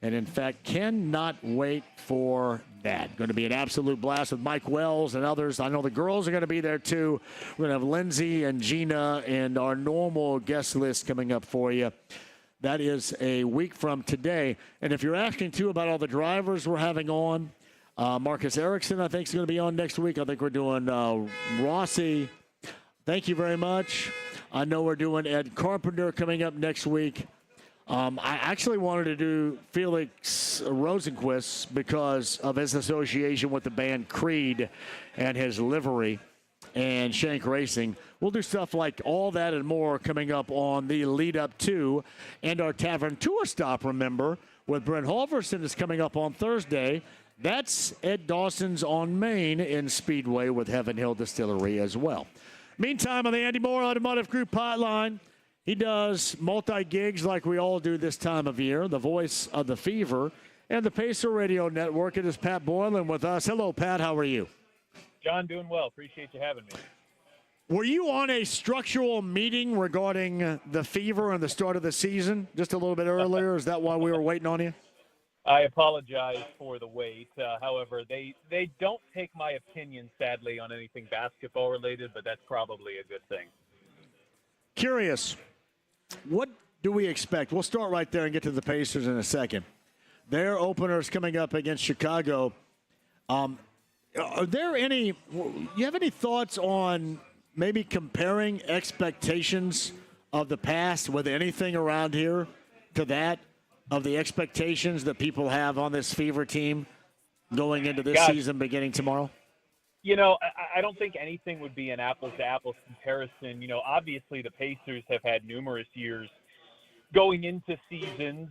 And, in fact, cannot wait for that. Going to be an absolute blast with Mike Wells and others. I know the girls are going to be there, too. We're going to have Lindsay and Gina and our normal guest list coming up for you. That is a week from today. And if you're asking, too, about all the drivers we're having on, Marcus Erickson, I think, is going to be on next week. I think we're doing Rossi. Thank you very much. I know we're doing Ed Carpenter coming up next week. I actually wanted to do Felix Rosenquist because of his association with the band Creed and his livery and Shank Racing. We'll do stuff like all that and more coming up on the lead up to and our Tavern Tour Stop, remember, with Brent Halverson is coming up on Thursday. That's at Dawson's on Main in Speedway with Heaven Hill Distillery as well. Meantime, on the Andy Moore Automotive Group hotline, he does multi-gigs like we all do this time of year, the voice of the Fever, and the Pacer Radio Network. It is Pat Boylan with us. Hello, Pat. How are you? John, doing well. Appreciate you having me. Were you on a structural meeting regarding the Fever and the start of the season just a little bit earlier? Is that why we were waiting on you? I apologize for the wait. However, they don't take my opinion, sadly, on anything basketball-related, but that's probably a good thing. Curious. What do we expect? We'll start right there and get to the Pacers in a second. Their openers coming up against Chicago. Are there any – you have any thoughts on maybe comparing expectations of the past with anything around here to that of the expectations that people have on this Fever team going into this season beginning tomorrow? You know, I don't think anything would be an apples-to-apples comparison. You know, obviously the Pacers have had numerous years going into seasons,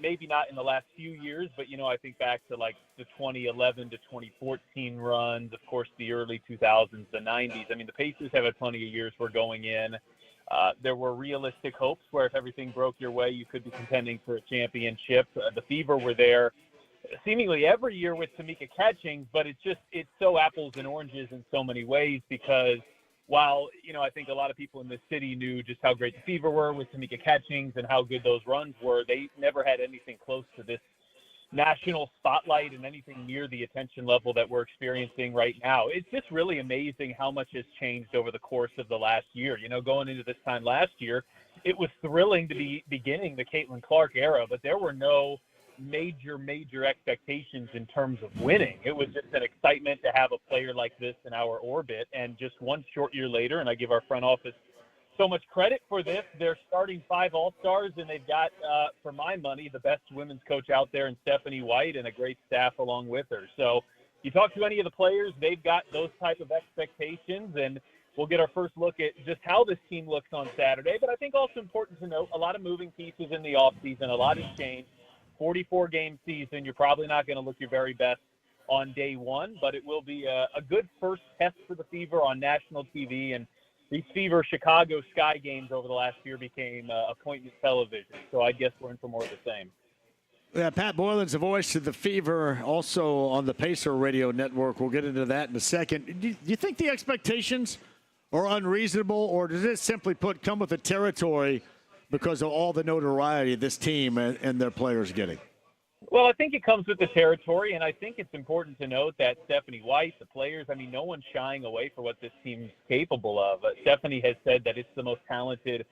maybe not in the last few years, but, you know, I think back to like the 2011 to 2014 runs, of course, the early 2000s, the 90s. I mean, the Pacers have had plenty of years where going in. There were realistic hopes where if everything broke your way, you could be contending for a championship. The Fever were there seemingly every year with Tamika Catchings, but it's so apples and oranges in so many ways because while, you know, I think a lot of people in the city knew just how great the Fever were with Tamika Catchings and how good those runs were, they never had anything close to this national spotlight and anything near the attention level that we're experiencing right now. It's just really amazing how much has changed over the course of the last year. You know, going into this time last year, it was thrilling to be beginning the Caitlin Clark era, but there were no major expectations in terms of winning. It was just an excitement to have a player like this in our orbit. And just one short year later, and I give our front office so much credit for this, they're starting 5 All-Stars, and they've got, for my money, the best women's coach out there in Stephanie White and a great staff along with her. So you talk to any of the players, they've got those type of expectations, and we'll get our first look at just how this team looks on Saturday. But I think also important to note, a lot of moving pieces in the offseason, a lot has changed. 44-game season, you're probably not going to look your very best on day one, but it will be a good first test for the Fever on national TV. And these Fever Chicago Sky games over the last year became appointment television. So I guess we're in for more of the same. Yeah, Pat Boylan's the voice of the Fever, also on the Pacer radio network. We'll get into that in a second. Do you think the expectations are unreasonable, or does it simply come with the territory because of all the notoriety this team and their players getting? Well, I think it comes with the territory, and I think it's important to note that Stephanie White, the players, I mean, no one's shying away for what this team's capable of. Stephanie has said that it's the most talented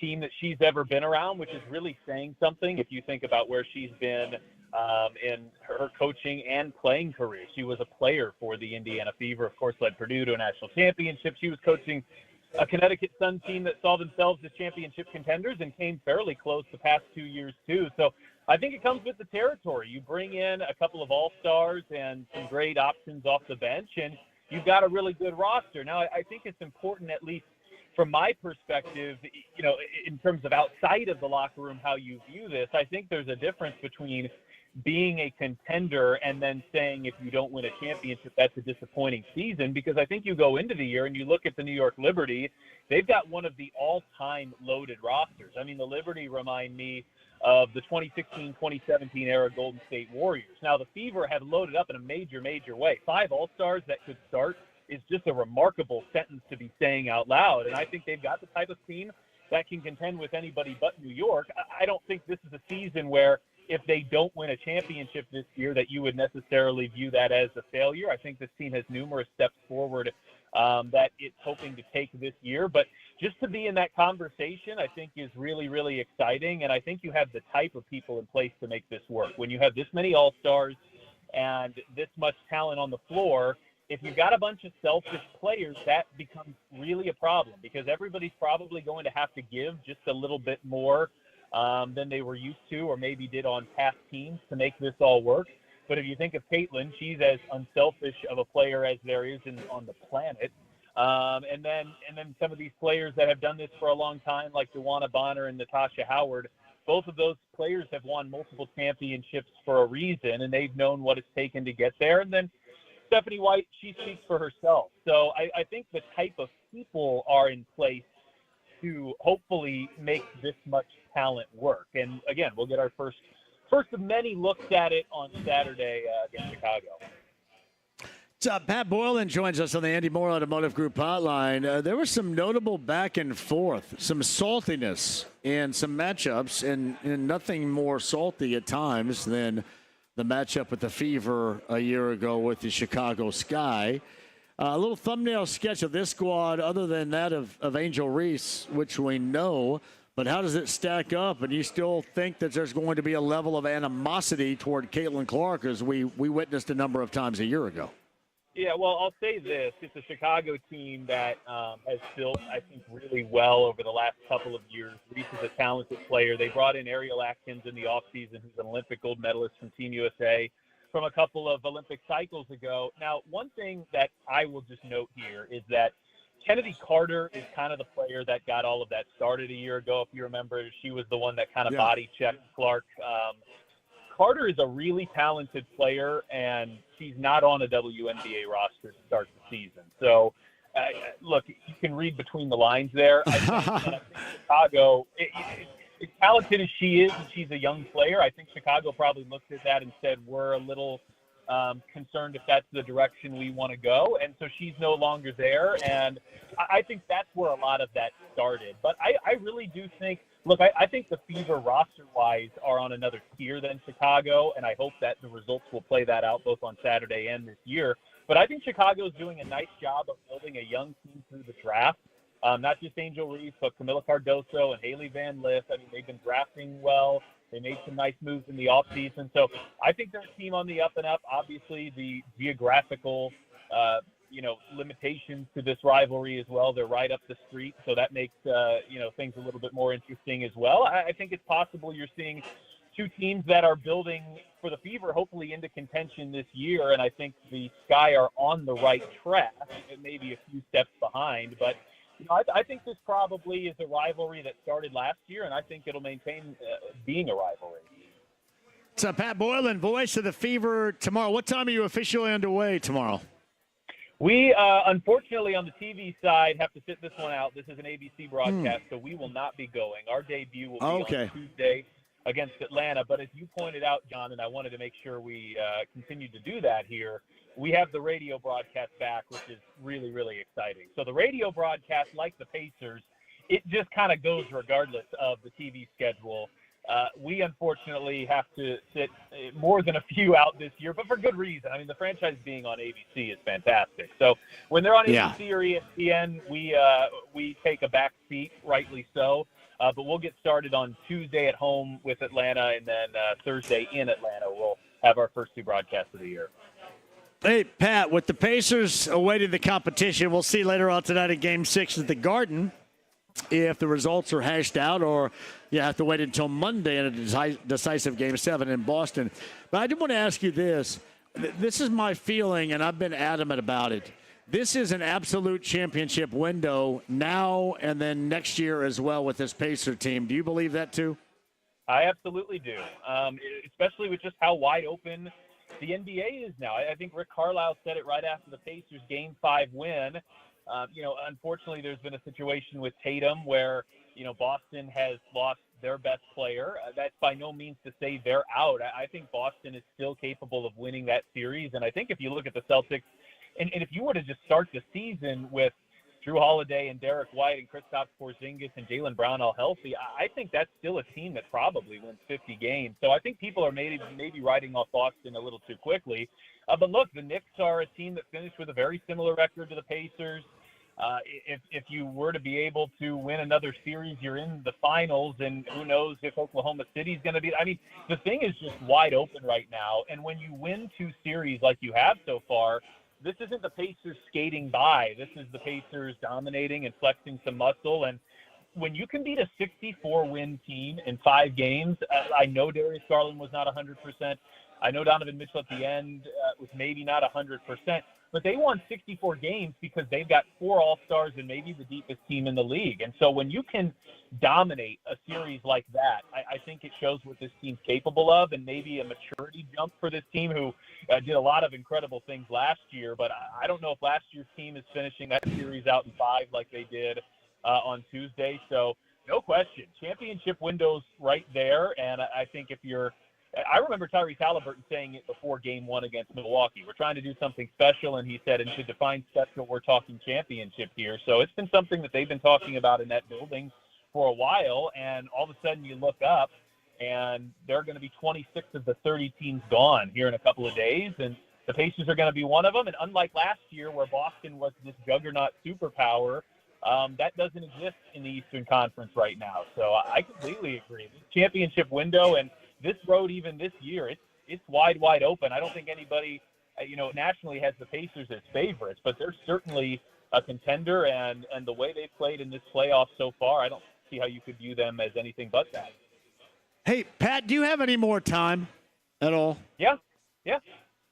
team that she's ever been around, which is really saying something if you think about where she's been in her coaching and playing career. She was a player for the Indiana Fever, of course, led Purdue to a national championship. She was coaching a Connecticut Sun team that saw themselves as championship contenders and came fairly close the past 2 years, too. So I think it comes with the territory. You bring in a couple of all-stars and some great options off the bench, and you've got a really good roster. Now, I think it's important, at least from my perspective, you know, in terms of outside of the locker room, how you view this. I think there's a difference between being a contender and then saying if you don't win a championship, that's a disappointing season, because I think you go into the year and you look at the New York Liberty, they've got one of the all-time loaded rosters. I mean, the Liberty remind me of the 2016-2017 era Golden State Warriors. Now, the Fever have loaded up in a major, major way. 5 all-stars that could start is just a remarkable sentence to be saying out loud, and I think they've got the type of team that can contend with anybody but New York. I don't think this is a season where if they don't win a championship this year that you would necessarily view that as a failure. I think this team has numerous steps forward that it's hoping to take this year. But just to be in that conversation, I think is really, really exciting. And I think you have the type of people in place to make this work. When you have this many all-stars and this much talent on the floor, if you've got a bunch of selfish players, that becomes really a problem, because everybody's probably going to have to give just a little bit more than they were used to or maybe did on past teams to make this all work. But if you think of Caitlin, she's as unselfish of a player as there is on the planet. And then some of these players that have done this for a long time, like Dewana Bonner and Natasha Howard, both of those players have won multiple championships for a reason, and they've known what it's taken to get there. And then Stephanie White, she speaks for herself. So I think the type of people are in place to hopefully make this much talent work. And again, we'll get our first of many looks at it on Saturday against Chicago. Pat Boylan joins us on the Andy Moore Automotive Group hotline. There was some notable back and forth, some saltiness in some matchups, and nothing more salty at times than the matchup with the Fever a year ago with the Chicago Sky. A little thumbnail sketch of this squad other than that of Angel Reese, which we know, but how does it stack up? And you still think that there's going to be a level of animosity toward Caitlin Clark as we witnessed a number of times a year ago? Yeah, well, I'll say this. It's a Chicago team that has built, I think, really well over the last couple of years. Reese is a talented player. They brought in Ariel Atkins in the offseason, who's an Olympic gold medalist from Team USA from a couple of Olympic cycles ago. Now, one thing that I will just note here is that Kennedy Carter is kind of the player that got all of that started a year ago. If you remember, she was the one that kind of body checked Clark. Carter is a really talented player, and she's not on a WNBA roster to start the season. So, look, you can read between the lines there. I think Chicago, as talented as she is, and she's a young player, I think Chicago probably looked at that and said, we're a little concerned if that's the direction we want to go. And so she's no longer there. And I think that's where a lot of that started. But I really do think, look, I think the Fever roster-wise are on another tier than Chicago, and I hope that the results will play that out both on Saturday and this year. But I think Chicago's doing a nice job of building a young team through the draft. Not just Angel Reese, but Camila Cardoso and Haley Van Lith. I mean, they've been drafting well. They made some nice moves in the offseason. So I think they're a team on the up and up. Obviously, the geographical, limitations to this rivalry as well. They're right up the street, so that makes, things a little bit more interesting as well. I think it's possible you're seeing two teams that are building for the Fever, hopefully into contention this year, and I think the Sky are on the right track. It may be a few steps behind, but I think this probably is a rivalry that started last year, and I think it'll maintain being a rivalry. It's Pat Boylan, voice of the Fever tomorrow. What time are you officially underway tomorrow? We, unfortunately, on the TV side, have to sit this one out. This is an ABC broadcast, so we will not be going. Our debut will be on Tuesday against Atlanta. But as you pointed out, John, and I wanted to make sure we continue to do that here, we have the radio broadcast back, which is really, really exciting. So the radio broadcast, like the Pacers, it just kind of goes regardless of the TV schedule. We unfortunately have to sit more than a few out this year, but for good reason. I mean, the franchise being on ABC is fantastic. So when they're on ABC or ESPN, we take a back seat, rightly so. But we'll get started on Tuesday at home with Atlanta, and then Thursday in Atlanta we'll have our first two broadcasts of the year. Hey, Pat, with the Pacers awaiting the competition, we'll see later on tonight at Game 6 at the Garden if the results are hashed out, or you have to wait until Monday in a decisive Game 7 in Boston. But I do want to ask you this. This is my feeling, and I've been adamant about it. This is an absolute championship window now and then next year as well with this Pacer team. Do you believe that too? I absolutely do, especially with just how wide open the NBA is now. I think Rick Carlisle said it right after the Pacers' Game 5 win. Unfortunately, there's been a situation with Tatum where, Boston has lost their best player. That's by no means to say they're out. I think Boston is still capable of winning that series. And I think if you look at the Celtics, and if you were to just start the season with Drew Holiday and Derek White and Kristaps Porzingis and Jaylen Brown all healthy, I think that's still a team that probably wins 50 games. So I think people are maybe writing off Boston a little too quickly. But look, the Knicks are a team that finished with a very similar record to the Pacers. If you were to be able to win another series, you're in the finals, and who knows if Oklahoma City's going to be. I mean, the thing is just wide open right now. And when you win two series like you have so far, this isn't the Pacers skating by. This is the Pacers dominating and flexing some muscle. And when you can beat a 64-win team in 5 games, I know Darius Garland was not 100%. I know Donovan Mitchell at the end was maybe not 100%. But they won 64 games because they've got 4 All-Stars and maybe the deepest team in the league. And so when you can dominate a series like that, I think it shows what this team's capable of, and maybe a maturity jump for this team who did a lot of incredible things last year. But I don't know if last year's team is finishing that series out in 5 like they did on Tuesday. So no question, championship window's right there. And I think I remember Tyrese Halliburton saying it before Game 1 against Milwaukee. We're trying to do something special, and he said, and to define special, we're talking championship here. So it's been something that they've been talking about in that building for a while, and all of a sudden you look up, and there are going to be 26 of the 30 teams gone here in a couple of days, and the Pacers are going to be one of them. And unlike last year where Boston was this juggernaut superpower, that doesn't exist in the Eastern Conference right now. So I completely agree. This championship window and this road, even this year, it's wide open. I don't think anybody, nationally has the Pacers as favorites, but they're certainly a contender, and the way they've played in this playoff so far, I don't see how you could view them as anything but that. Hey, Pat, do you have any more time at all? Yeah.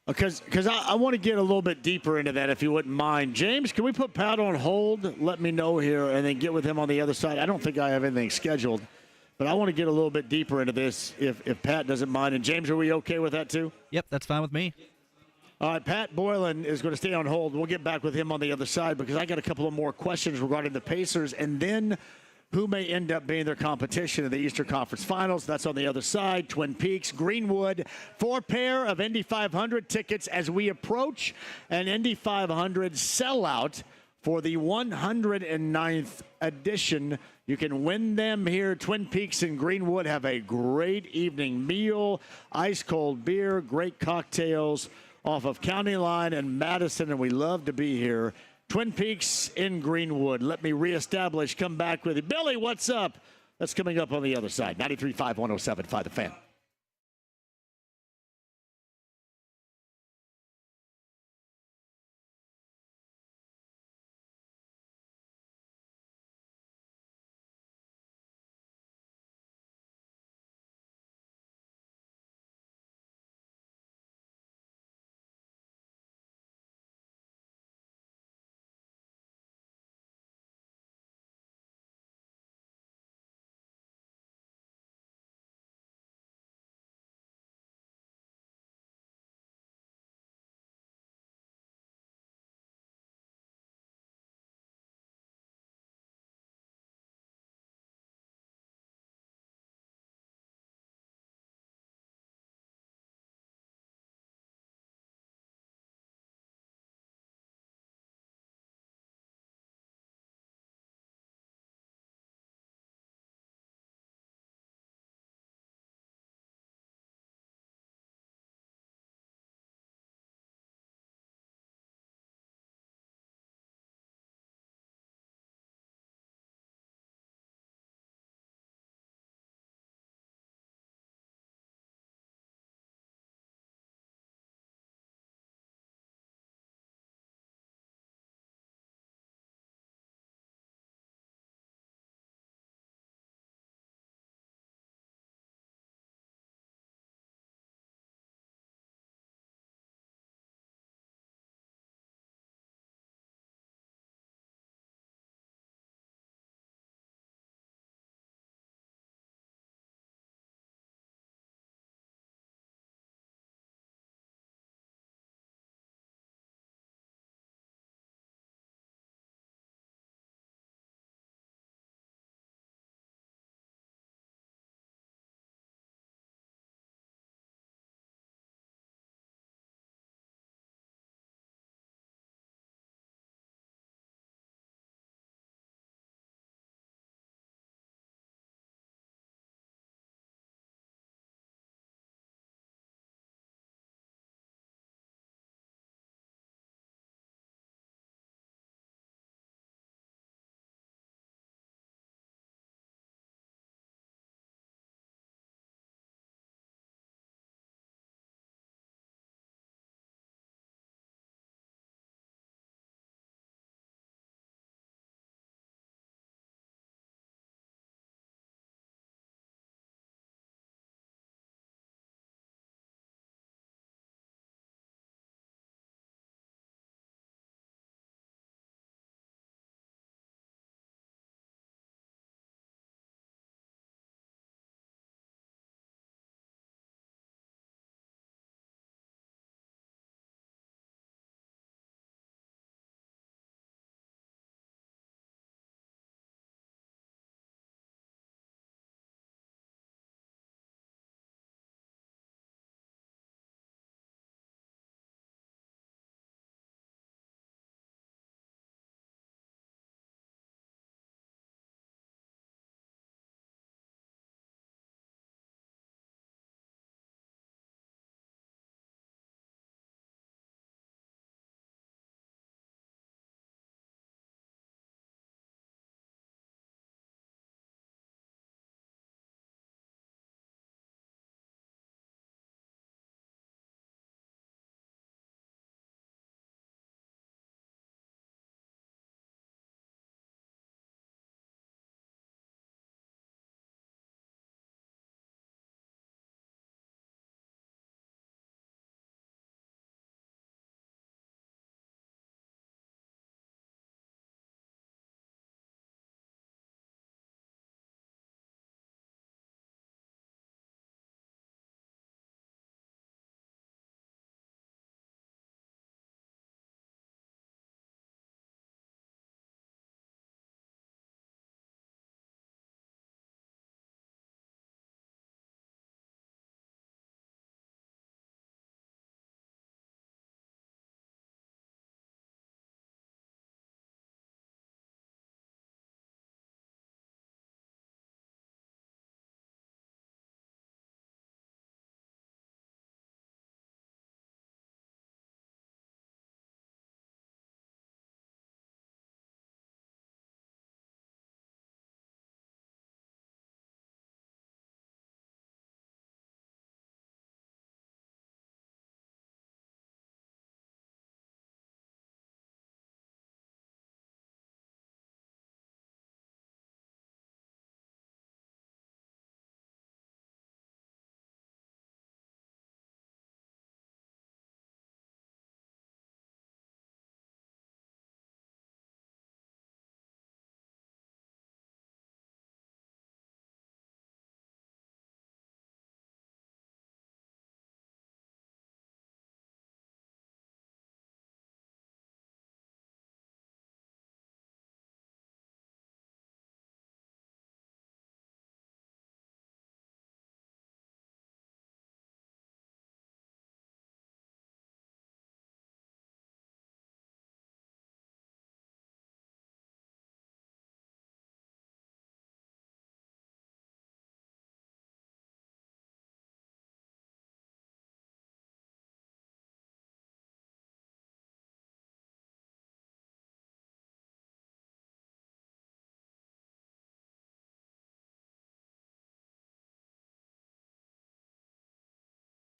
Because I want to get a little bit deeper into that, if you wouldn't mind. James, can we put Pat on hold? Let me know here, and then get with him on the other side. I don't think I have anything scheduled. But I want to get a little bit deeper into this if Pat doesn't mind. And, James, are we okay with that too? Yep, that's fine with me. All right, Pat Boylan is going to stay on hold. We'll get back with him on the other side because I got a couple of more questions regarding the Pacers and then who may end up being their competition in the Eastern Conference Finals. That's on the other side. Twin Peaks, Greenwood, 4 pair of Indy 500 tickets as we approach an Indy 500 sellout for the 109th edition. You can win them here. Twin Peaks and Greenwood have a great evening meal, ice-cold beer, great cocktails off of County Line and Madison, and we love to be here. Twin Peaks in Greenwood. Let me reestablish, come back with you. Billy, what's up? That's coming up on the other side. 93.5, 107.5 The Fan.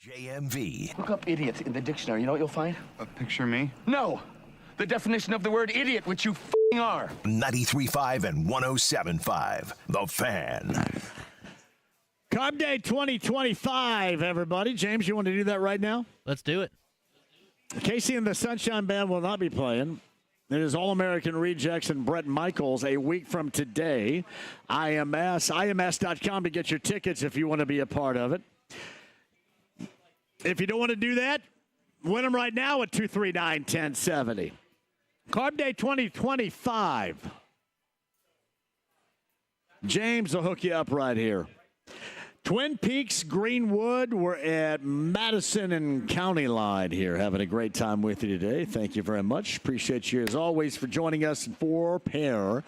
JMV. Look up idiot in the dictionary. You know what you'll find? Picture me. No. The definition of the word idiot, which you f***ing are. 93.5 and 107.5. The Fan. Carb Day 2025, everybody. James, you want to do that right now? Let's do it. Casey and the Sunshine Band will not be playing. It is All-American Rejects and Bret Michaels a week from today. IMS.com to get your tickets if you want to be a part of it. If you don't want to do that, win them right now at 239-1070. Carb Day 2025. James will hook you up right here. Twin Peaks, Greenwood, we're at Madison and County Line here, having a great time with you today. Thank you very much. Appreciate you, as always, for joining us. 4 pair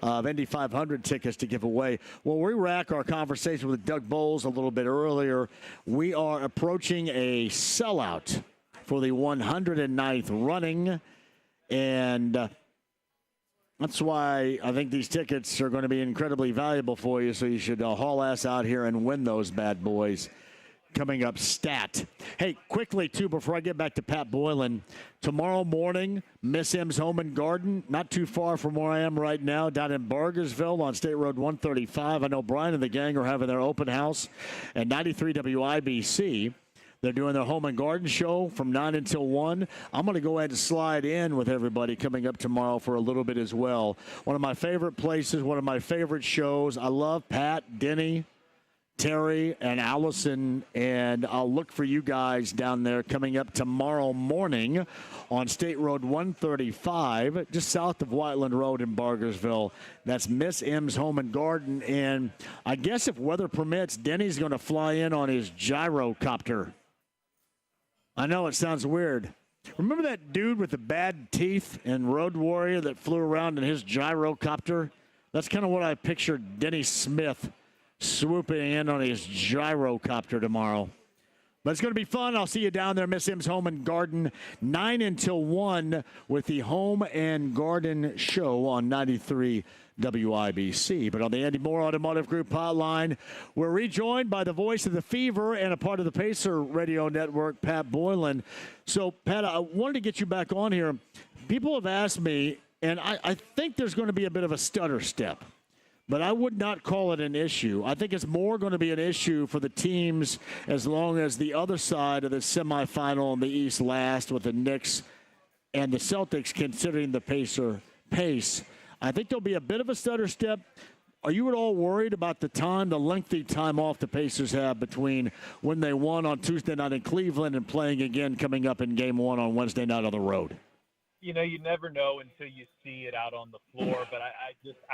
of Indy 500 tickets to give away. Well, we rack our conversation with Doug Bowles a little bit earlier. We are approaching a sellout for the 109th running, and that's why I think these tickets are going to be incredibly valuable for you, so you should haul ass out here and win those bad boys. Coming up, stat. Hey, quickly, too, before I get back to Pat Boylan, tomorrow morning, Miss M's Home and Garden, not too far from where I am right now, down in Bargersville on State Road 135. I know Brian and the gang are having their open house at 93 WIBC. They're doing their home and garden show from 9 until 1. I'm going to go ahead and slide in with everybody coming up tomorrow for a little bit as well. One of my favorite places, one of my favorite shows. I love Pat, Denny, Terry, and Allison, and I'll look for you guys down there coming up tomorrow morning on State Road 135, just south of Whiteland Road in Bargersville. That's Miss M's Home and Garden, and I guess if weather permits, Denny's going to fly in on his gyrocopter. I know it sounds weird. Remember that dude with the bad teeth in Road Warrior that flew around in his gyrocopter? That's kind of what I pictured Denny Smith swooping in on his gyrocopter tomorrow. But it's going to be fun. I'll see you down there, Miss M's Home and Garden, 9 until 1 with the Home and Garden Show on 93 WIBC. But on the Andy Moore Automotive Group hotline, we're rejoined by the voice of the Fever and a part of the Pacer Radio Network, Pat Boylan. So, Pat, I wanted to get you back on here. People have asked me, and I think there's going to be a bit of a stutter step, but I would not call it an issue. I think it's more going to be an issue for the teams as long as the other side of the semifinal in the East last with the Knicks and the Celtics considering the Pacer pace. I think there'll be a bit of a stutter step. Are you at all worried about the lengthy time off the Pacers have between when they won on Tuesday night in Cleveland and playing again coming up in Game 1 on Wednesday night on the road? You know, you never know until you see it out on the floor, but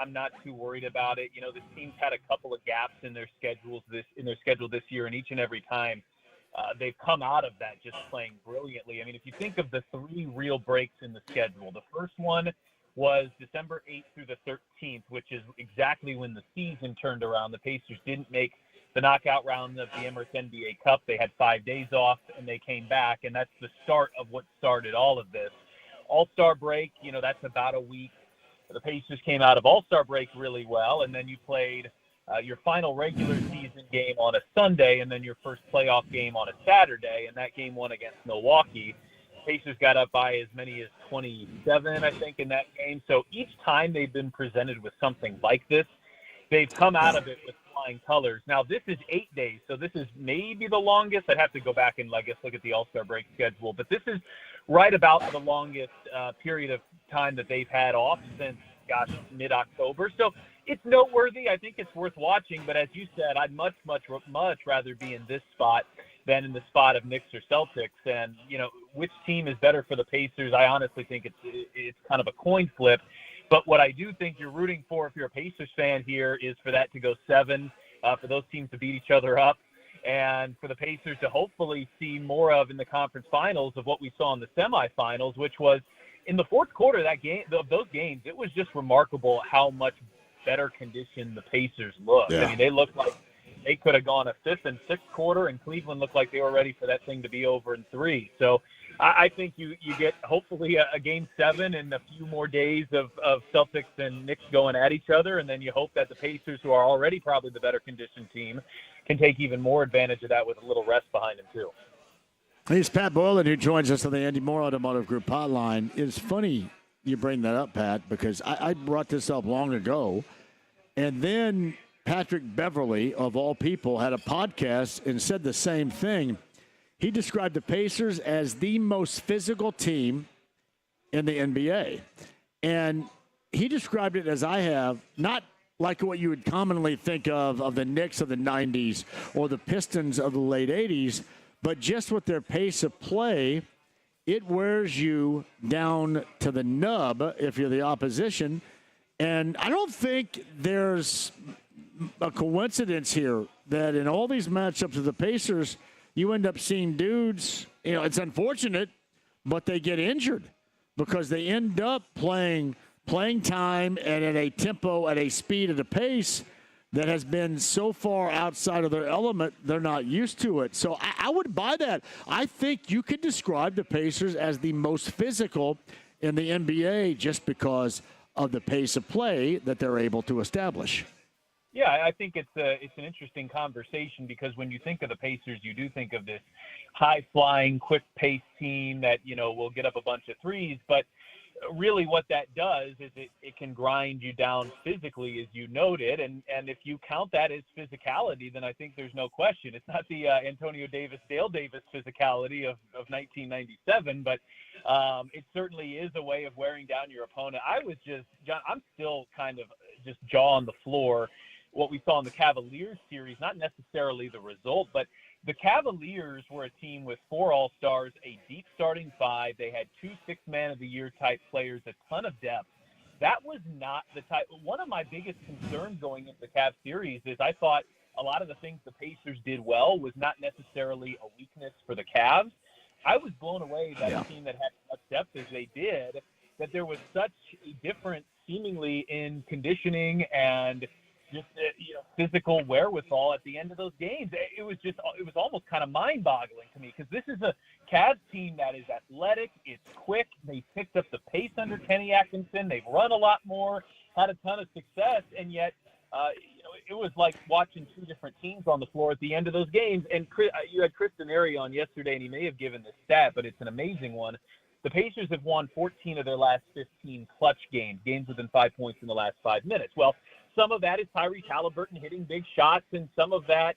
I'm not too worried about it. You know, this team's had a couple of gaps in their schedule this year, and each and every time they've come out of that just playing brilliantly. I mean, if you think of the 3 real breaks in the schedule, the first one was December 8th through the 13th, which is exactly when the season turned around. The Pacers didn't make the knockout round of the Emirates NBA Cup. They had 5 days off, and they came back, and that's the start of what started all of this. All-Star break, you know, that's about a week. The Pacers came out of All-Star break really well, and then you played your final regular season game on a Sunday and then your first playoff game on a Saturday, and that game won against Milwaukee. Pacers got up by as many as 27, I think, in that game. So each time they've been presented with something like this, they've come out of it with flying colors. Now, this is 8 days, so this is maybe the longest. I'd have to go back and, I guess, look at the All-Star break schedule. But this is right about the longest period of time that they've had off since, mid-October. So it's noteworthy. I think it's worth watching. But as you said, I'd much rather be in this spot than in the spot of Knicks or Celtics. And, you know, which team is better for the Pacers? I honestly think it's kind of a coin flip. But what I do think you're rooting for if you're a Pacers fan here is for that to go 7, for those teams to beat each other up, and for the Pacers to hopefully see more of in the conference finals of what we saw in the semifinals, which was in the fourth quarter of those games. It was just remarkable how much better condition the Pacers looked. Yeah. I mean, they looked like they could have gone a 5th and 6th quarter, and Cleveland looked like they were ready for that thing to be over in 3. So I think you get hopefully a Game 7 and a few more days of Celtics and Knicks going at each other, and then you hope that the Pacers, who are already probably the better conditioned team, can take even more advantage of that with a little rest behind them too. He's Pat Boylan, who joins us on the Andy Moore Automotive Group hotline. It's funny you bring that up, Pat, because I brought this up long ago, and then Patrick Beverley, of all people, had a podcast and said the same thing. He described the Pacers as the most physical team in the NBA. And he described it as I have, not like what you would commonly think of the Knicks of the 90s or the Pistons of the late 80s, but just with their pace of play, it wears you down to the nub if you're the opposition. And I don't think there's a coincidence here that in all these matchups of the Pacers, you end up seeing dudes, it's unfortunate, but they get injured because they end up playing time and at a tempo, at a speed, at a pace that has been so far outside of their element, they're not used to it. So I would buy that. I think you could describe the Pacers as the most physical in the NBA just because of the pace of play that they're able to establish. Yeah, I think it's an interesting conversation because when you think of the Pacers, you do think of this high-flying, quick-paced team that, will get up a bunch of threes. But really what that does is it can grind you down physically, as you noted. And if you count that as physicality, then I think there's no question. It's not the Antonio Davis, Dale Davis physicality of 1997, but it certainly is a way of wearing down your opponent. John, I'm still kind of just jaw on the floor what we saw in the Cavaliers series, not necessarily the result, but the Cavaliers were a team with 4 All-Stars, a deep starting 5. They had 2 Sixth-Man-of-the-Year type players, a ton of depth. That was not the type. One of my biggest concerns going into the Cavs series is I thought a lot of the things the Pacers did well was not necessarily a weakness for the Cavs. I was blown away that a team that had as much depth as they did, that there was such a difference seemingly in conditioning and just physical wherewithal at the end of those games. It was almost kind of mind-boggling to me because this is a Cavs team that is athletic, it's quick, they picked up the pace under Kenny Atkinson, they've run a lot more, had a ton of success, and yet it was like watching 2 different teams on the floor at the end of those games. And you had Chris Denari on yesterday, and he may have given this stat, but it's an amazing one. The Pacers have won 14 of their last 15 clutch games within 5 points in the last 5 minutes. Well, some of that is Tyrese Halliburton hitting big shots, and some of that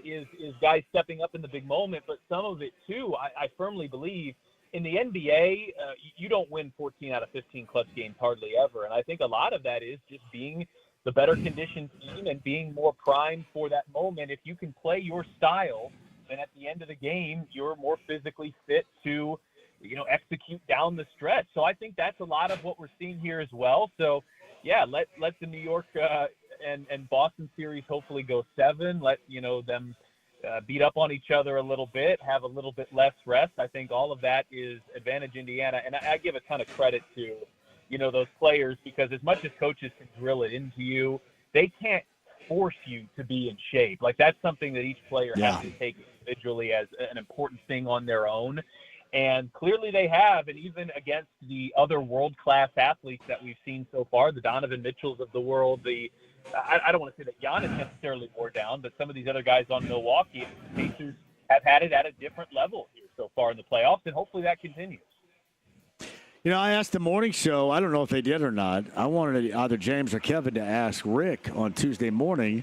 is guys stepping up in the big moment. But some of it, too, I firmly believe in the NBA, you don't win 14 out of 15 clutch games hardly ever. And I think a lot of that is just being the better conditioned team and being more primed for that moment. If you can play your style, then at the end of the game, you're more physically fit to execute down the stretch. So I think that's a lot of what we're seeing here as well. So, yeah, let the New York and Boston series hopefully go 7. Let them beat up on each other a little bit, have a little bit less rest. I think all of that is advantage Indiana, and I give a ton of credit to those players because as much as coaches can drill it into you, they can't force you to be in shape. Like that's something that each player has to take individually as an important thing on their own. And clearly they have, and even against the other world-class athletes that we've seen so far, the Donovan Mitchells of the world, I don't want to say that Giannis necessarily wore down, but some of these other guys on Milwaukee, the Pacers have had it at a different level here so far in the playoffs, and hopefully that continues. I asked the morning show, I don't know if they did or not, I wanted either James or Kevin to ask Rick on Tuesday morning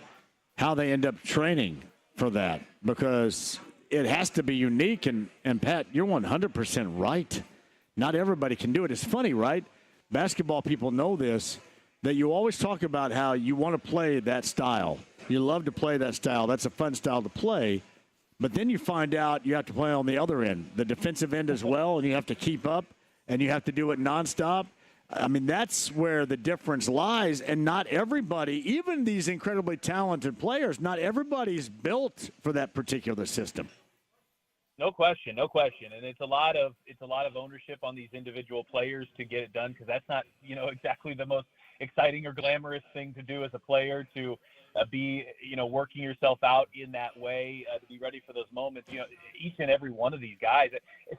how they end up training for that, because it has to be unique, and Pat, you're 100% right. Not everybody can do it. It's funny, right? Basketball people know this, that you always talk about how you want to play that style. You love to play that style. That's a fun style to play. But then you find out you have to play on the other end, the defensive end as well, and you have to keep up, and you have to do it nonstop. I mean, that's where the difference lies, and not everybody, even these incredibly talented players, not everybody's built for that particular system. No question. And it's a lot of ownership on these individual players to get it done because that's not, exactly the most exciting or glamorous thing to do as a player to be, working yourself out in that way to be ready for those moments. Each and every one of these guys.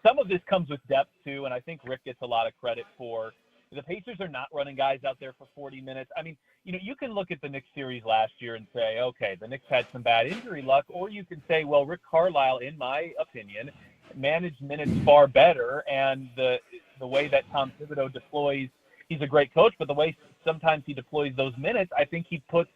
Some of this comes with depth too, and I think Rick gets a lot of credit for. The Pacers are not running guys out there for 40 minutes. I mean, you can look at the Knicks series last year and say, okay, the Knicks had some bad injury luck, or you can say, well, Rick Carlisle, in my opinion, managed minutes far better, and the way that Tom Thibodeau deploys, he's a great coach, but the way sometimes he deploys those minutes, I think he puts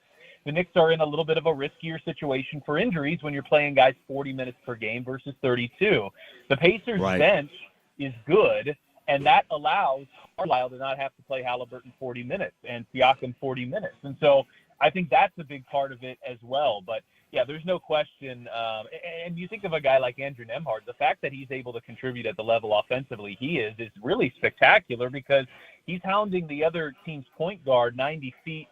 the Knicks are in a little bit of a riskier situation for injuries when you're playing guys 40 minutes per game versus 32. The Pacers bench is good, and that allows Carlisle to not have to play Halliburton 40 minutes and Siakam 40 minutes. And so I think that's a big part of it as well. But, yeah, there's no question. And you think of a guy like Andrew Nembhard, the fact that he's able to contribute at the level offensively he is really spectacular because he's hounding the other team's point guard 90 feet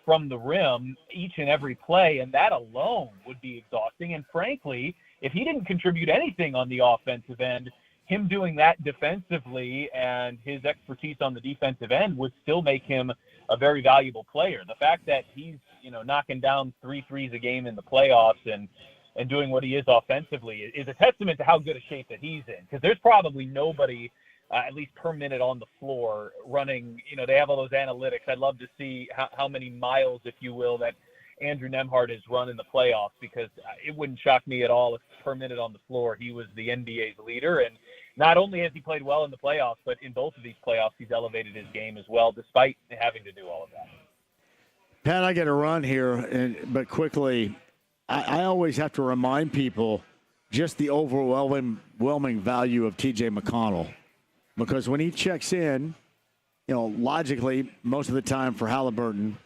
from the rim each and every play, and that alone would be exhausting. And frankly, if he didn't contribute anything on the offensive end, him doing that defensively and his expertise on the defensive end would still make him a very valuable player. The fact that he's, knocking down 3 threes a game in the playoffs and doing what he is offensively is a testament to how good a shape that he's in, because there's probably nobody at least per minute on the floor running. They have all those analytics. I'd love to see how many miles, if you will, that Andrew Nembhard has run in the playoffs, because it wouldn't shock me at all if per minute on the floor he was the NBA's leader. And not only has he played well in the playoffs, but in both of these playoffs he's elevated his game as well, despite having to do all of that. Pat, I got to run here, but quickly, I always have to remind people just the overwhelming value of T.J. McConnell, because when he checks in, logically, most of the time for Halliburton,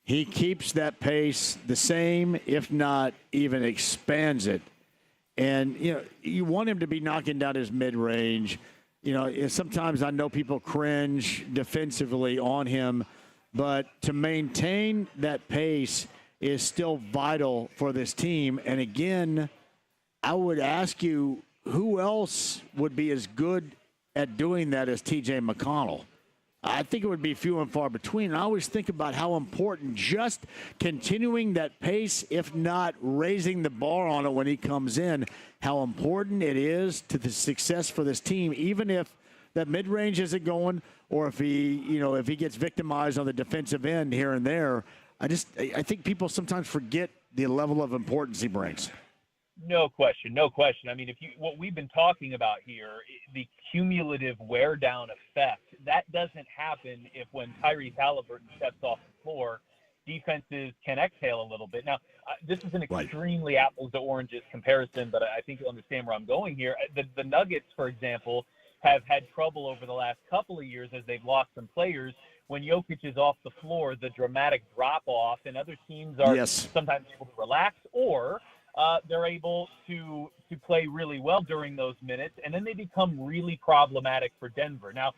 he keeps that pace the same, if not even expands it. And, you want him to be knocking down his mid-range. Sometimes I know people cringe defensively on him, but to maintain that pace is still vital for this team. And again, I would ask you, who else would be as good at doing that as T.J. McConnell? I think it would be few and far between. I always think about how important just continuing that pace, if not raising the bar on it when he comes in, how important it is to the success for this team, even if that mid-range isn't going, or if he gets victimized on the defensive end here and there. I think people sometimes forget the level of importance he brings. No question. I mean, what we've been talking about here, the cumulative wear down effect, that doesn't happen if when Tyrese Halliburton steps off the floor, defenses can exhale a little bit. Now, this is an extremely apples to oranges comparison, but I think you'll understand where I'm going here. The Nuggets, for example, have had trouble over the last couple of years as they've lost some players. When Jokic is off the floor, the dramatic drop-off, and other teams are sometimes able to relax, or they're able to play really well during those minutes, and then they become really problematic for Denver. Now,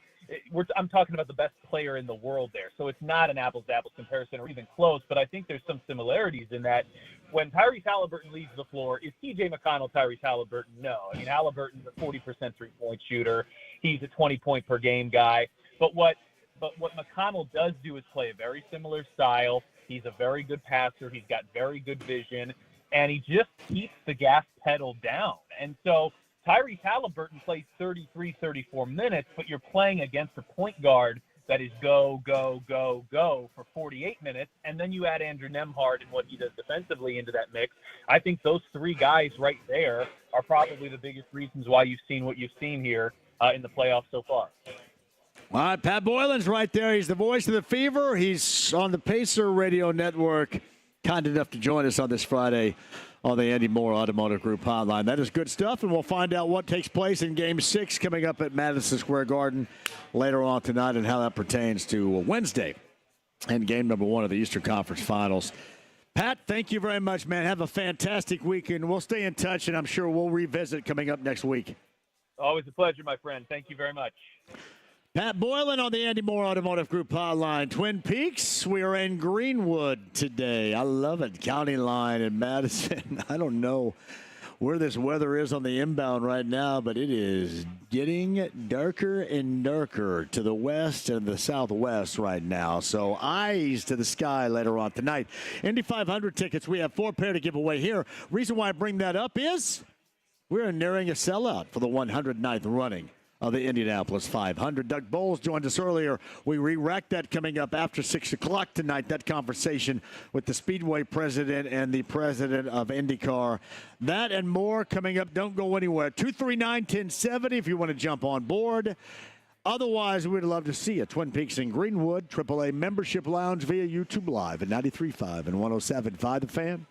I'm talking about the best player in the world there, so it's not an apples-to-apples comparison or even close, but I think there's some similarities in that when Tyrese Halliburton leaves the floor, is T.J. McConnell Tyrese Halliburton? No. I mean, Halliburton's a 40% three-point shooter. He's a 20-point-per-game guy. But what McConnell does do is play a very similar style. He's a very good passer. He's got very good vision. And he just keeps the gas pedal down. And so Tyrese Halliburton plays 33, 34 minutes, but you're playing against a point guard that is go, go, go, go for 48 minutes. And then you add Andrew Nembhard and what he does defensively into that mix. I think those three guys right there are probably the biggest reasons why you've seen what you've seen here in the playoffs so far. All right, Pat Boylan's right there. He's the voice of the Fever. He's on the Pacer Radio Network. Kind enough to join us on this Friday on the Andy Moore Automotive Group hotline. That is good stuff, and we'll find out what takes place in Game 6 coming up at Madison Square Garden later on tonight and how that pertains to Wednesday and Game number 1 of the Eastern Conference Finals. Pat, thank you very much, man. Have a fantastic weekend. We'll stay in touch, and I'm sure we'll revisit coming up next week. Always a pleasure, my friend. Thank you very much. Pat Boylan on the Andy Moore Automotive Group hotline. Twin Peaks, we are in Greenwood today. I love it. County line in Madison. I don't know where this weather is on the inbound right now, but it is getting darker and darker to the west and the southwest right now. So eyes to the sky later on tonight. Indy 500 tickets, we have 4 pair to give away here. Reason why I bring that up is we're nearing a sellout for the 109th running of the Indianapolis 500. Doug Bowles joined us earlier. We re-rack that coming up after 6 o'clock tonight, that conversation with the Speedway president and the president of IndyCar. That and more coming up. Don't go anywhere. 239-1070 if you want to jump on board. Otherwise, we'd love to see you. Twin Peaks in Greenwood, AAA Membership Lounge via YouTube Live at 93.5 and 107.5 The Fan.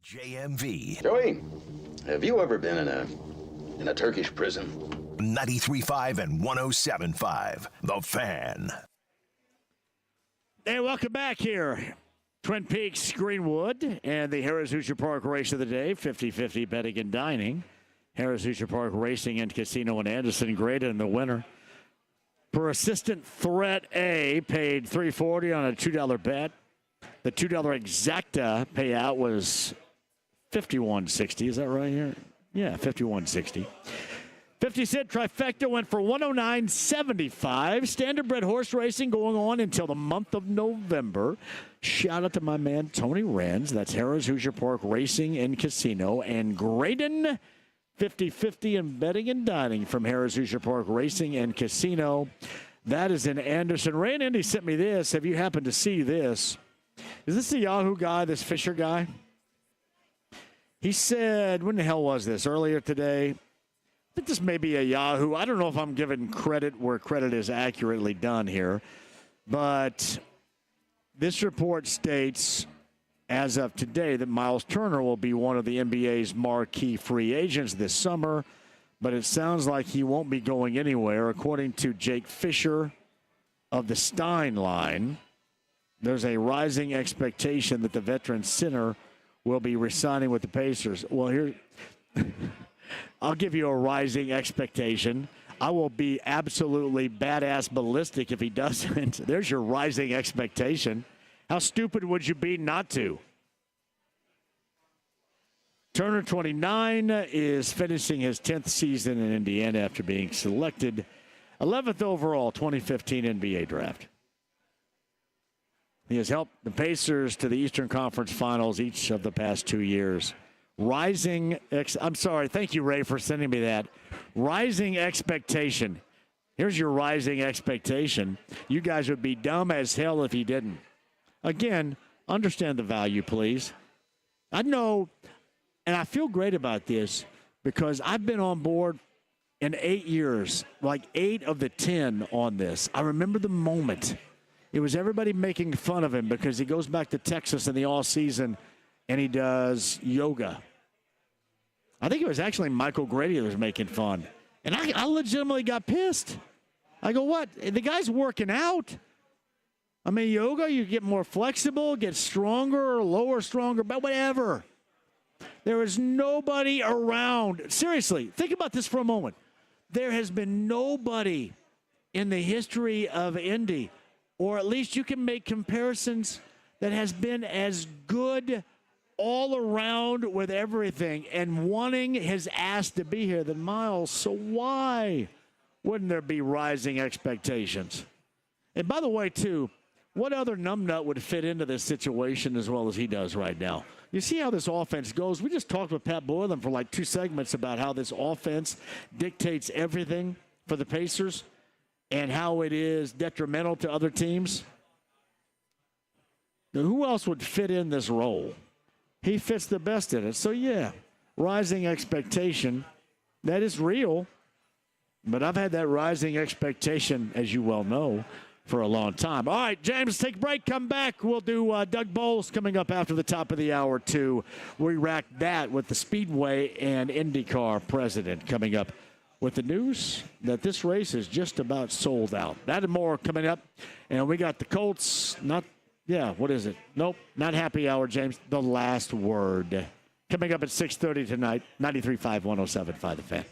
JMV. Joey, have you ever been in a Turkish prison? 93.5 and 107.5. The Fan. Hey, welcome back here. Twin Peaks, Greenwood, and the Harrah's Hoosier Park race of the day, 50-50 betting and dining. Harrah's Hoosier Park Racing and Casino in Anderson, Graydon, the winner. Persistent Threat A paid $3.40 on a $2 bet. The $2 exacta payout was $51.60. Is that right here? Yeah, $51.60. 50-cent trifecta went for $109.75. Standardbred horse racing going on until the month of November. Shout out to my man Tony Renz. That's Harrah's Hoosier Park Racing and Casino. And Graydon, 50-50 in betting and dining from Harrah's Hoosier Park Racing and Casino. That is in Anderson. Ray and Indy sent me this. Have you happened to see this? Is this the Yahoo guy, this Fisher guy? He said, when the hell was this? Earlier today? I think this may be a Yahoo. I don't know if I'm giving credit where credit is accurately done here. But this report states, as of today, that Miles Turner will be one of the NBA's marquee free agents this summer. But it sounds like he won't be going anywhere. According to Jake Fisher of the Stein line, there's a rising expectation that the veteran center will be re-signing with the Pacers. Well, here, I'll give you a rising expectation. I will be absolutely badass ballistic if he doesn't. There's your rising expectation. How stupid would you be not to? Turner, 29, is finishing his 10th season in Indiana after being selected 11th overall 2015 NBA draft. He has helped the Pacers to the Eastern Conference Finals each of the past 2 years. I'm sorry, thank you, Ray, for sending me that. Rising expectation. Here's your rising expectation. You guys would be dumb as hell if you didn't. Again, understand the value, please. I know, and I feel great about this because I've been on board in 8 years, like 8 of the 10 on this. I remember the moment. It was everybody making fun of him because he goes back to Texas in the offseason and he does yoga. I think it was actually Michael Grady that was making fun. And I legitimately got pissed. I go, what? The guy's working out. I mean, yoga, you get more flexible, get stronger, lower, stronger, but whatever. There is nobody around. Seriously, think about this for a moment. There has been nobody in the history of Indy, or at least you can make comparisons, that has been as good all around with everything and wanting his ass to be here than Miles. So why wouldn't there be rising expectations? And by the way, too, what other numbnut would fit into this situation as well as he does right now? You see how this offense goes? We just talked with Pat Boylan for like 2 segments about how this offense dictates everything for the Pacers and how it is detrimental to other teams. Now, who else would fit in this role? He fits the best in it. So, yeah, rising expectation, that is real. But I've had that rising expectation, as you well know, for a long time. All right, James, take a break, come back. We'll do Doug Bowles coming up after the top of the hour, too. We rack that with the Speedway and IndyCar president coming up with the news that this race is just about sold out. That and more coming up. And we got the Colts, what is it? Nope, not happy hour, James. The last word. Coming up at 6:30 tonight, 93.5, 107.5 The Fan.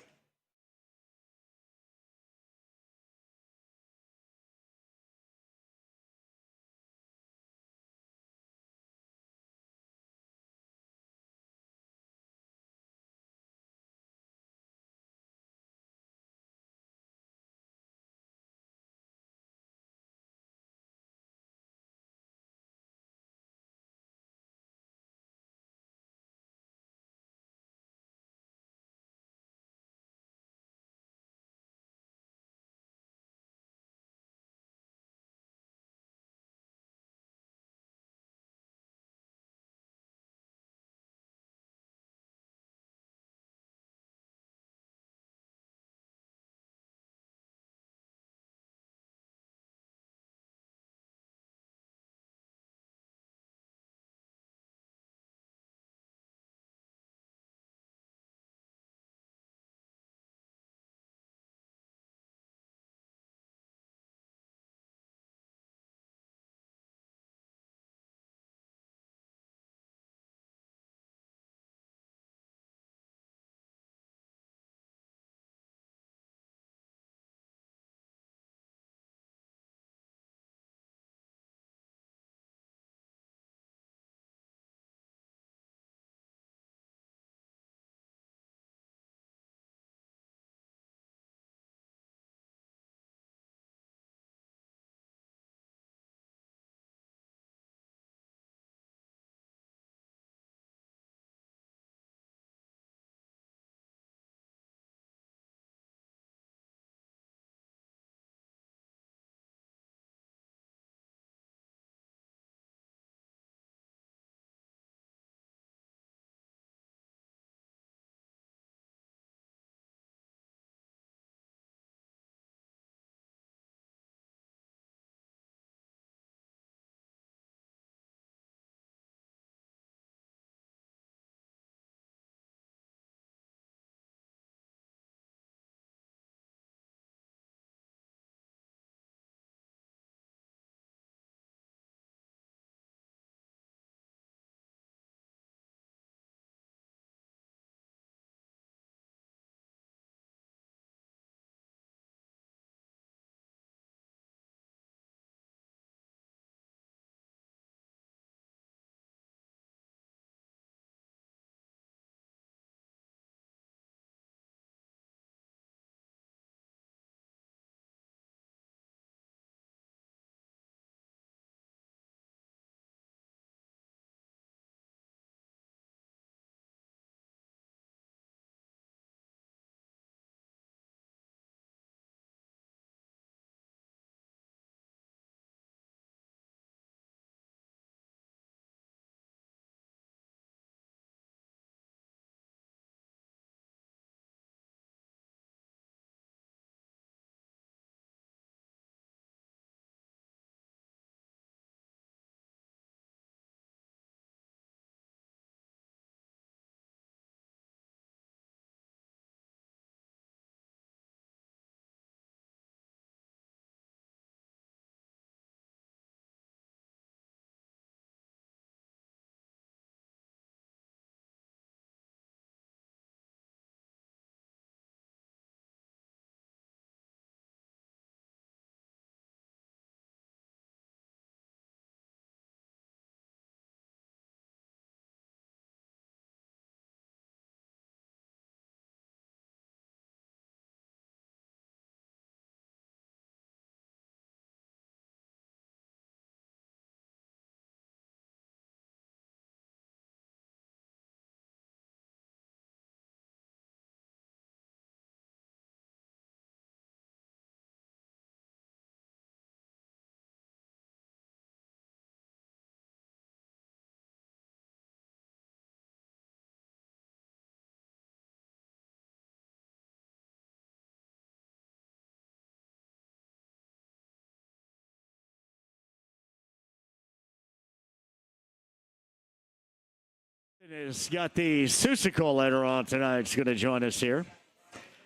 Has got the Seussical later on tonight. He's going to join us here.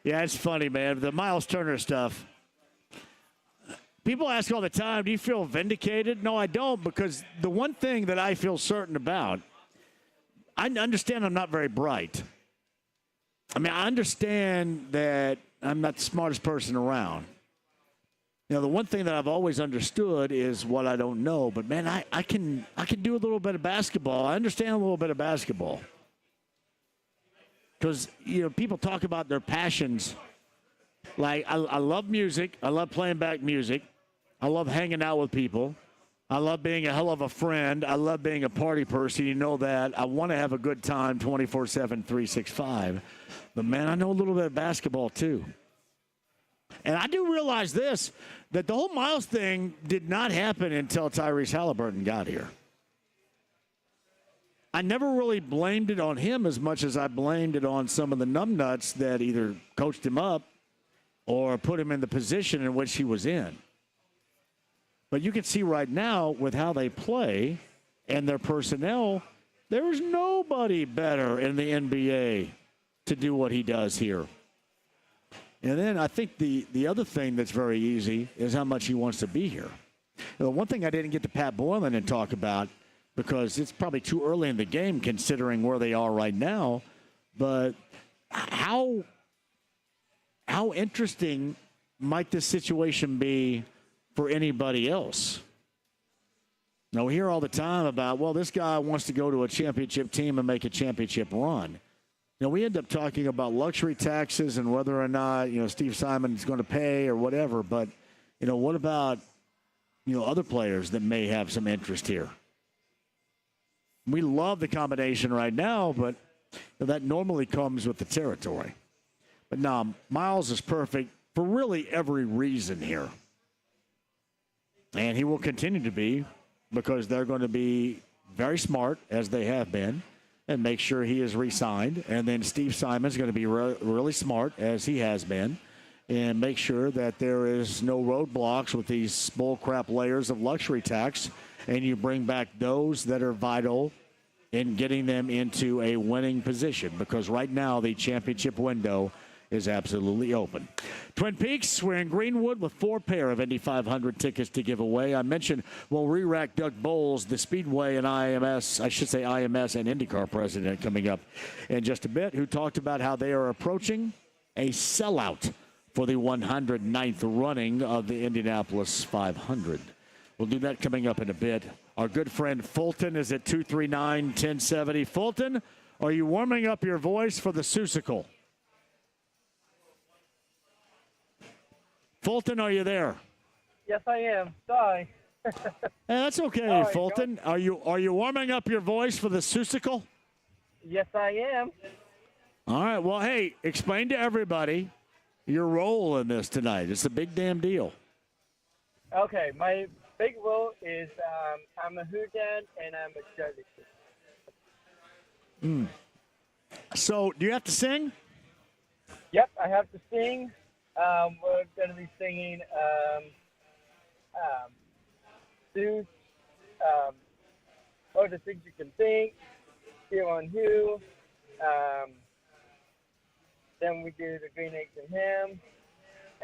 Yeah, it's funny, man. The Miles Turner stuff. People ask all the time, do you feel vindicated? No, I don't, because the one thing that I feel certain about, I understand I'm not very bright. I mean, I understand that I'm not the smartest person around. You know, the one thing that I've always understood is what I don't know. But, man, I can do a little bit of basketball. I understand a little bit of basketball. Because, you know, people talk about their passions. Like, I love music. I love playing back music. I love hanging out with people. I love being a hell of a friend. I love being a party person. You know that. I want to have a good time 24/7, 365. But, man, I know a little bit of basketball, too. And I do realize this, that the whole Miles thing did not happen until Tyrese Halliburton got here. I never really blamed it on him as much as I blamed it on some of the numbnuts that either coached him up or put him in the position in which he was in. But you can see right now with how they play and their personnel, there is nobody better in the NBA to do what he does here. And then I think the other thing that's very easy is how much he wants to be here. One thing I didn't get to Pat Boylan and talk about, because it's probably too early in the game considering where they are right now, but how interesting might this situation be for anybody else? Now, we hear all the time about, well, this guy wants to go to a championship team and make a championship run. You know, we end up talking about luxury taxes and whether or not, you know, Steve Simon is going to pay or whatever. But, you know, what about, you know, other players that may have some interest here? We love the combination right now, but you know, that normally comes with the territory. But no, Miles is perfect for really every reason here. And he will continue to be, because they're going to be very smart, as they have been, and make sure he is re-signed. And then Steve Simon's going to be really smart, as he has been, and make sure that there is no roadblocks with these bullcrap layers of luxury tax, and you bring back those that are vital in getting them into a winning position, because right now the championship window is absolutely open. Twin Peaks, we're in Greenwood with 4 pair of Indy 500 tickets to give away. I mentioned we'll re-rack Doug Bowles, the Speedway and IMS and IndyCar president, coming up in just a bit, who talked about how they are approaching a sellout for the 109th running of the Indianapolis 500. We'll do that coming up in a bit. Our good friend Fulton is at 239-1070. Fulton, are you warming up your voice for the Seussical? Fulton, are you there? Yes, I am. Sorry. That's okay, right, Fulton. Are you warming up your voice for the Seussical? Yes, I am. All right. Well, hey, explain to everybody your role in this tonight. It's a big damn deal. Okay, my big role is I'm a hooligan and I'm a judge. So, do you have to sing? Yep, I have to sing. We're going to be singing Zeus, All the Things You Can Think, Here on Who. Then we do the Green Eggs and Ham.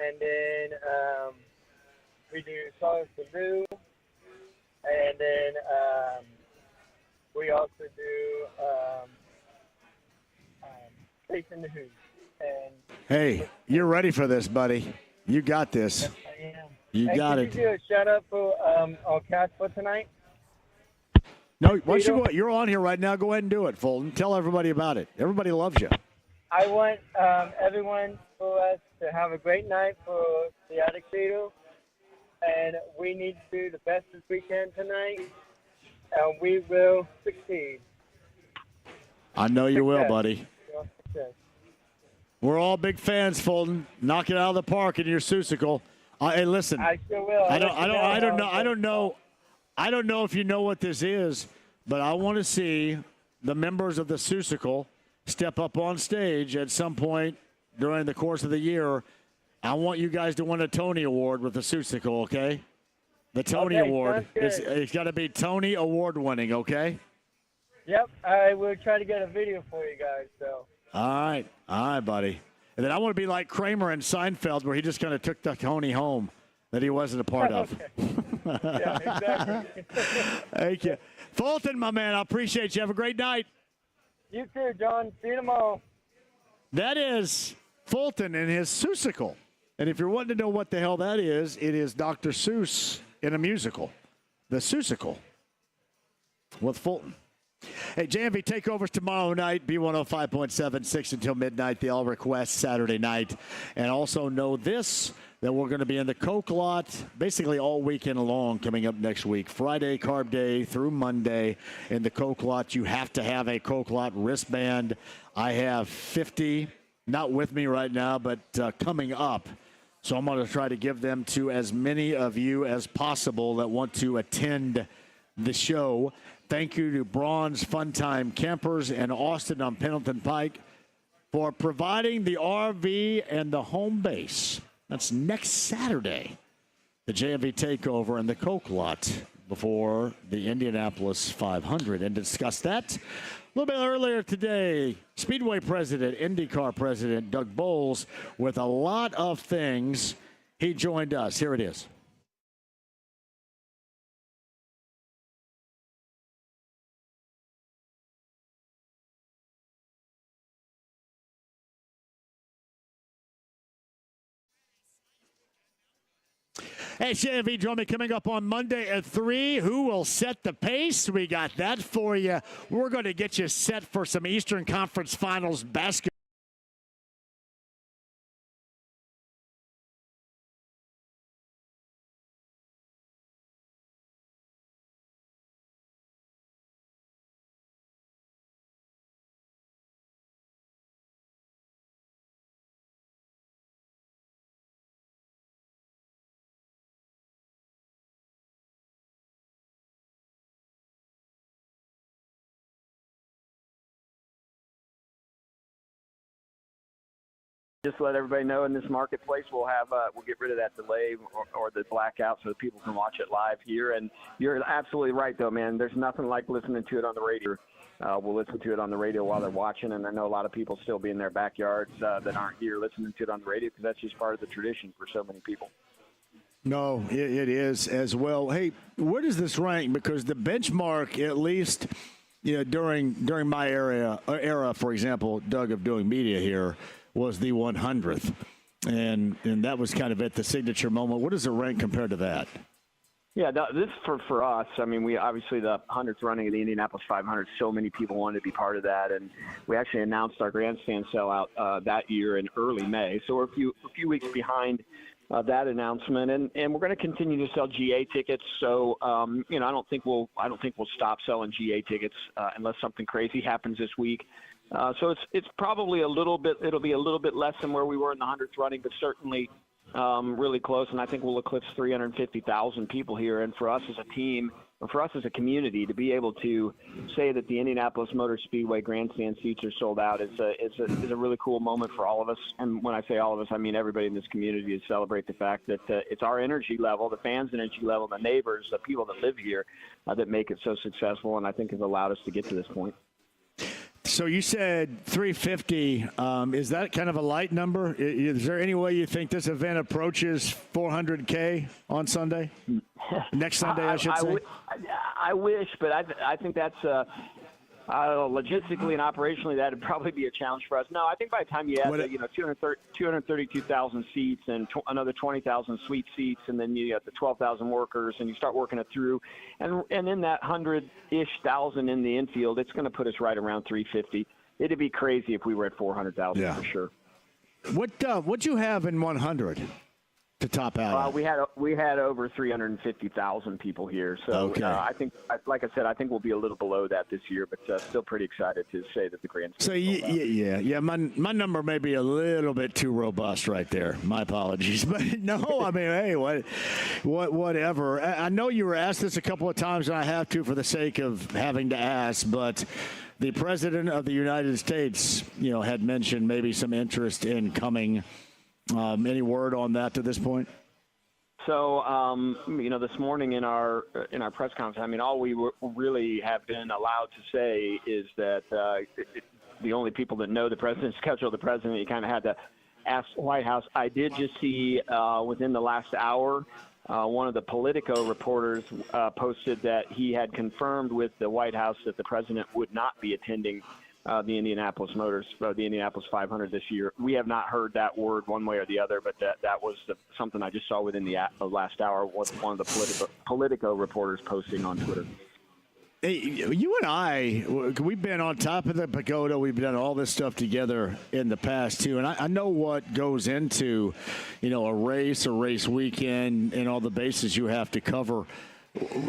And then we do Sauce to Do. And then we also do Chasing the Who. Hey, you're ready for this, buddy. You got this. Yes, I am. You got it. Can you do a shout-out for our cast for tonight? No, once you're on here right now, go ahead and do it, Fulton. Tell everybody about it. Everybody loves you. I want everyone for us to have a great night for the Attic Theater, and we need to do the best as we can tonight, and we will succeed. I know you will, Success. buddy. Success. We're all big fans, Fulton. Knock it out of the park in your Seussical. Hey, listen. I sure will. I don't know if you know what this is, but I want to see the members of the Seussical step up on stage at some point during the course of the year. I want you guys to win a Tony Award with the Seussical, okay? The Tony Award. It's got to be Tony Award winning, okay? Yep, I will try to get a video for you guys. So. All right, buddy. And then I want to be like Kramer and Seinfeld, where he just kind of took the Tony home that he wasn't a part of. Yeah, exactly. Thank you. Fulton, my man, I appreciate you. Have a great night. You too, John. See you tomorrow. That is Fulton and his Seussical. And if you're wanting to know what the hell that is, it is Dr. Seuss in a musical. The Seussical with Fulton. Hey, JMV takeovers tomorrow night, B105.7, 6 until midnight, the All Request Saturday night. And also know this, that we're going to be in the Coke lot basically all weekend long coming up next week. Friday, Carb Day through Monday in the Coke lot. You have to have a Coke lot wristband. I have 50, not with me right now, but coming up. So I'm going to try to give them to as many of you as possible that want to attend the show. Thank you to Braun's Funtime Campers in Austin on Pendleton Pike for providing the RV and the home base. That's next Saturday, the JMV takeover in the Coke lot before the Indianapolis 500. And to discuss that, a little bit earlier today, Speedway President, IndyCar President Doug Bowles, with a lot of things. He joined us. Here it is. Hey, JMV Drummond coming up on Monday at 3. Who will set the pace? We got that for you. We're going to get you set for some Eastern Conference Finals basketball. Just let everybody know in this marketplace we'll get rid of that delay or the blackout so that people can watch it live here. And you're absolutely right, though, man. There's nothing like listening to it on the radio. We'll listen to it on the radio while they're watching, and I know a lot of people still be in their backyards that aren't here listening to it on the radio because that's just part of the tradition for so many people. No, it is as well. Hey, where does this rank? Because the benchmark, at least during my era, for example, Doug, of doing media here, was the 100th. And that was kind of at the signature moment. What does it rank compared to that? Yeah, this for us, I mean, we obviously the 100th running of the Indianapolis 500, so many people wanted to be part of that. And we actually announced our grandstand sellout that year in early May. So we're a few weeks behind that announcement, and we're going to continue to sell GA tickets. So I don't think we'll stop selling GA tickets unless something crazy happens this week. So it's probably it'll be a little bit less than where we were in the 100th running, but certainly really close. And I think we'll eclipse 350,000 people here. And for us as a team, or for us as a community, to be able to say that the Indianapolis Motor Speedway grandstand seats are sold out is a really cool moment for all of us. And when I say all of us, I mean everybody in this community, to celebrate the fact that it's our energy level, the fans' energy level, the neighbors, the people that live here that make it so successful, and I think has allowed us to get to this point. So you said 350. Is that kind of a light number? Is there any way you think this event approaches 400K on Sunday? Next Sunday, I should say. I wish, but I think that's logistically and operationally that'd probably be a challenge for us. No, I think by the time you add 232,000 seats and another 20,000 suite seats, and then you got the 12,000 workers, and you start working it through, and in that 100-ish thousand in the infield, it's going to put us right around 350. It'd be crazy if we were at 400,000 for sure. What'd you have in 100 to top out? We had over 350,000 people here, so I think, like I said, I think we'll be a little below that this year, but still pretty excited to say that the grandstand. So yeah, my number may be a little bit too robust right there. My apologies, but no, I mean, hey, whatever. I know you were asked this a couple of times, and I have to for the sake of having to ask, but the President of the United States, had mentioned maybe some interest in coming. Any word on that to this point? So, this morning in our press conference, I mean, all we really have been allowed to say is that the only people that know the president's schedule, the president, you kind of had to ask the White House. I did just see within the last hour, one of the Politico reporters posted that he had confirmed with the White House that the president would not be attending the Indianapolis 500 this year. We have not heard that word one way or the other, but that was something I just saw within the last hour. Was one of the Politico reporters posting on Twitter. Hey, you and I, we've been on top of the pagoda. We've done all this stuff together in the past, too. And I know what goes into, a race weekend and all the bases you have to cover.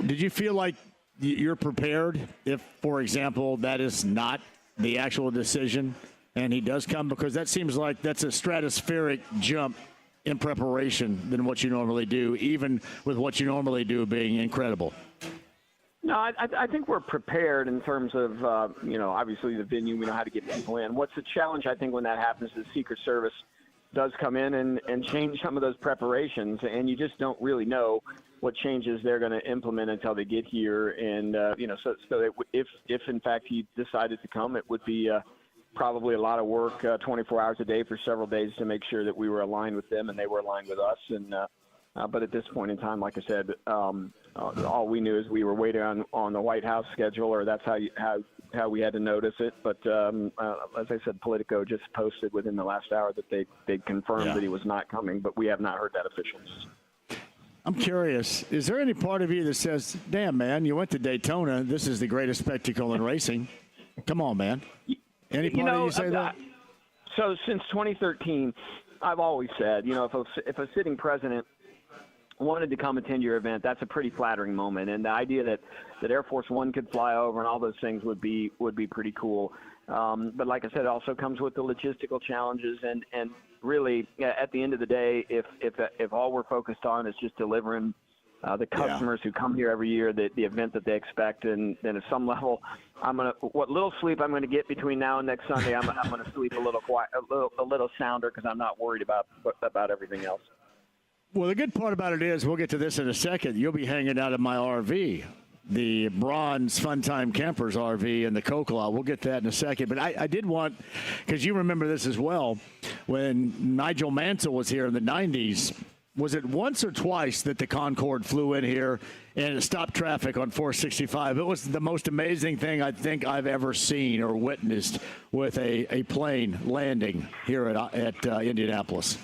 Did you feel like you're prepared if, for example, that is not the actual decision and he does come? Because that seems like that's a stratospheric jump in preparation than what you normally do, even with what you normally do being incredible. No, I think we're prepared in terms of, obviously the venue. We know how to get people in. What's the challenge, I think, when that happens is the Secret Service does come in and change some of those preparations, and you just don't really know what changes they're going to implement until they get here. And, so if in fact he decided to come, it would be probably a lot of work 24 hours a day for several days to make sure that we were aligned with them and they were aligned with us. And but at this point in time, like I said, all we knew is we were waiting on the White House schedule, or that's how we had to notice it. But as I said, Politico just posted within the last hour that they confirmed that he was not coming, but we have not heard that officially. I'm curious, is there any part of you that says, damn, man, you went to Daytona. This is the greatest spectacle in racing. Come on, man. Any part of you say that? So since 2013, I've always said, if a sitting president wanted to come attend your event, that's a pretty flattering moment. And the idea that Air Force One could fly over and all those things would be pretty cool. But like I said, it also comes with the logistical challenges. And really, at the end of the day, if all we're focused on is just delivering the customers who come here every year the event that they expect, and then at some level, what little sleep I'm going to get between now and next Sunday, I'm going to sleep a little quiet, a little sounder, because I'm not worried about everything else. Well, the good part about it is, we'll get to this in a second, you'll be hanging out in my RV, the Bronze Fun Time Campers RV in the Coke Lot. We'll get to that in a second. But I did want, because you remember this as well, when Nigel Mansell was here in the 90s, was it once or twice that the Concorde flew in here and it stopped traffic on 465? It was the most amazing thing I think I've ever seen or witnessed with a plane landing here at Indianapolis.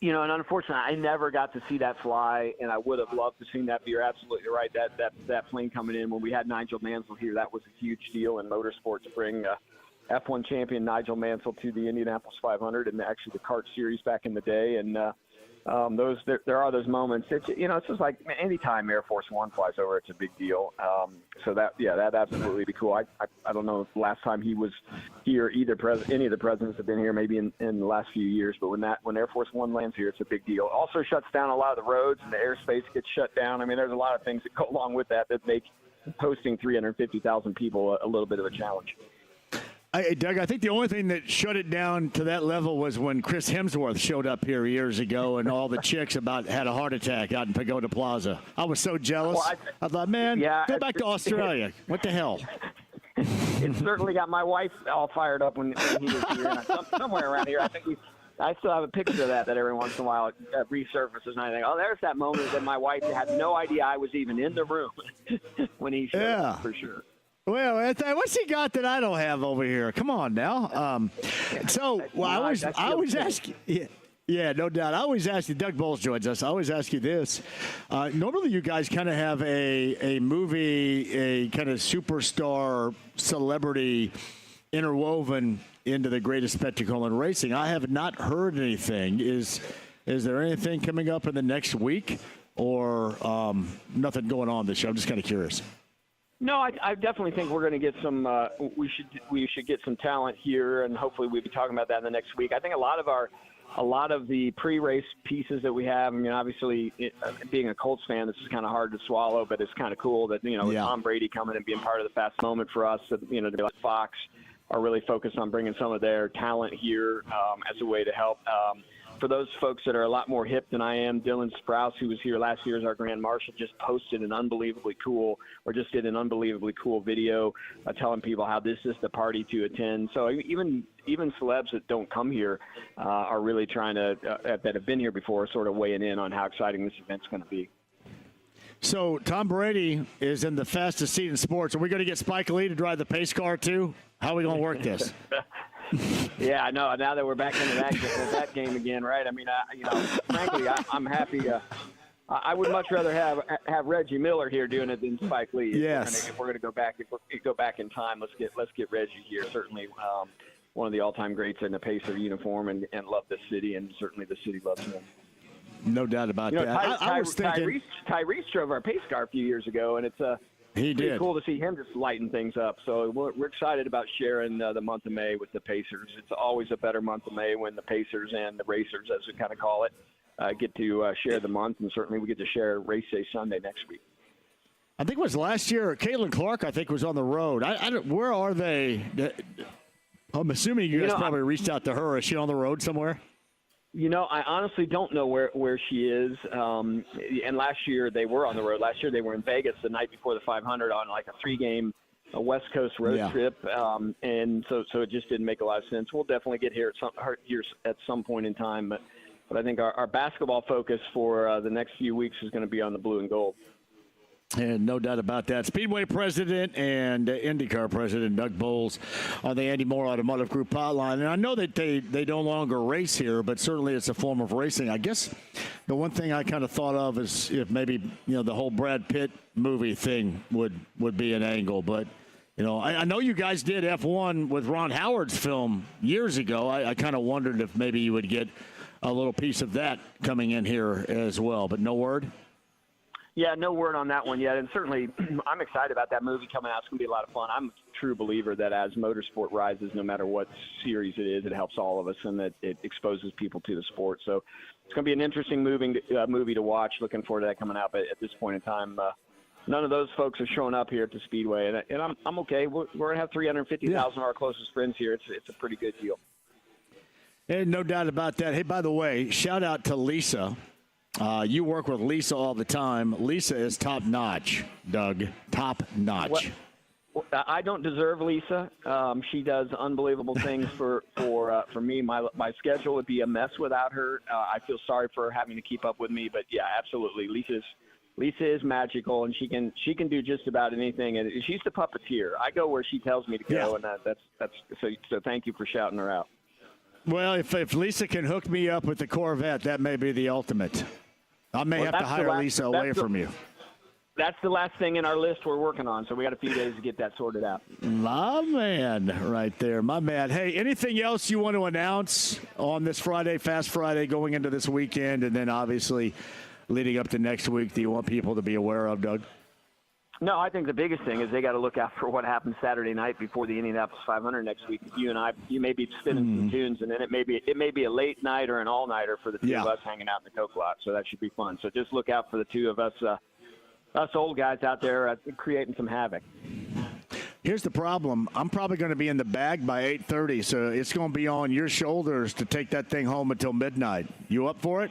And unfortunately, I never got to see that fly, and I would have loved to see that. But you're absolutely right. That plane coming in, when we had Nigel Mansell here, that was a huge deal in motorsport to bring F1 champion Nigel Mansell to the Indianapolis 500 and actually the kart series back in the day. And there are those moments. It's just like anytime Air Force One flies over, it's a big deal. So that'd absolutely be cool. I don't know if the last time he was here, any of the presidents have been here, maybe in the last few years. But when Air Force One lands here, it's a big deal. Also shuts down a lot of the roads, and the airspace gets shut down. I mean, there's a lot of things that go along with that make hosting 350,000 people a little bit of a challenge. Doug, I think the only thing that shut it down to that level was when Chris Hemsworth showed up here years ago, and all the chicks had a heart attack out in Pagoda Plaza. I was so jealous. Well, I thought, man, go back to Australia. What the hell? It certainly got my wife all fired up when he was here. Somewhere around here, I still have a picture of that every once in a while resurfaces, and I think, oh, there's that moment that my wife had no idea I was even in the room when he showed up, for sure. Well, what's he got that I don't have over here? Come on now. I always ask you. Yeah, no doubt. I always ask you. Doug Bowles joins us. I always ask you this. Normally, you guys kind of have a movie, a kind of superstar celebrity interwoven into the greatest spectacle in racing. I have not heard anything. Is there anything coming up in the next week, or nothing going on this year? I'm just kind of curious. No, I definitely think we're going to get some. We should get some talent here, and hopefully we'll be talking about that in the next week. I think a lot of the pre-race pieces that we have. I mean, obviously, being a Colts fan, this is kind of hard to swallow, but it's kind of cool that Tom Brady coming and being part of the fast moment for us. Fox are really focused on bringing some of their talent here as a way to help. for those folks that are a lot more hip than I am, Dylan Sprouse, who was here last year as our Grand Marshal, just posted an unbelievably cool video telling people how this is the party to attend. So even celebs that don't come here are really trying to, that have been here before, sort of weighing in on how exciting this event's going to be. So Tom Brady is in the fastest seat in sports. Are we going to get Spike Lee to drive the pace car too? How are we going to work this? Yeah, I know. Now that we're back into that game again, right? I mean, frankly, I'm happy. I would much rather have Reggie Miller here doing it than Spike Lee. Yes. If we're going to go back in time, let's get Reggie here. Certainly, one of the all-time greats in the Pacer uniform, and love the city, and certainly the city loves him. No doubt about that. I was thinking Tyrese drove our pace car a few years ago, and it's pretty cool to see him just lighten things up. So we're excited about sharing the month of May with the Pacers. It's always a better month of May when the Pacers and the Racers, as we kind of call it, get to share the month, and certainly we get to share Race Day Sunday next week. I think it was last year. Caitlin Clark, I think, was on the road. Where are they? I'm assuming you guys probably reached out to her. Is she on the road somewhere? I honestly don't know where she is. And last year they were on the road. Last year they were in Vegas the night before the 500 on like a 3-game West Coast road trip. And so it just didn't make a lot of sense. We'll definitely get here at some point in time. But I think our basketball focus for the next few weeks is going to be on the blue and gold. And no doubt about that. Speedway president and IndyCar president Doug Bowles on the Andy Moore Automotive Group hotline. And I know that they no longer race here, but certainly it's a form of racing. I guess the one thing I kind of thought of is if maybe the whole Brad Pitt movie thing would be an angle. But I know you guys did F1 with Ron Howard's film years ago. I kind of wondered if maybe you would get a little piece of that coming in here as well. But no word. Yeah, no word on that one yet, and certainly I'm excited about that movie coming out. It's going to be a lot of fun. I'm a true believer that as motorsport rises, no matter what series it is, it helps all of us, and that it exposes people to the sport. So it's going to be an interesting movie to watch. Looking forward to that coming out, but at this point in time, none of those folks are showing up here at the Speedway, and I'm okay. We're going to have 350,000 of our closest friends here. It's a pretty good deal. And no doubt about that. Hey, by the way, shout out to Lisa. You work with Lisa all the time. Lisa is top notch, Doug. Top notch. Well, I don't deserve Lisa. She does unbelievable things for me. My schedule would be a mess without her. I feel sorry for her having to keep up with me, but yeah, absolutely. Lisa is magical, and she can do just about anything. And she's the puppeteer. I go where she tells me to go, and that's so. Thank you for shouting her out. Well, if Lisa can hook me up with the Corvette, that may be the ultimate. I may have to hire Lisa away from you. That's the last thing in our list we're working on, so we got a few days to get that sorted out. My man, right there, my man. Hey, anything else you want to announce on this Friday, Fast Friday, going into this weekend, and then obviously leading up to next week that you want people to be aware of, Doug? No, I think the biggest thing is they got to look out for what happens Saturday night before the Indianapolis 500 next week. You may be spinning some tunes, and then it may be a late night or an all-nighter for the two of us hanging out in the Coke lot. So that should be fun. So just look out for the two of us old guys out there creating some havoc. Here's the problem. I'm probably going to be in the bag by 8:30, so it's going to be on your shoulders to take that thing home until midnight. You up for it?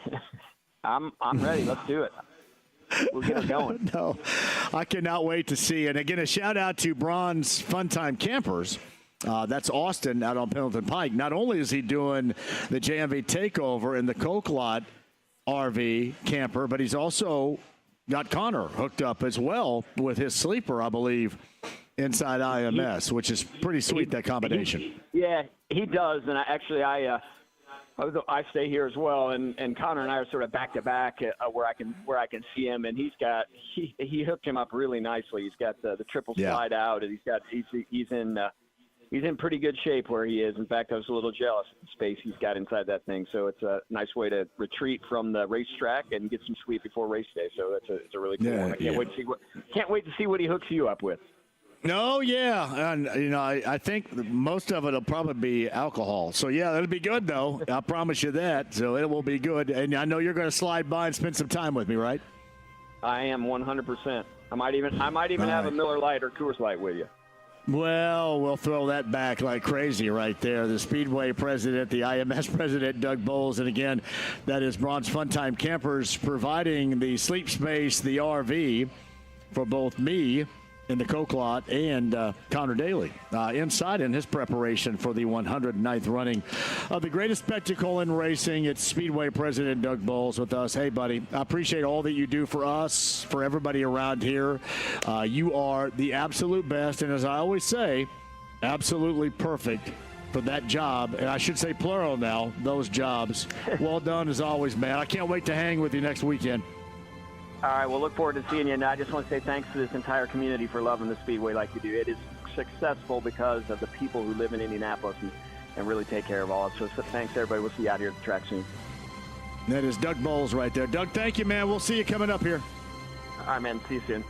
I'm ready. Let's do it. We'll get it going. No, I cannot wait to see. And again, a shout out to Bronze Funtime Campers. That's Austin out on Pendleton Pike. Not only is he doing the JMV takeover in the Coke Lot RV camper, but he's also got Connor hooked up as well with his sleeper, I believe, inside IMS, which is pretty sweet, that combination. He does. And I stay here as well, and Connor and I are sort of back to back where I can see him, and he hooked him up really nicely. He's got the triple slide out, and he's in pretty good shape where he is. In fact, I was a little jealous of the space he's got inside that thing. So it's a nice way to retreat from the racetrack and get some sleep before race day. So it's a really cool one. I can't wait to see what he hooks you up with. No, and I think most of it will probably be alcohol. So it'll be good though. I promise you that. So it will be good. And I know you're going to slide by and spend some time with me, right? I am 100%. I might even have a Miller Lite or Coors Light with you. Well, we'll throw that back like crazy right there. The Speedway president, the IMS president, Doug Bowles. And again, that is Bronx Funtime Campers providing the sleep space, the RV, for both me in the Coke Lot and Connor Daly inside in his preparation for the 109th running of the greatest spectacle in racing. It's Speedway president Doug Bowles with us. Hey, buddy, I appreciate all that you do for us, for everybody around here. You are the absolute best, and as I always say, absolutely perfect for that job. And I should say plural now, those jobs. Well done as always, man. I can't wait to hang with you next weekend. All right, we'll look forward to seeing you. And I just want to say thanks to this entire community for loving the Speedway like you do. It is successful because of the people who live in Indianapolis and really take care of all of us. So thanks, everybody. We'll see you out here at the track soon. That is Doug Bowles right there. Doug, thank you, man. We'll see you coming up here. All right, man. See you soon.